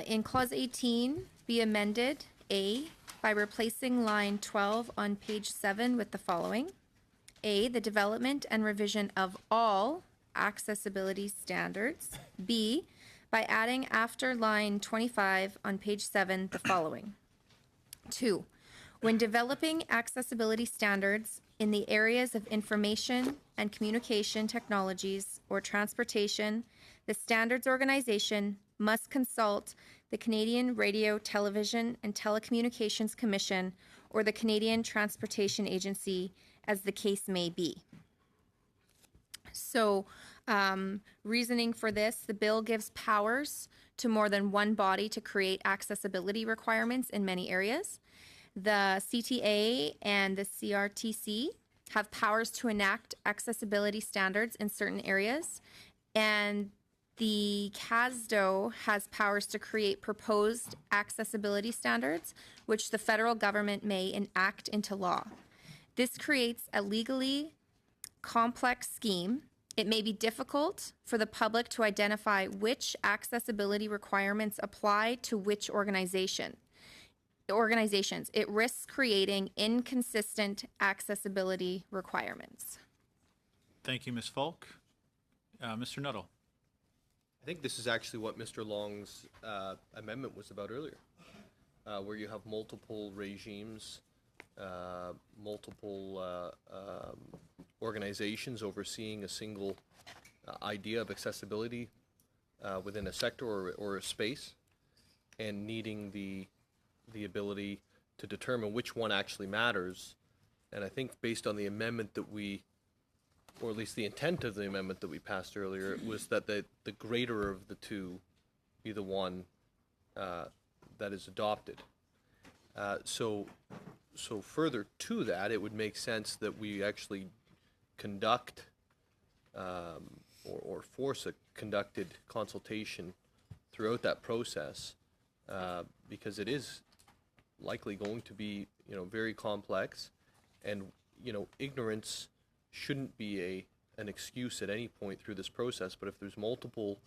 In Clause 18, be amended, A, by replacing line 12 on page 7 with the following. A, the development and revision of all accessibility standards. B, by adding after line 25 on page 7 the following. 2, when developing accessibility standards in the areas of information and communication technologies or transportation, the standards organization must consult the Canadian Radio, Television and Telecommunications Commission or the Canadian Transportation Agency, as the case may be. So, reasoning for this, the bill gives powers to more than one body to create accessibility requirements in many areas. The CTA and the CRTC have powers to enact accessibility standards in certain areas, and the CASDO has powers to create proposed accessibility standards, which the federal government may enact into law. This creates a legally complex scheme. It may be difficult for the public to identify which accessibility requirements apply to which organizations. It risks creating inconsistent accessibility requirements. Thank you, Ms. Falk. Mr. Nuttall. I think this is actually what Mr. Long's amendment was about earlier, where you have multiple regimes, multiple organizations overseeing a single idea of accessibility within a sector or a space, and needing the ability to determine which one actually matters. And I think based on the amendment that we, or at least the intent of the amendment that we passed earlier, was that the greater of the two be the one that is adopted. So further to that, it would make sense that we actually conduct or force a conducted consultation throughout that process because it is likely going to be, very complex, and, ignorance shouldn't be an excuse at any point through this process, but if there's multiple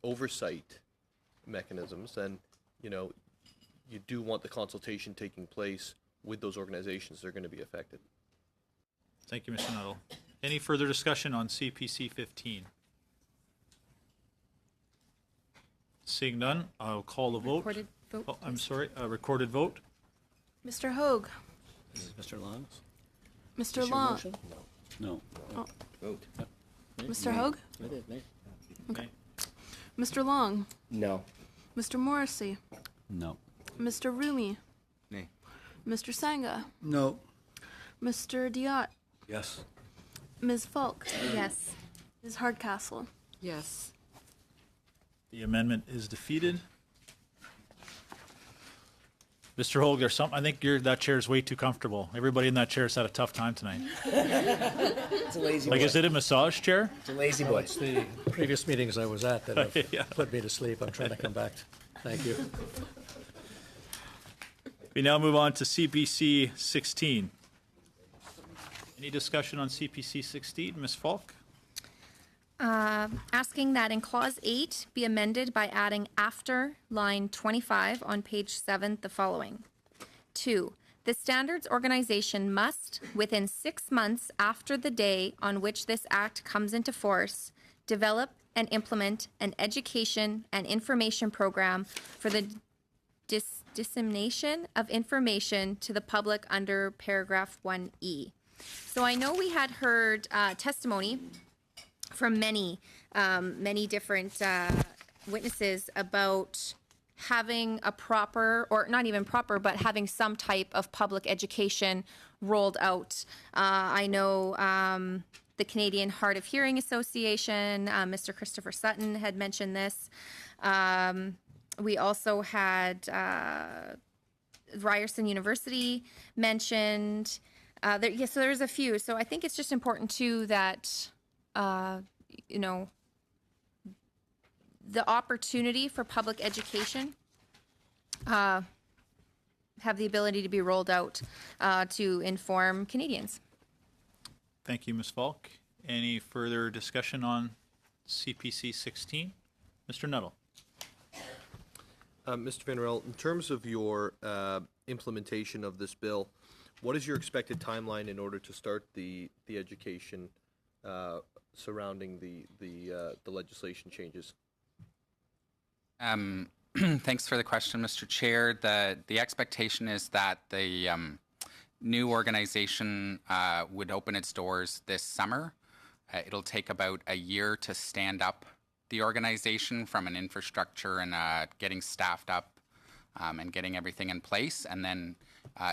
oversight mechanisms, then, you do want the consultation taking place with those organizations that are going to be affected. Thank you, Mr. Nuttall. Any further discussion on CPC 15? Seeing none, I'll call the vote. Recorded vote, Oh, I'm sorry, recorded vote. Mr. Hoag, Mr. Longs? Mr. Long, No. Vote. Mr. Hoag, Okay. Mr. Long, No. Mr. Morrissey, No. Mr. Rumi, Nay. Mr. Sangha, No. Mr. Diot, Yes. Ms. Falk, Yes. Ms. Hardcastle. Yes. The amendment is defeated. Mr. Hoag, I think that chair is way too comfortable. Everybody in that chair has had a tough time tonight. It's a lazy Like, boy. is it a massage chair? It's a lazy boy. It's the previous meetings I was at that have Yeah. put me to sleep. I'm trying to come back. Thank you. We now move on to CPC 16. Any discussion on CPC 16, Ms. Falk? Asking that in clause 8 be amended by adding after line 25 on page 7 the following. 2. The standards organization must, within 6 months after the day on which this act comes into force, develop and implement an education and information program for the dissemination of information to the public under paragraph 1E. So I know we had heard testimony from many different witnesses about having a proper, or not even proper, but having some type of public education rolled out. I know the Canadian Hard of Hearing Association, Mr. Christopher Sutton had mentioned this. We also had Ryerson University mentioned. So there's a few. So I think it's just important too that the opportunity for public education have the ability to be rolled out to inform Canadians. Thank you, Ms. Falk. Any further discussion on CPC 16? Mr. Nuttall? Mr. Van Rel, in terms of your implementation of this bill, what is your expected timeline in order to start the education surrounding the legislation changes? Thanks for the question, Mr. Chair. The expectation is that the new organization would open its doors this summer. It'll take about a year to stand up the organization from an infrastructure and getting staffed up and getting everything in place, and then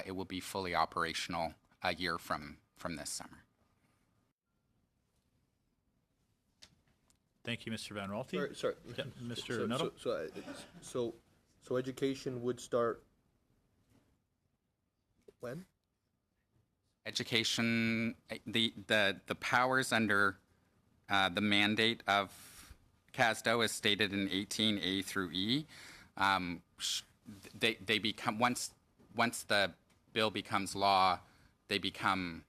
it will be fully operational a year from this summer. Thank you, Mr. Van Raalte. Sorry. Yeah, Mr. Nuttall? So education would start when? Education, the powers under the mandate of CASDO as stated in 18A through E, they become, once the bill becomes law, they become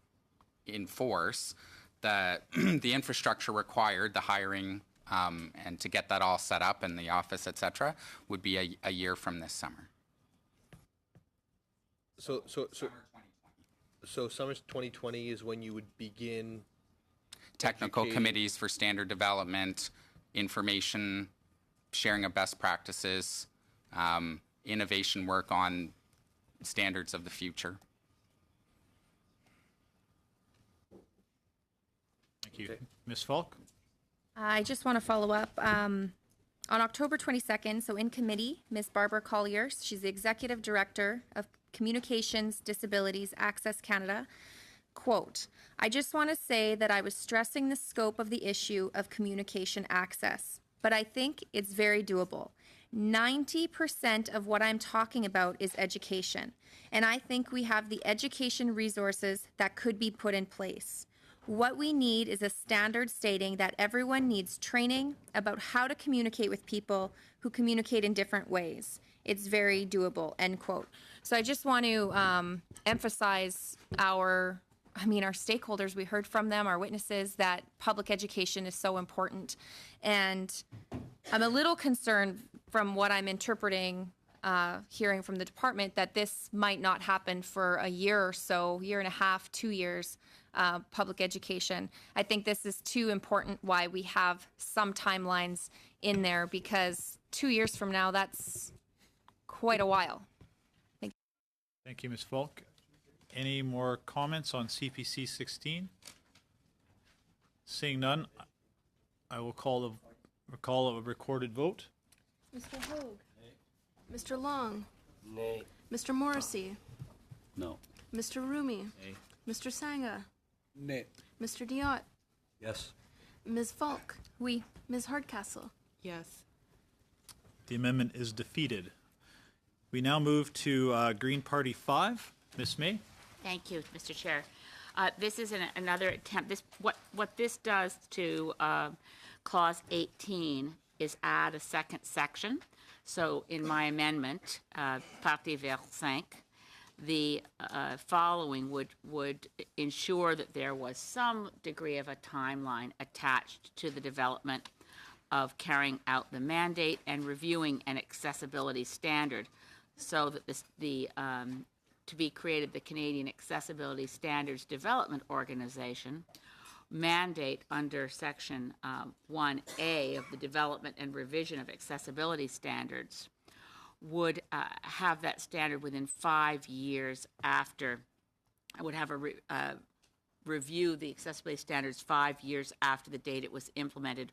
in force. The infrastructure required, the hiring, and to get that all set up in the office, et cetera, would be a year from this summer. So summer 2020 is when you would begin Technical educating. committees for standard development, information, sharing of best practices, innovation work on standards of the future. Thank you. Ms. Falk? I just want to follow up. On October 22nd, so in committee, Ms. Barbara Collier, she's the Executive Director of Communications Disabilities Access Canada, quote, I just want to say that I was stressing the scope of the issue of communication access, but I think it's very doable. 90% of what I'm talking about is education, and I think we have the education resources that could be put in place. What we need is a standard stating that everyone needs training about how to communicate with people who communicate in different ways. It's very doable, end quote. So I just want to emphasize our stakeholders. We heard from them, our witnesses, that public education is so important. And I'm a little concerned from what I'm interpreting, hearing from the department, that this might not happen for a year or so, year and a half, 2 years, public education. I think this is too important why we have some timelines in there, because 2 years from now, that's quite a while. Thank you. Thank you, Ms. Falk. Any more comments on CPC 16? Seeing none, I will call a recorded vote. Mr. Hoag. Mr. Long. Nay. Mr. Morrissey. No. Mr. Rumi. Nay. Mr. Sangha. Nay. Mr. Diot. Yes. Ms. Falk. Oui. Ms. Hardcastle. Yes. The amendment is defeated. We now move to Green Party 5. Ms. May? Thank you, Mr. Chair. This is another attempt. What this does to Clause 18 is add a second section. So in my amendment, Partie vers 5, the following would ensure that there was some degree of a timeline attached to the development of carrying out the mandate and reviewing an accessibility standard, so that to be created, the Canadian Accessibility Standards Development Organization mandate under Section 1A of the Development and Revision of Accessibility Standards would have that standard within 5 years after. I would have a review the accessibility standards 5 years after the date it was implemented,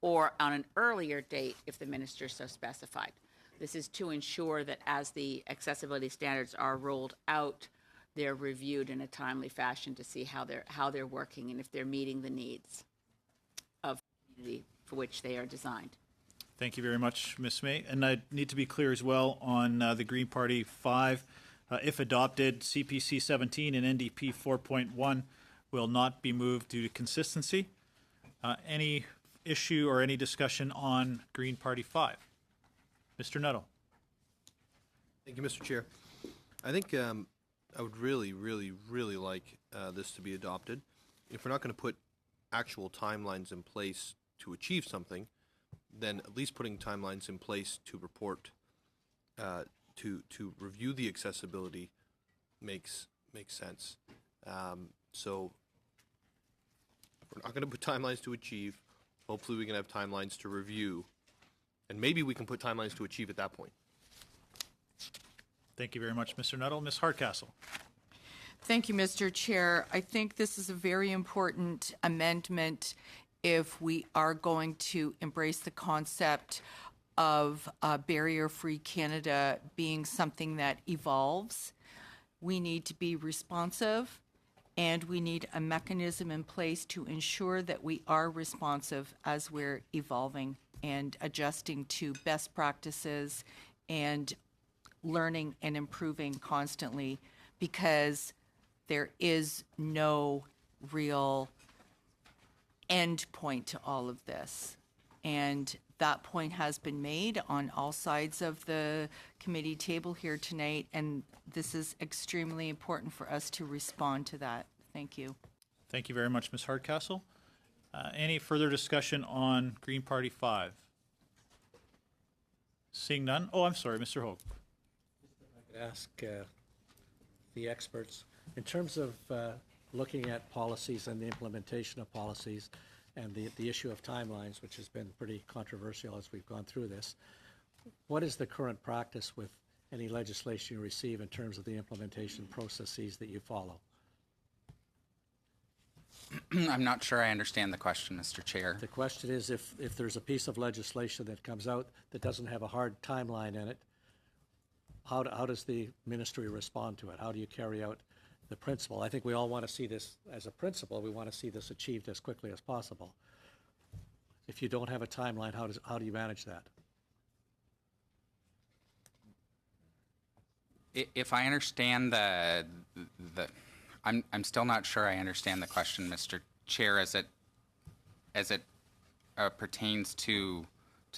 or on an earlier date if the minister so specified. This is to ensure that as the accessibility standards are rolled out, they're reviewed in a timely fashion to see how they're working and if they're meeting the needs of the community for which they are designed. Thank you very much, Ms. May. And I need to be clear as well on the Green Party 5. If adopted, CPC 17 and NDP 4.1 will not be moved due to consistency. Any issue or any discussion on Green Party 5? Mr. Nuttall. Thank you, Mr. Chair. I think I would really, really, really like this to be adopted. If we're not going to put actual timelines in place to achieve something, then at least putting timelines in place to report, to review the accessibility makes sense. So if we're not going to put timelines to achieve, hopefully we can have timelines to review, and maybe we can put timelines to achieve at that point. Thank you very much, Mr. Nuttall. Ms. Hardcastle. Thank you, Mr. Chair. I think this is a very important amendment if we are going to embrace the concept of barrier-free Canada being something that evolves. We need to be responsive, and we need a mechanism in place to ensure that we are responsive as we're evolving and adjusting to best practices and learning and improving constantly, because there is no real end point to all of this. And that point has been made on all sides of the committee table here tonight, and this is extremely important for us to respond to that. Thank you. Thank you very much, Ms. Hardcastle. Any further discussion on Green Party 5? Seeing none. Oh, I'm sorry, Mr. Hoag. Ask the experts, in terms of looking at policies and the implementation of policies and the issue of timelines, which has been pretty controversial as we've gone through this, what is the current practice with any legislation you receive in terms of the implementation processes that you follow? I'm not sure I understand the question, Mr. Chair. The question is, if there's a piece of legislation that comes out that doesn't have a hard timeline in it, how does the ministry respond to it? How do you carry out the principle? I think we all want to see this as a principle. We want to see this achieved as quickly as possible. If you don't have a timeline, how do you manage that? If I understand I'm still not sure I understand the question, Mr. Chair, as it pertains to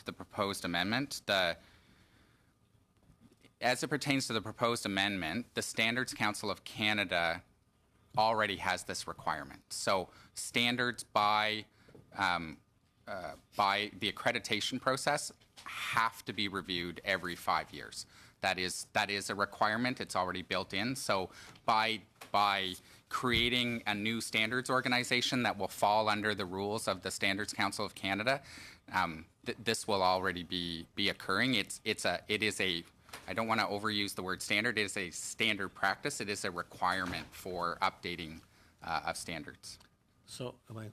the proposed amendment, as it pertains to the proposed amendment, the Standards Council of Canada already has this requirement. So standards by the accreditation process have to be reviewed every 5 years. That is a requirement. It's already built in. So by creating a new standards organization that will fall under the rules of the Standards Council of Canada, this will already be occurring. It is a, I don't want to overuse the word standard. It is a standard practice. It is a requirement for updating of standards. So, am I?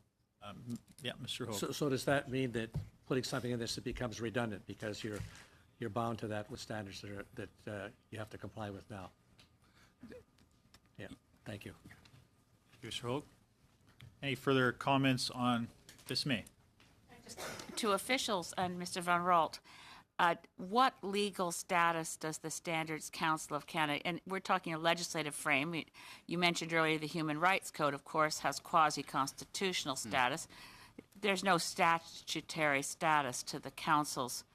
Yeah, Mr. Hogue. So does that mean that putting something in this, it becomes redundant because you're bound to that with standards that you have to comply with now? Yeah, thank you. Mr. Hogue. Any further comments on this May? To officials and Mr. Van Ralt, what legal status does the Standards Council of Canada, and we're talking a legislative frame, you mentioned earlier the Human Rights Code, of course, has quasi-constitutional status. There's no statutory status to the council's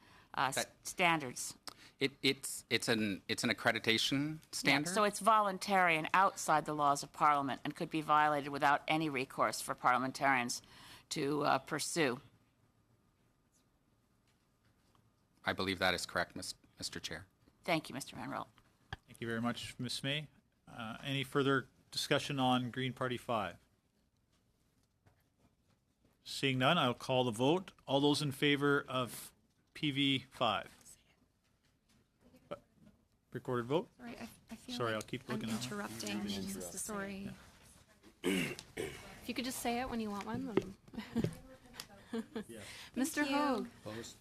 standards. It's an accreditation standard. Yeah, so it's voluntary and outside the laws of Parliament and could be violated without any recourse for parliamentarians to pursue. I believe that is correct, Mr. Chair. Thank you, Mr. Van Ralt. Thank you very much, Ms. May. Any further discussion on Green Party 5? Seeing none, I'll call the vote. All those in favor of PV 5? Recorded vote? Sorry, I feel Sorry, like I'll keep looking I'm at it. interrupting. Sorry. If you could just say it when you want one. Then. Mr. you. Hogue. Opposed?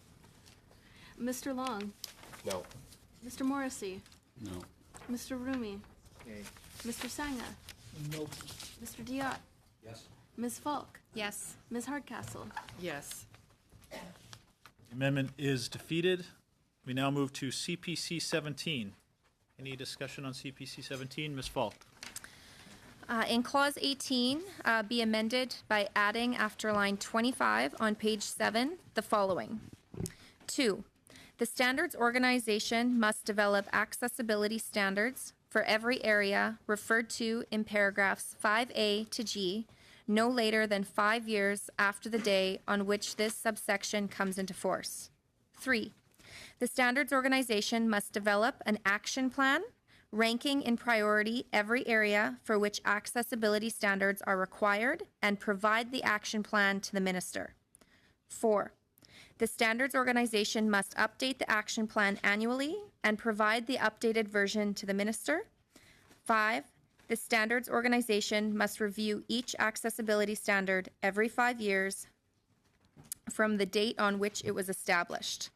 Mr. Long. No. Mr. Morrissey. No. Mr. Rumi. Mr. Sanga. Nope. Mr. Diot. Yes. Ms. Falk. Yes. Ms. Hardcastle. Yes. The amendment is defeated. We now move to CPC 17. Any discussion on CPC 17? Ms. Falk. In Clause 18, be amended by adding after line 25 on page 7 the following. 2. The standards organization must develop accessibility standards for every area referred to in paragraphs 5A to G no later than 5 years after the day on which this subsection comes into force. 3. The standards organization must develop an action plan ranking in priority every area for which accessibility standards are required and provide the action plan to the minister. 4. The standards organization must update the action plan annually and provide the updated version to the minister. 5. The standards organization must review each accessibility standard every 5 years from the date on which it was established.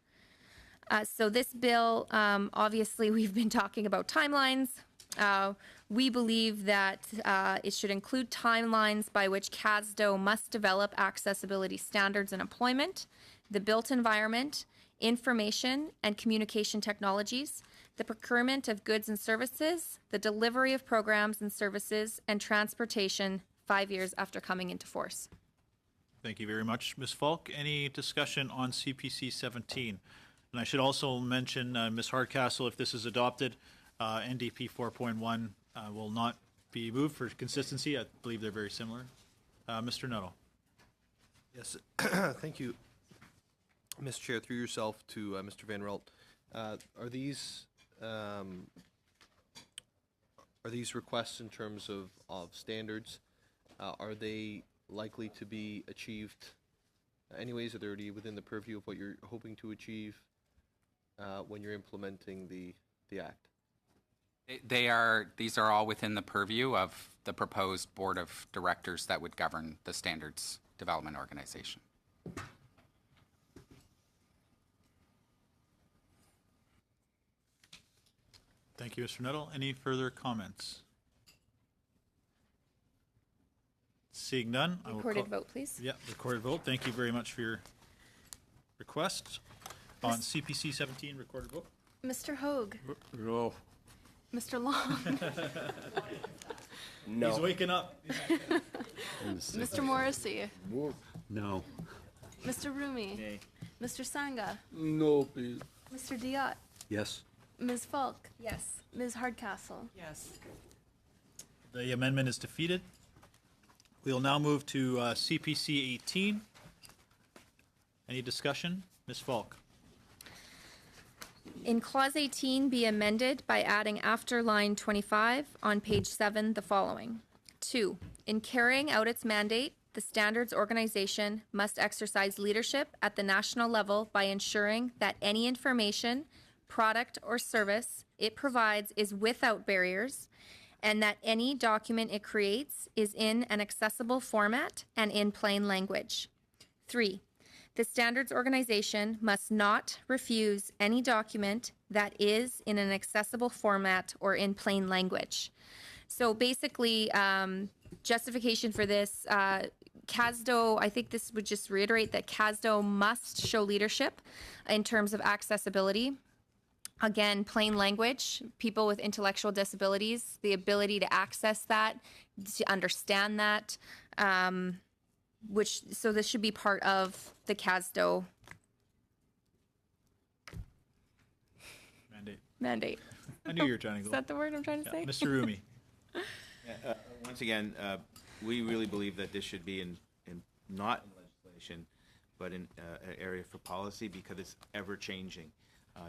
So this bill, obviously, we've been talking about timelines. We believe that it should include timelines by which CASDO must develop accessibility standards in employment, the built environment, information and communication technologies, the procurement of goods and services, the delivery of programs and services, and transportation 5 years after coming into force. Thank you very much, Ms. Falk. Any discussion on CPC 17? And I should also mention, Ms. Hardcastle, if this is adopted, NDP 4.1 will not be moved for consistency. I believe they're very similar. Mr. Nuttall. Yes, thank you, Mr. Chair, through yourself to Mr. Van Ralt. Are these requests in terms of standards, are they likely to be achieved anyways? Are they already within the purview of what you're hoping to achieve when you're implementing the act? These are all within the purview of the proposed board of directors that would govern the standards development organization. Thank you, Mr. Nuttall. Any further comments? Seeing none, I will call... Recorded vote, please. Yeah, recorded vote. Thank you very much for your request. On CPC 17, recorded vote. Mr. Hogue. No. Mr. Long. No. He's waking up. Mr. Morrissey, No. Mr. Rumi, Mr. Sanga, No, please. Mr. Diot, Yes. Ms. Falk, Yes. Ms. Hardcastle. Yes. The amendment is defeated. We will now move to CPC 18. Any discussion? Ms. Falk. In Clause 18, be amended by adding after line 25 on page 7 the following. 2. In carrying out its mandate, the standards organization must exercise leadership at the national level by ensuring that any information, product, or service it provides is without barriers, and that any document it creates is in an accessible format and in plain language. 3. The standards organization must not refuse any document that is in an accessible format or in plain language. So basically, justification for this, CASDO, I think this would just reiterate that CASDO must show leadership in terms of accessibility. Again, plain language, people with intellectual disabilities, the ability to access that, to understand that, so this should be part of the CASDO mandate. I knew you were trying to go. Is that the word I'm trying to say? Mr. Rumi. Once again, we really believe that this should be in not in legislation, but in an area for policy because it's ever changing.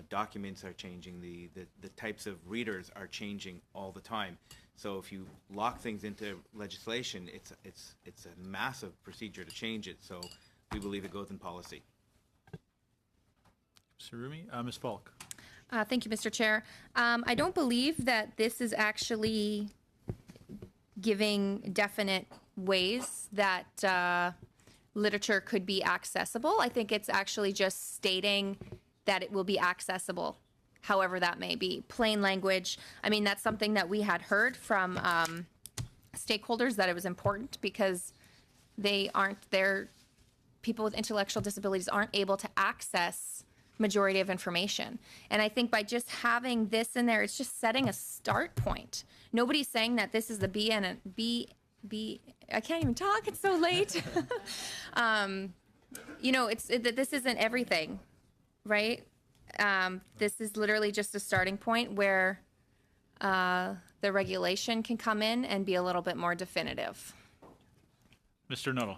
Documents are changing. The types of readers are changing all the time. So if you lock things into legislation, it's a massive procedure to change it. So we believe it goes in policy. Mr. Rumi. Ms. Falk. Thank you, Mr. Chair. I don't believe that this is actually giving definite ways that literature could be accessible. I think it's actually just stating that it will be accessible, however that may be. Plain language, I mean, that's something that we had heard from stakeholders that it was important because people with intellectual disabilities aren't able to access majority of information. And I think by just having this in there, it's just setting a start point. Nobody's saying that this is the I can't even talk, it's so late. This isn't everything, right? This is literally just a starting point where the regulation can come in and be a little bit more definitive. Mr. Nuttall.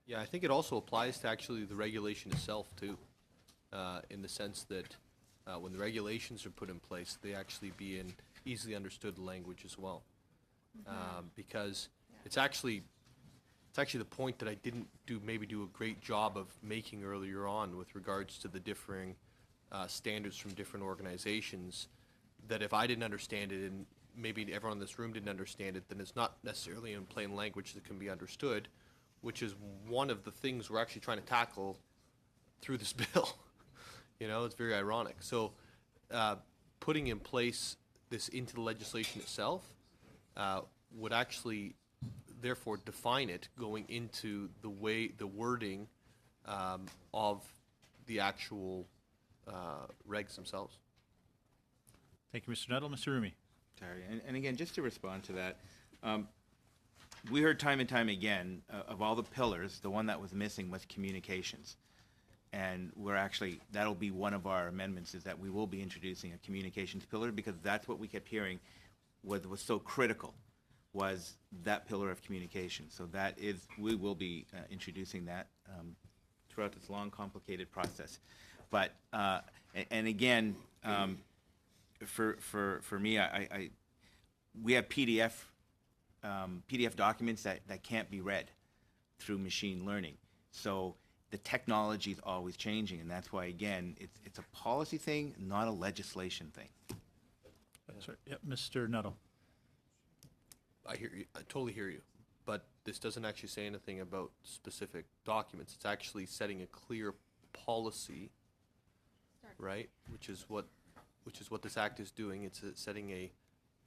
Yeah, I think it also applies to actually the regulation itself too, in the sense that when the regulations are put in place, they actually be in easily understood language as well. Because it's actually the point that I didn't do a great job of making earlier on with regards to the differing standards from different organizations, that if I didn't understand it and maybe everyone in this room didn't understand it, then it's not necessarily in plain language that can be understood, which is one of the things we're actually trying to tackle through this bill. It's very ironic. So putting in place this into the legislation itself would actually therefore define it going into the wording of the actual regs themselves. Thank you, Mr. Nuttall. Mr. Rumi. Sorry, and again, just to respond to that, we heard time and time again of all the pillars, the one that was missing was communications. And that'll be one of our amendments, is that we will be introducing a communications pillar, because that's what we kept hearing was so critical, was that pillar of communication. So we will be introducing that throughout this long, complicated process. But, and again, for me, we have PDF documents that can't be read through machine learning. So the technology is always changing, and that's why, again, it's a policy thing, not a legislation thing. That's right. Yep, Mr. Nuttall. I hear you. I totally hear you. But this doesn't actually say anything about specific documents. It's actually setting a clear policy, right? Which is what this act is doing. It's setting a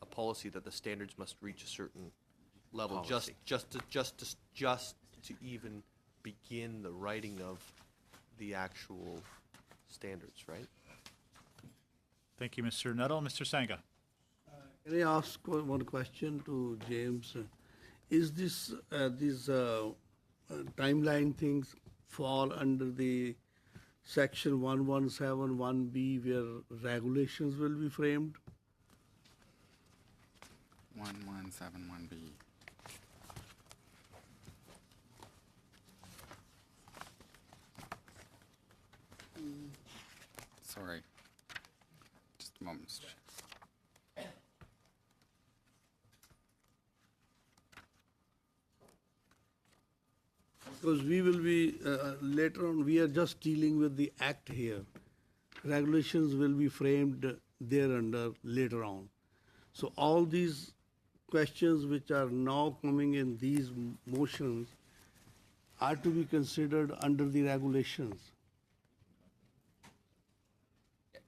policy that the standards must reach a certain level, Policy. just to even begin the writing of the actual standards, right? Thank you, Mr. Nuttall. Mr. Sanga. Can I ask one question to James? Is this these timeline things fall under the section 1171B where regulations will be framed? 1171B. Sorry. Just a moment, Mr. Chair. Because we will be, later on, we are just dealing with the act here. Regulations will be framed thereunder later on. So all these questions which are now coming in these motions are to be considered under the regulations.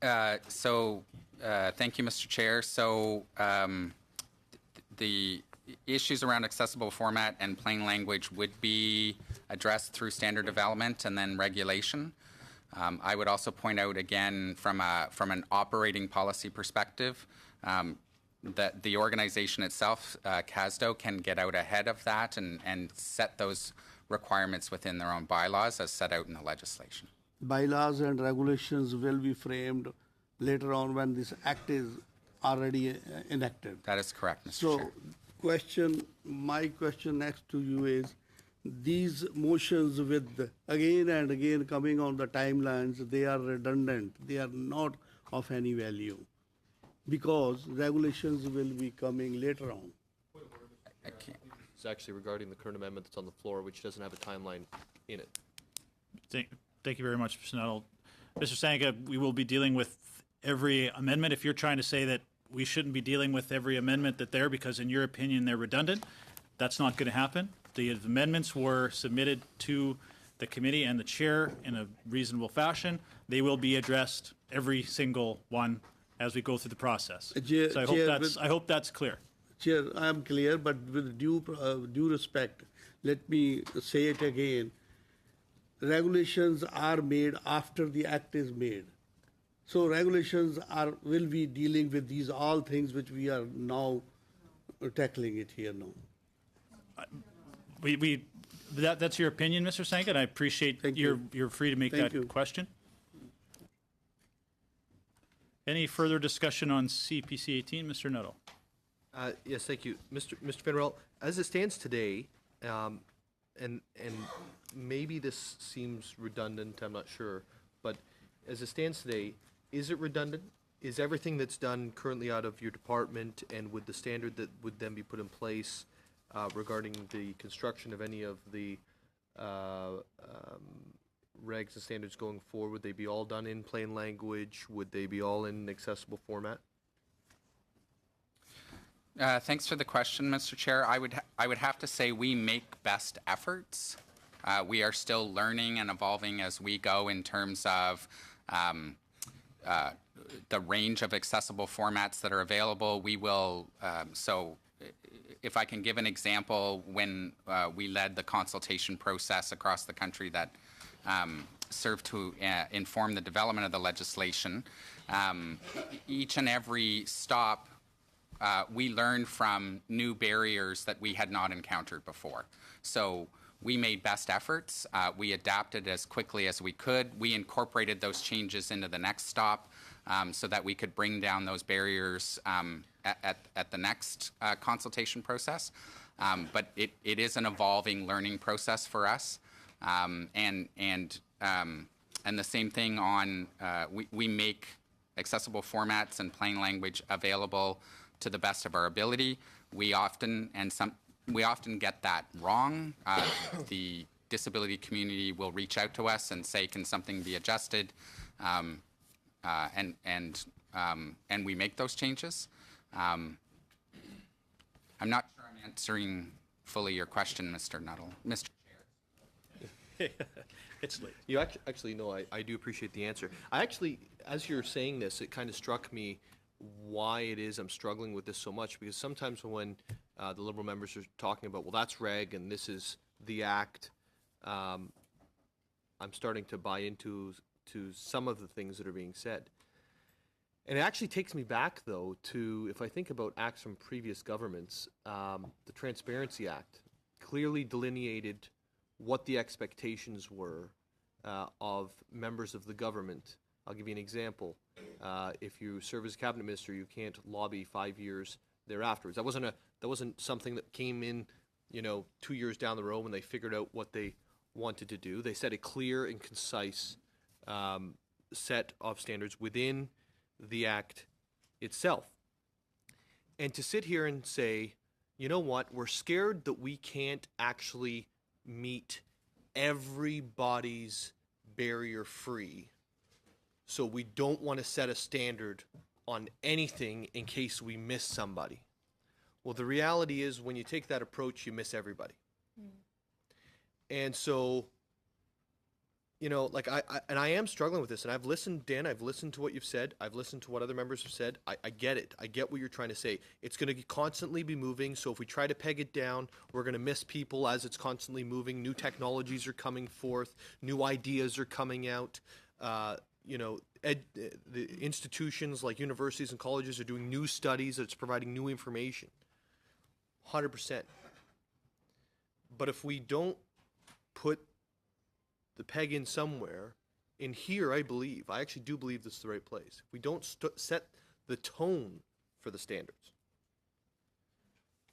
Thank you, Mr. Chair. So the issues around accessible format and plain language would be addressed through standard development and then regulation. I would also point out again from an operating policy perspective that the organization itself, CASDO, can get out ahead of that and set those requirements within their own bylaws as set out in the legislation. Bylaws and regulations will be framed later on when this act is already enacted. That is correct, Mr. Chair. So my question next to you is, these motions with again and again coming on the timelines, they are redundant. They are not of any value because regulations will be coming later on. I can't. It's actually regarding the current amendment that's on the floor, which doesn't have a timeline in it. Thank you very much, Mr. Nuttall. Mr. Sanga, we will be dealing with every amendment. If you're trying to say that we shouldn't be dealing with every amendment that there because in your opinion they're redundant, that's not going to happen. The amendments were submitted to the committee and the chair in a reasonable fashion. They will be addressed, every single one, as we go through the process. So I hope that's clear. Chair, I am clear, but with due respect, let me say it again. Regulations are made after the act is made. So regulations will be dealing with these all things which we are now tackling it here now. That's your opinion, Mr. Sanka, and I appreciate you're free to make that question. Any further discussion on CPC 18, Mr. Nuttall? Yes, thank you. Mr. Finnerell, as it stands today, and maybe this seems redundant, I'm not sure, but as it stands today, is it redundant? Is everything that's done currently out of your department, and would the standard that would then be put in place regarding the construction of any of the regs and standards going forward, would they be all done in plain language? Would they be all in accessible format? Thanks for the question, Mr. Chair. I would have to say we make best efforts. We are still learning and evolving as we go in terms of the range of accessible formats that are available. We will, so if I can give an example, when we led the consultation process across the country that served to inform the development of the legislation, each and every stop we learned from new barriers that we had not encountered before. So we made best efforts. We adapted as quickly as we could. We incorporated those changes into the next stop so that we could bring down those barriers at the next consultation process. But it is an evolving learning process for us. And the same thing on, we make accessible formats and plain language available to the best of our ability. We often get that wrong. The disability community will reach out to us and say, "Can something be adjusted?" And we make those changes. I'm not sure I'm answering fully your question, Mr. Nuttall. Mr. Chair. It's late. You actually, no, I do appreciate the answer. I actually, as you're saying this, it kind of struck me why it is I'm struggling with this so much, because sometimes when the Liberal members are talking about, well, that's reg and this is the act, I'm starting to buy into some of the things that are being said. And it actually takes me back, though, to if I think about acts from previous governments, the Transparency Act clearly delineated what the expectations were of members of the government. I'll give you an example. If you serve as cabinet minister, you can't lobby 5 years thereafterwards. That wasn't something that came in, 2 years down the road when they figured out what they wanted to do. They set a clear and concise set of standards within the act itself. And to sit here and say, you know what, we're scared that we can't actually meet everybody's barrier free, so we don't want to set a standard on anything in case we miss somebody. Well, the reality is when you take that approach, you miss everybody. And so, I am struggling with this, and I've listened, Dan, I've listened to what you've said. I've listened to what other members have said. I get it. I get what you're trying to say. It's going to constantly be moving, so if we try to peg it down, we're going to miss people as it's constantly moving. New technologies are coming forth. New ideas are coming out. The institutions like universities and colleges are doing new studies that's providing new information. 100%. But if we don't put the peg in somewhere, in here, I actually do believe this is the right place. If we don't set the tone for the standards,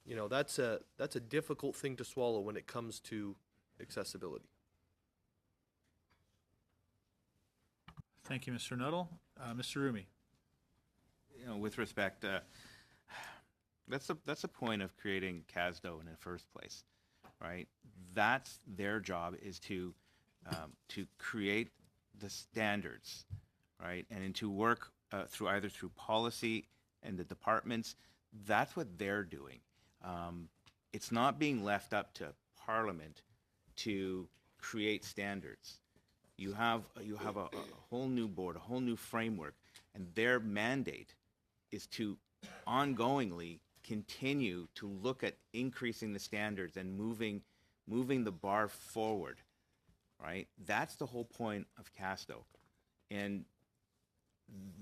that's a difficult thing to swallow when it comes to accessibility. Thank you, Mr. Nuttall. Mr. Rumi. With respect, that's the point of creating CASDO in the first place, right? That's their job, is to create the standards, right, and to work through policy and the departments. That's what they're doing. It's not being left up to Parliament to create standards. You have a whole new board, a whole new framework, and their mandate is to ongoingly continue to look at increasing the standards and moving the bar forward, right? That's the whole point of CASDO. And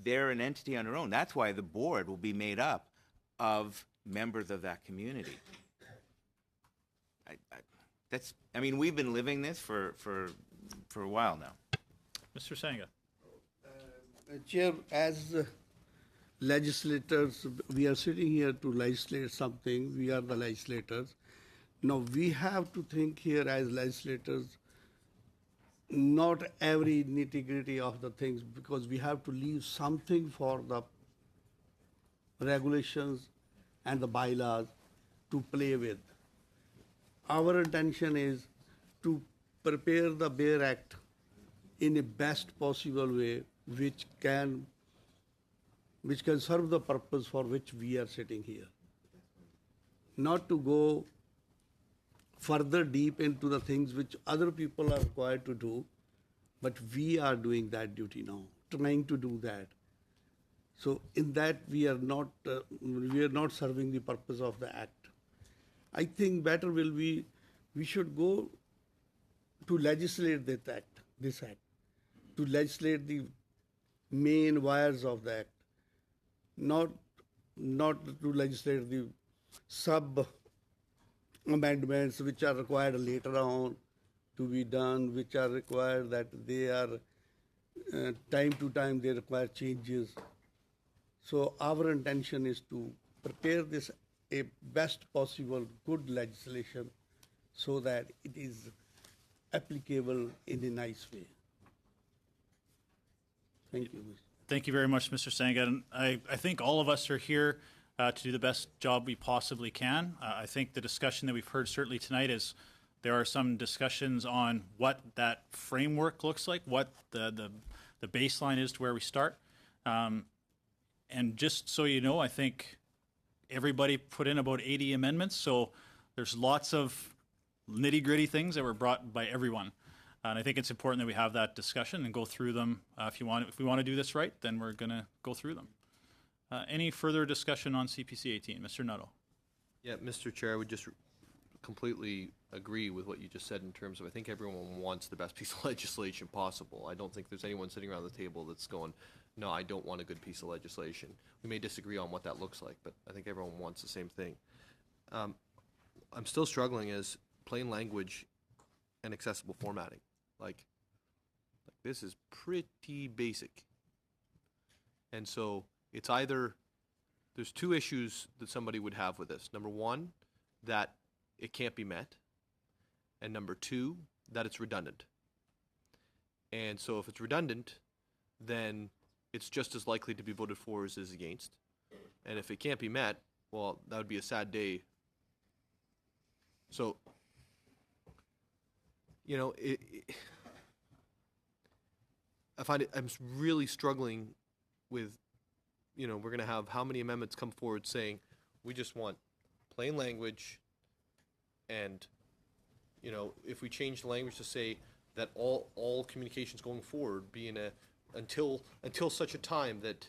they're an entity on their own. That's why the board will be made up of members of that community. We've been living this for a while now. Mr. Sanga. Chair, as legislators, we are sitting here to legislate something. We are the legislators. Now, we have to think here as legislators, not every nitty-gritty of the things, because we have to leave something for the regulations and the bylaws to play with. Our intention is to prepare the BEAR Act in the best possible way, which can serve the purpose for which we are sitting here. Not to go further deep into the things which other people are required to do, but we are doing that duty now, trying to do that. So in that we are not serving the purpose of the act. I think better will be, we should go to legislate this act, to legislate the main wires of the act, not to legislate the sub amendments which are required later on to be done, which are required that they are time to time they require changes. So our intention is to prepare this a best possible good legislation so that it is applicable in a nice way. Thank you. Thank you very much, Mr. Sanga. And I think all of us are here to do the best job we possibly can. I think the discussion that we've heard certainly tonight is there are some discussions on what that framework looks like, what the baseline is to where we start. And just so you know, I think everybody put in about 80 amendments, so there's lots of nitty-gritty things that were brought by everyone. And I think it's important that we have that discussion and go through them. If we want to do this right, then we're going to go through them. Any further discussion on CPC 18? Mr. Nuttall. Yeah, Mr. Chair, I would just completely agree with what you just said in terms of I think everyone wants the best piece of legislation possible. I don't think there's anyone sitting around the table that's going, no, I don't want a good piece of legislation. We may disagree on what that looks like, but I think everyone wants the same thing. I'm still struggling as plain language and accessible formatting. Like this is pretty basic. And so it's either, there's two issues that somebody would have with this. Number one, that it can't be met. And number two, that it's redundant. And so if it's redundant, then it's just as likely to be voted for as is against. And if it can't be met, well, that would be a sad day. So, you know, I find it, I'm really struggling with, you know, we're going to have how many amendments come forward saying we just want plain language, and, you know, if we change the language to say that all communications going forward be in a until such a time that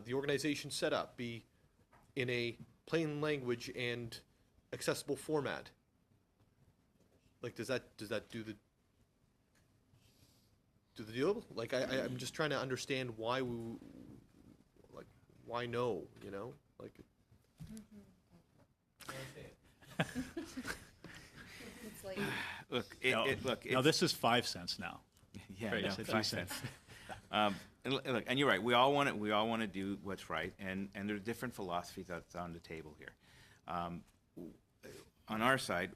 the organization set up be in a plain language and accessible format. Like, does that do the deal? Like, I'm just trying to understand why why no, you know? Like, It's like, Look, Now, this is 5 cents now. Yeah, Right, no, it's at 5 2 cents. And look, and you're right. We all want to do what's right, and there's different philosophies that's on the table here. On our side,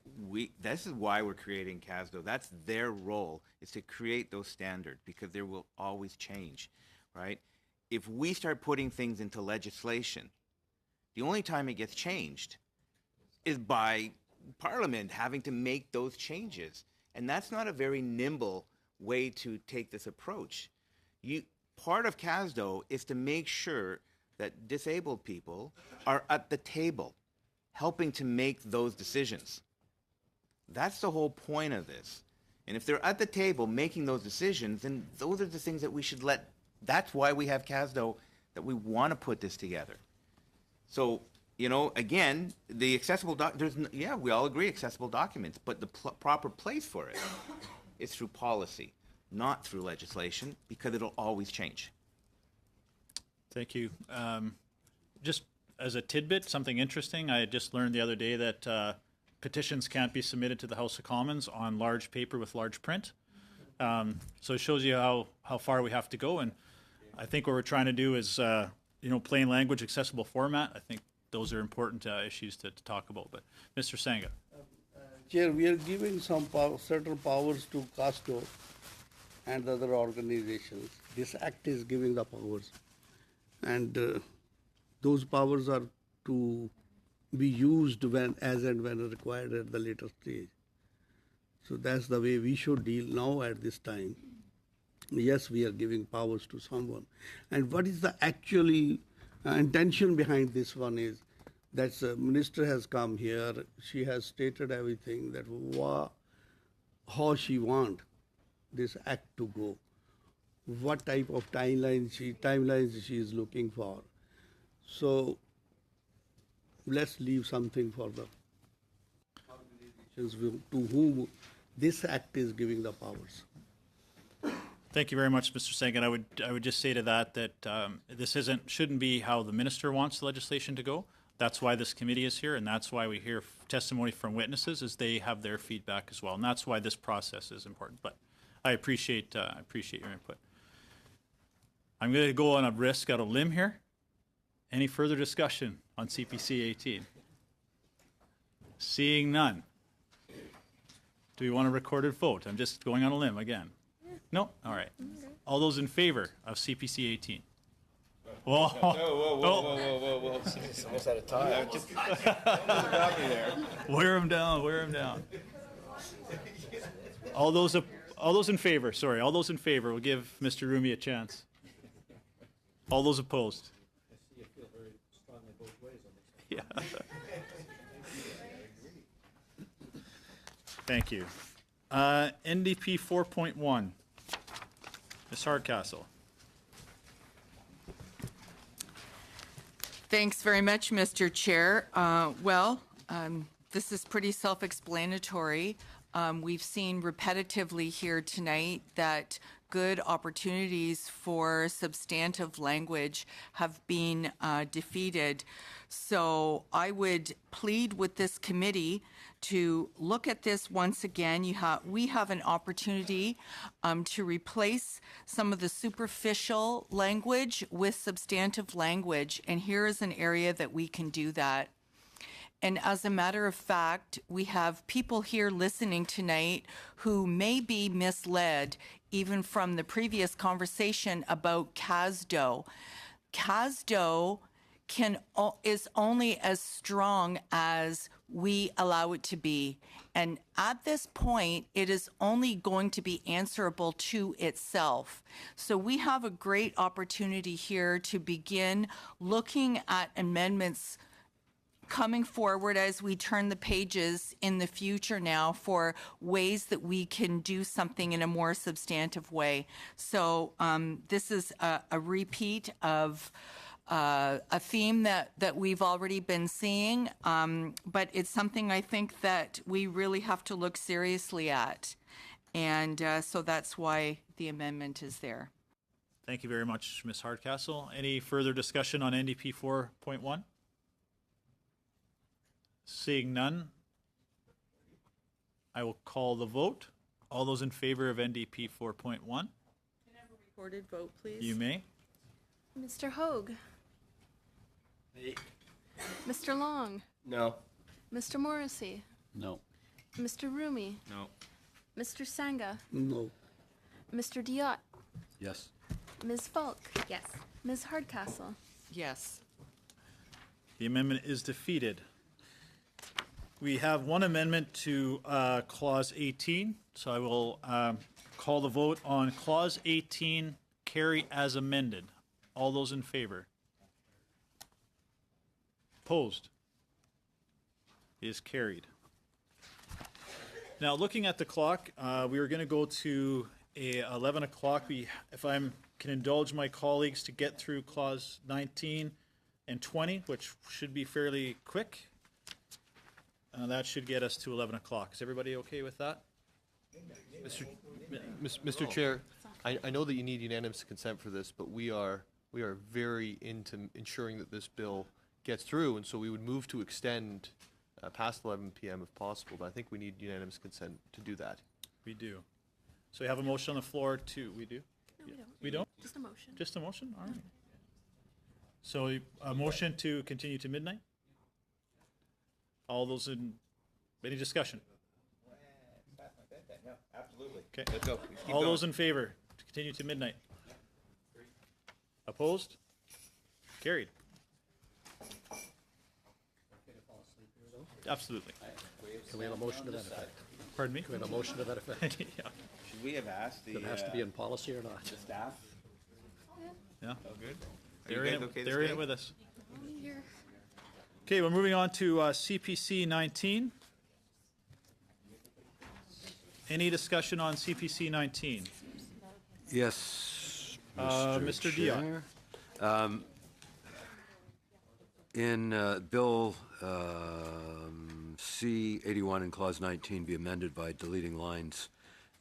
this is why we're creating CASDO. That's their role, is to create those standards, because there will always change, right? If we start putting things into legislation, the only time it gets changed is by Parliament having to make those changes, and that's not a very nimble way to take this approach. Part of CASDO is to make sure that disabled people are at the table, helping to make those decisions. That's the whole point of this. And if they're at the table making those decisions, then those are the things that we should let. That's why we have CASDO, that we want to put this together. So, you know, again, the accessible we all agree accessible documents, but the proper place for it is through policy, not through legislation, because it'll always change. Thank you. Just as a tidbit, something interesting, I had just learned the other day that petitions can't be submitted to the House of Commons on large paper with large print. So it shows you how far we have to go. And I think what we're trying to do is, you know, plain language, accessible format. I think those are important issues to talk about. But Mr. Sangha. Chair, we are giving some certain powers to CASDO and other organizations. This act is giving the powers. And those powers are to be used as and when required at the later stage. So that's the way we should deal now at this time. Yes, we are giving powers to someone. And what is the actually intention behind this one is that the minister has come here, she has stated everything, that how she want this act to go, what type of timelines she is looking for. So let's leave something for the organizations to whom this act is giving the powers. Thank you very much, Mr. Sangha. I would just say to that this shouldn't be how the minister wants the legislation to go. That's why this committee is here, and that's why we hear testimony from witnesses, is they have their feedback as well, and that's why this process is important. But I appreciate your input. I'm going to go on a risk out of limb here. Any further discussion on CPC 18? Seeing none. Do we want a recorded vote? I'm just going on a limb again. No? All right. All those in favor of CPC 18? Whoa. Whoa. It's almost out of time. Wear him down. All those in favor, all those in favor, we'll give Mr. Rumi a chance. All those opposed? I feel very strongly both ways on this. Yeah. Thank you. NDP 4.1. Ms. Hardcastle. Thanks very much, Mr. Chair. this is pretty self-explanatory. We've seen repetitively here tonight that good opportunities for substantive language have been defeated. So I would plead with this committee to look at this once again. We have an opportunity to replace some of the superficial language with substantive language, and here is an area that we can do that. And as a matter of fact, we have people here listening tonight who may be misled even from the previous conversation about CASDO. CASDO is only as strong as we allow it to be. And at this point, it is only going to be answerable to itself. So we have a great opportunity here to begin looking at amendments coming forward as we turn the pages in the future now for ways that we can do something in a more substantive way. So this is a repeat of a theme that we've already been seeing, but it's something I think that we really have to look seriously at. And so that's why the amendment is there. Thank you very much, Ms. Hardcastle. Any further discussion on NDP 4.1? Seeing none, I will call the vote. All those in favor of NDP 4.1? Can I have a recorded vote, please? You may. Mr. Hoag. Mr. Long. No. Mr. Morrissey. No. Mr. Rumi. No. Mr. Sangha. No. Mr. Diot. Yes. Ms. Falk. Yes. Ms. Hardcastle. Yes. The amendment is defeated. We have one amendment to Clause 18, so I will call the vote on Clause 18, carry as amended. All those in favor? Opposed? It is carried. Now, looking at the clock, we are going to go to 11 o'clock. If I can indulge my colleagues to get through Clause 19 and 20, which should be fairly quick. That should get us to 11 o'clock. Is everybody okay with that? Mr. Chair, I know that you need unanimous consent for this, but we are very into ensuring that this bill gets through, and so we would move to extend past 11 p.m. if possible, but I think we need unanimous consent to do that. We do. So we have a motion on the floor to, we do? No, we don't. We don't? Just a motion. Just a motion? All right. So a motion to continue to midnight? All those in, any discussion? Absolutely. Okay. Let's go. Keep All going. those in favor to continue to midnight? Opposed? Carried. Absolutely. Can we have a motion to that effect? Pardon me? Can we have a motion to that effect? Yeah. Should we have asked the, It has to be in policy or not? the staff? Yeah. Oh, good. Are They're you in guys it, okay they're in to it stay? with us. Here. Okay, we're moving on to CPC 19. Any discussion on CPC 19? Yes, Mr. Diot. Chair. In Bill C-81 in Clause 19 be amended by deleting lines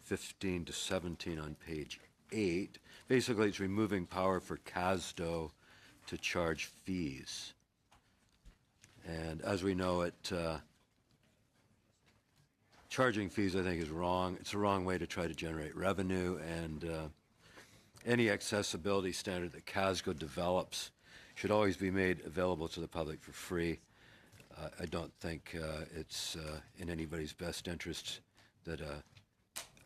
15 to 17 on page 8. Basically, it's removing power for CASDO to charge fees. And as we know it, charging fees, I think, is wrong. It's a wrong way to try to generate revenue, and any accessibility standard that CASGO develops should always be made available to the public for free. I don't think it's in anybody's best interest that a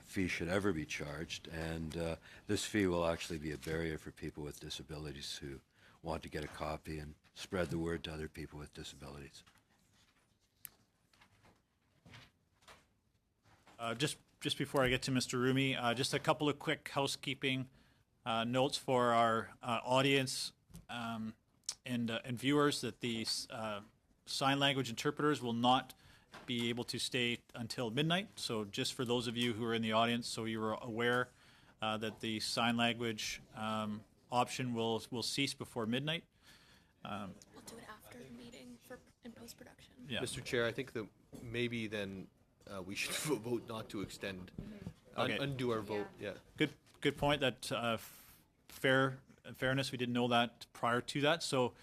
fee should ever be charged, and this fee will actually be a barrier for people with disabilities who want to get a copy and spread the word to other people with disabilities. Just before I get to Mr. Rumi, just a couple of quick housekeeping notes for our audience and viewers, that the sign language interpreters will not be able to stay until midnight. So just for those of you who are in the audience, so you're aware that the sign language option will cease before midnight. We'll do it after the meeting in post-production. Yeah. Mr. Chair, I think that maybe then we should vote not to extend, Okay. undo our vote, yeah. Good point. That fairness, we didn't know that prior to that. So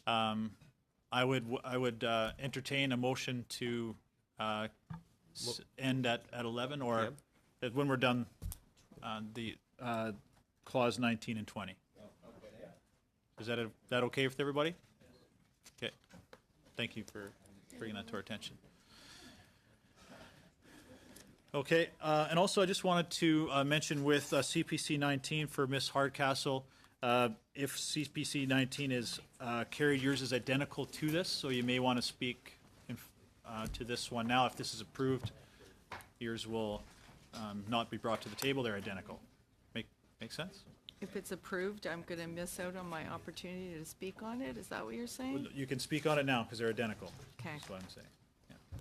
I would entertain a motion to end at 11, or that when we're done the clause 19 and 20. Is that okay with everybody? Okay. Thank you for bringing that to our attention. Okay, and also I just wanted to mention with CPC 19 for Ms. Hardcastle, if CPC 19 is carried, yours is identical to this, so you may want to speak to this one now. If this is approved, yours will not be brought to the table. They're identical. Make sense? If it's approved, I'm going to miss out on my opportunity to speak on it. Is that what you're saying? You can speak on it now because they're identical. Okay. That's what I'm saying. Yeah.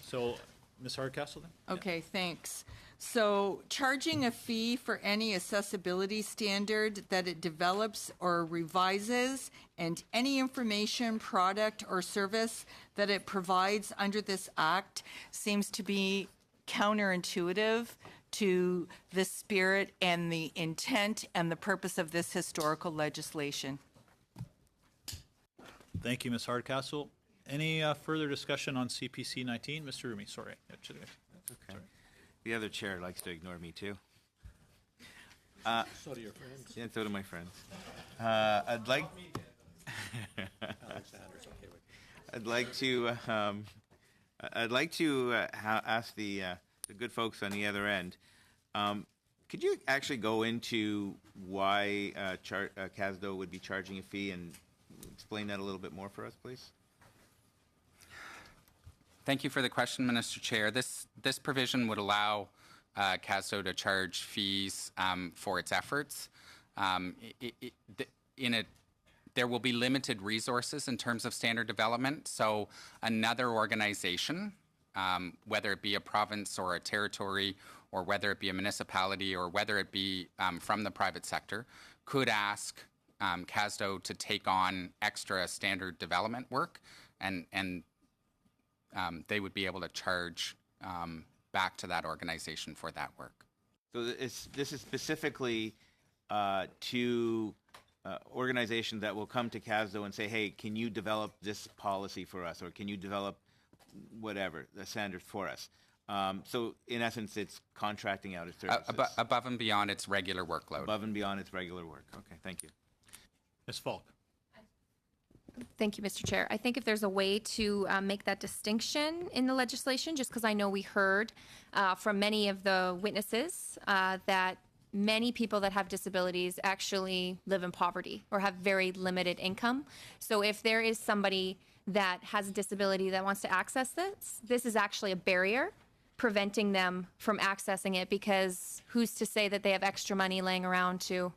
So, Ms. Hardcastle then? Okay, thanks. So charging a fee for any accessibility standard that it develops or revises, and any information, product, or service that it provides under this act seems to be counterintuitive to the spirit and the intent and the purpose of this historical legislation. Thank you, Ms. Hardcastle. Any further discussion on CPC 19? Mr. Rumi, sorry. Okay. Sorry. The other chair likes to ignore me too. So do your friends. Yeah, so do my friends. I'd like. Alexander's okay with you. I'd like to ask the good folks on the other end. Could you actually go into why CASDO would be charging a fee and explain that a little bit more for us, please? Thank you for the question, Minister Chair. This provision would allow CASDO to charge fees for its efforts. There will be limited resources in terms of standard development, so another organization, whether it be a province or a territory, or whether it be a municipality, or whether it be from the private sector, could ask CASDO to take on extra standard development work, and they would be able to charge back to that organization for that work. So this is specifically to organizations that will come to CASDO and say, hey, can you develop this policy for us, or can you develop whatever, the standard for us? So in essence, it's contracting out its services. Above and beyond its regular workload. Above and beyond its regular work. Okay, thank you. Ms. Falk. Thank you, Mr. Chair. I think if there's a way to make that distinction in the legislation, just because I know we heard from many of the witnesses that many people that have disabilities actually live in poverty or have very limited income. So if there is somebody that has a disability that wants to access this is actually a barrier preventing them from accessing it, because who's to say that they have extra money laying around to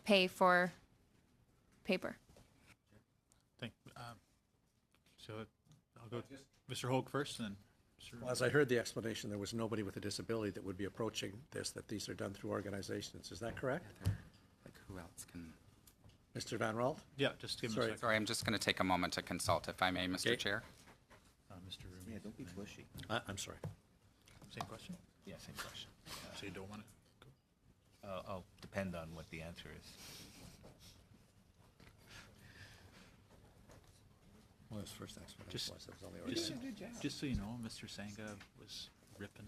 pay for paper? So I'll go Mr. Hogue first, and then Mr. Well, as I heard the explanation, there was nobody with a disability that would be approaching this, that these are done through organizations. Is that correct? Like, who else can? Mr. Van Ralt? Yeah, just give him a second. Sorry, I'm just going to take a moment to consult, if I may, Mr. Okay. Chair. Mr. Rumi. Yeah, don't be pushy. I'm sorry. Same question? Yeah, same question. So you don't want to go? I'll depend on what the answer is. Well, his first explanation was that it was only organizations. Just so you know, Mr. Sangha was ripping.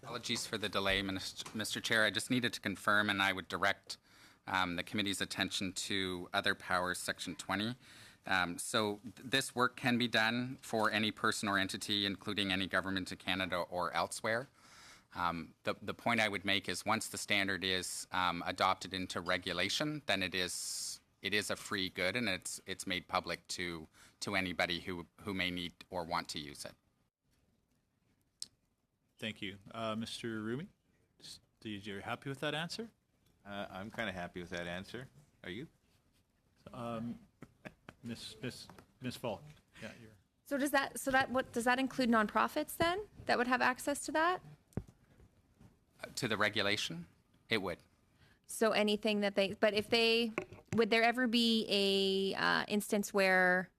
Apologies for the delay, Mr. Chair. I just needed to confirm, and I would direct the committee's attention to Other Powers, Section 20. So this work can be done for any person or entity, including any government in Canada or elsewhere. The point I would make is once the standard is adopted into regulation, then it is a free good, and it's made public to anybody who may need or want to use it. Thank you. Mr. Rumi, you're happy with that answer? I'm kind of happy with that answer. Are you? Ms. Falk, yeah, So does that include nonprofits then that would have access to that? To the regulation, it would. So anything that would there ever be a instance where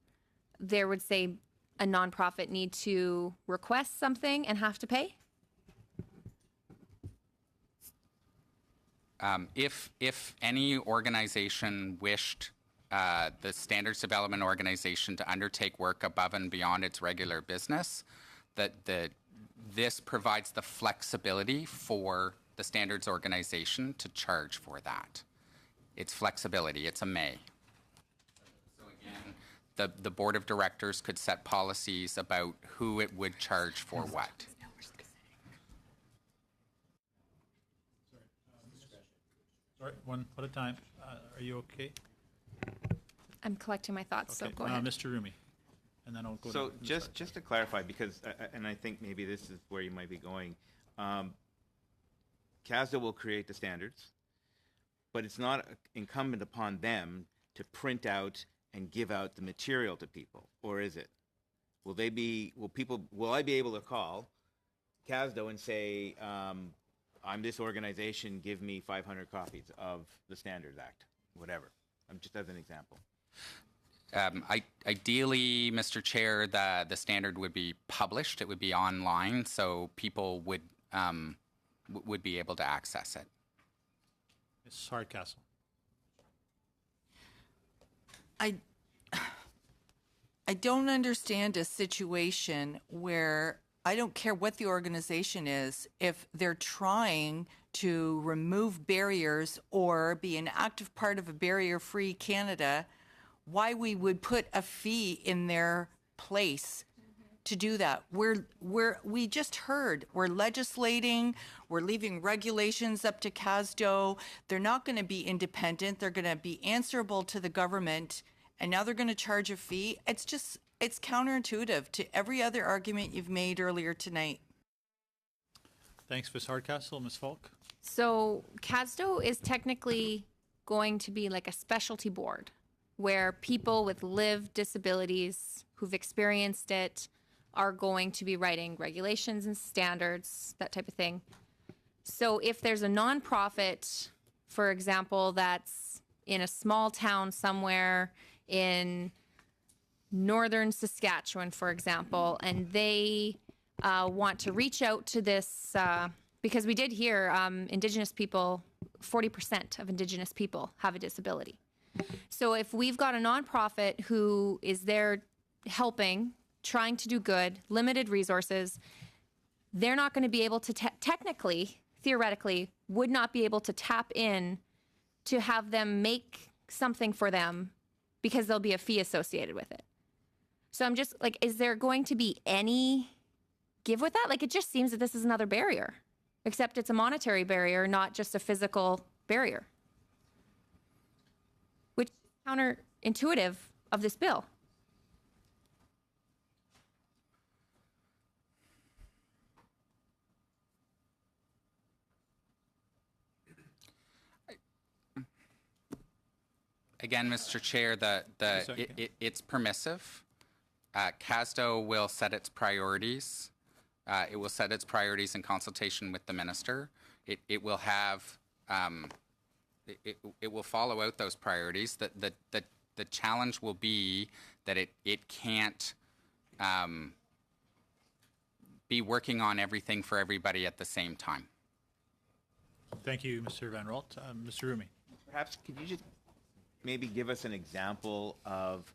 there would say a nonprofit need to request something and have to pay? If any organization wished the Standards Development Organization to undertake work above and beyond its regular business, this provides the flexibility for the Standards Organization to charge for that. It's flexibility. It's a may. So again, the Board of Directors could set policies about who it would charge for what. Sorry, one at a time. Are you okay? I'm collecting my thoughts, so Okay, go ahead. Mr. Rumi, and then I'll go So to... just to clarify, because, and I think maybe this is where you might be going, CASDA will create the standards, but it's not incumbent upon them to print out and give out the material to people, or is it? Will I be able to call CASDA and say, I'm this organization, give me 500 copies of the Standards Act, whatever? Just as an example. Ideally, Mr. Chair, the standard would be published. It would be online, so people would be able to access it. Ms. Hardcastle. I don't understand a situation where I don't care what the organization is, if they're trying to remove barriers or be an active part of a barrier-free Canada, why we would put a fee in their place to do that. We just heard, we're legislating, we're leaving regulations up to CASDO. They're not going to be independent. They're going to be answerable to the government, and now they're going to charge a fee. It's counterintuitive to every other argument you've made earlier tonight. Thanks, Ms. Hardcastle. Ms. Falk? So CASDO is technically going to be like a specialty board where people with lived disabilities who've experienced it are going to be writing regulations and standards, that type of thing. So if there's a nonprofit, for example, that's in a small town somewhere in northern Saskatchewan, for example, and they want to reach out to this, because we did hear Indigenous people, 40% of Indigenous people have a disability. So if we've got a nonprofit who is there helping, trying to do good, limited resources, they're not going to be able to technically, theoretically, would not be able to tap in to have them make something for them because there'll be a fee associated with it. So I'm just like, is there going to be any give with that? Like, it just seems that this is another barrier, except it's a monetary barrier, not just a physical barrier, which is counterintuitive of this bill. Again, Mr. Chair, it's permissive. CASDO will set its priorities. It will set its priorities in consultation with the minister. It will have, it will follow out those priorities. The challenge will be that it can't be working on everything for everybody at the same time. Thank you, Mr. Van Ralt. Mr. Rumi. Perhaps could you just maybe give us an example of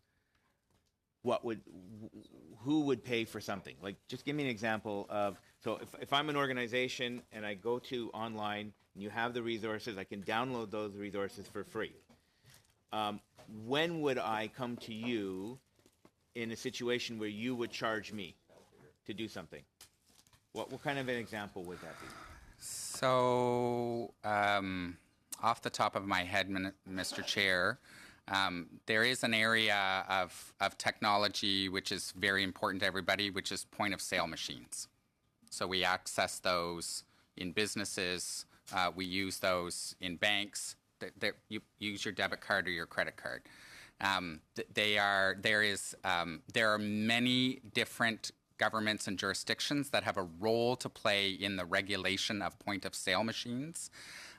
who would pay for something? Like, just give me an example of, so if I'm an organization and I go to online and you have the resources, I can download those resources for free. When would I come to you in a situation where you would charge me to do something? What kind of an example would that be? So, off the top of my head, Mr. Chair, there is an area of technology which is very important to everybody, which is point-of-sale machines. So we access those in businesses. We use those in banks. You use your debit card or your credit card. There are many different governments and jurisdictions that have a role to play in the regulation of point-of-sale machines.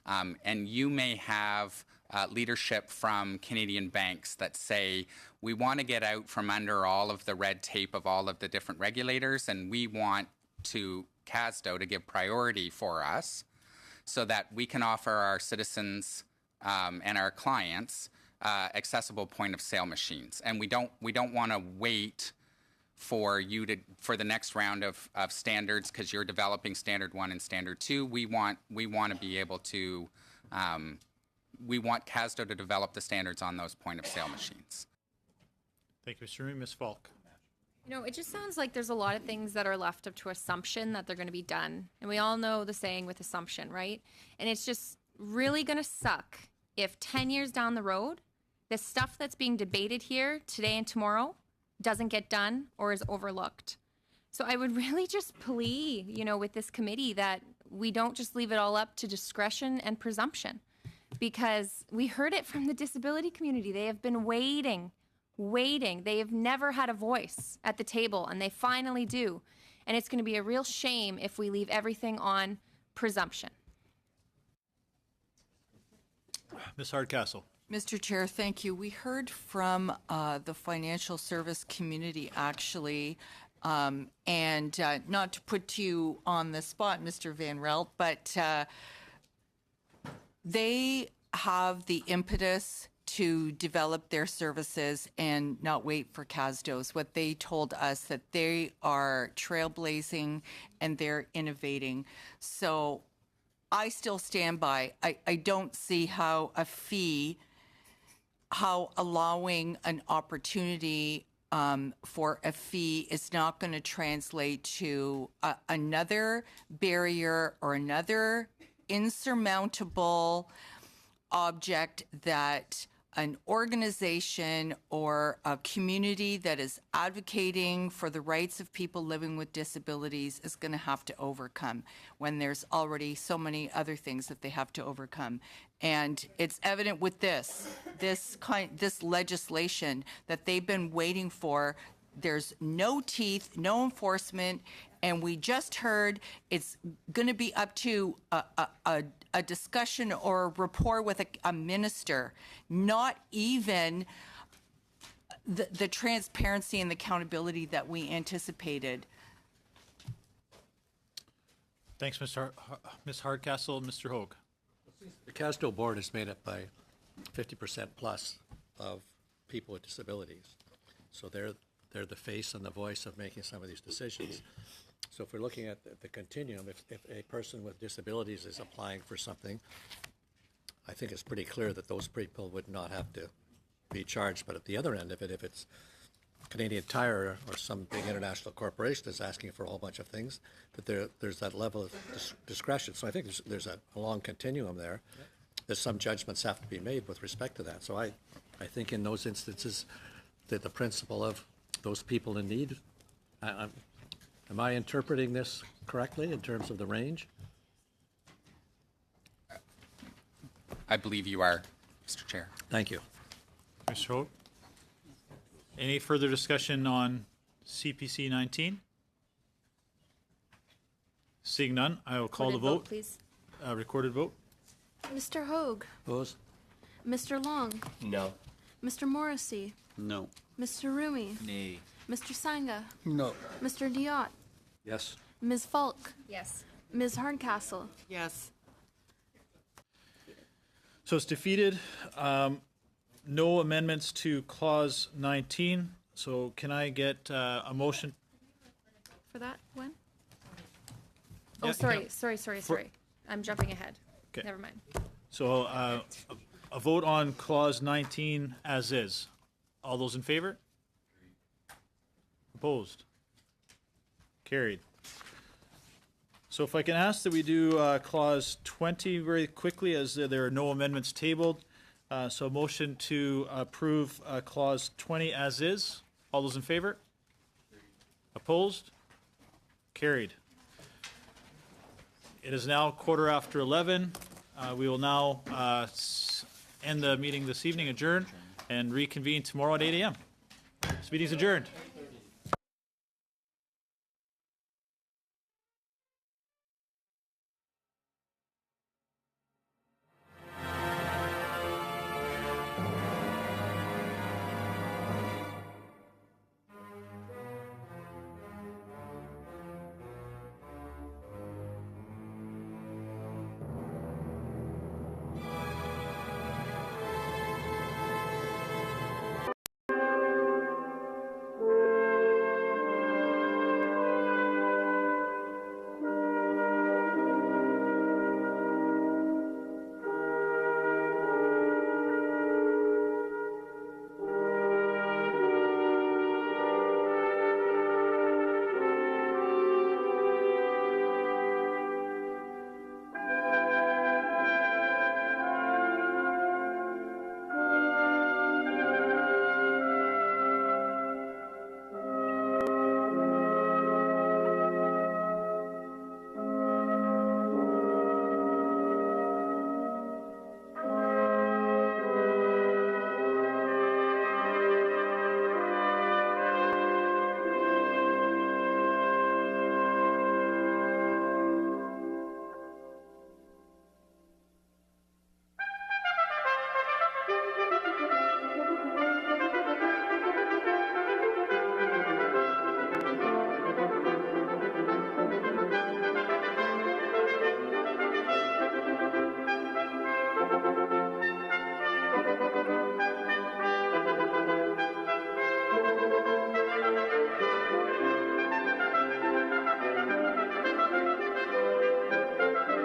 And you may have leadership from Canadian banks that say, we want to get out from under all of the red tape of all of the different regulators, and we want CASDO to give priority for us so that we can offer our citizens and our clients accessible point-of-sale machines. And we don't want to wait for the next round of standards because you're developing Standard 1 and Standard 2. We want to be able to we want CASDO to develop the standards on those point-of-sale machines. Thank you, Mr. Remy. Ms. Falk. You know, it just sounds like there's a lot of things that are left up to assumption that they're going to be done. And we all know the saying with assumption, right? And it's just really going to suck if 10 years down the road, the stuff that's being debated here today and tomorrow doesn't get done or is overlooked. So I would really just plea, you know, with this committee that we don't just leave it all up to discretion and presumption, because we heard it from the disability community. They have been waiting. They have never had a voice at the table, and they finally do. And it's going to be a real shame if we leave everything on presumption. Ms. Hardcastle. Mr. Chair, thank you. We heard from the financial service community, actually, and not to put you on the spot, Mr. Van Relt, but they have the impetus to develop their services and not wait for CASDOs. What they told us that they are trailblazing and they're innovating. So I still stand by. I don't see how a fee, how allowing an opportunity for a fee is not going to translate to another barrier or another insurmountable object that an organization or a community that is advocating for the rights of people living with disabilities is going to have to overcome when there's already so many other things that they have to overcome. And it's evident with this legislation that they've been waiting for. There's no teeth, no enforcement, and we just heard it's going to be up to a discussion or a rapport with a minister, not even the transparency and the accountability that we anticipated. Thanks, Ms. Hardcastle. Mr. Hogue. The CASDO board is made up by 50% plus of people with disabilities. So they're the face and the voice of making some of these decisions. So if we're looking at the continuum, if a person with disabilities is applying for something, I think it's pretty clear that those people would not have to be charged. But at the other end of it, if it's Canadian Tire or some big international corporation is asking for a whole bunch of things, that there's that level of discretion. So I think there's a long continuum there. There's some judgments have to be made with respect to that. So I think in those instances that the principle of those people in need, am I interpreting this correctly in terms of the range? I believe you are, Mr. Chair. Thank you. Mr. Hogue. Any further discussion on CPC 19? Seeing none, I will call the vote. Please. Recorded vote. Mr. Hogue. Opposed? Mr. Long. No. Mr. Morrissey. No. Mr. Rumi. Nay. Mr. Sangha. No. Mr. Diot. Yes. Ms. Falk. Yes. Ms. Hardcastle. Yes. So it's defeated. No amendments to clause 19. So can I get a motion? For that one? Yeah, Oh, sorry, yeah. sorry. I'm jumping ahead. Okay. Never mind. So a vote on clause 19 as is. All those in favor? Opposed? Carried. So if I can ask that we do clause 20 very quickly, as there are no amendments tabled. So a motion to approve clause 20 as is. All those in favor? Opposed? Carried. It is now 11:15. We will now end the meeting this evening, adjourn. and reconvene tomorrow at 8 a.m. This meeting's adjourned.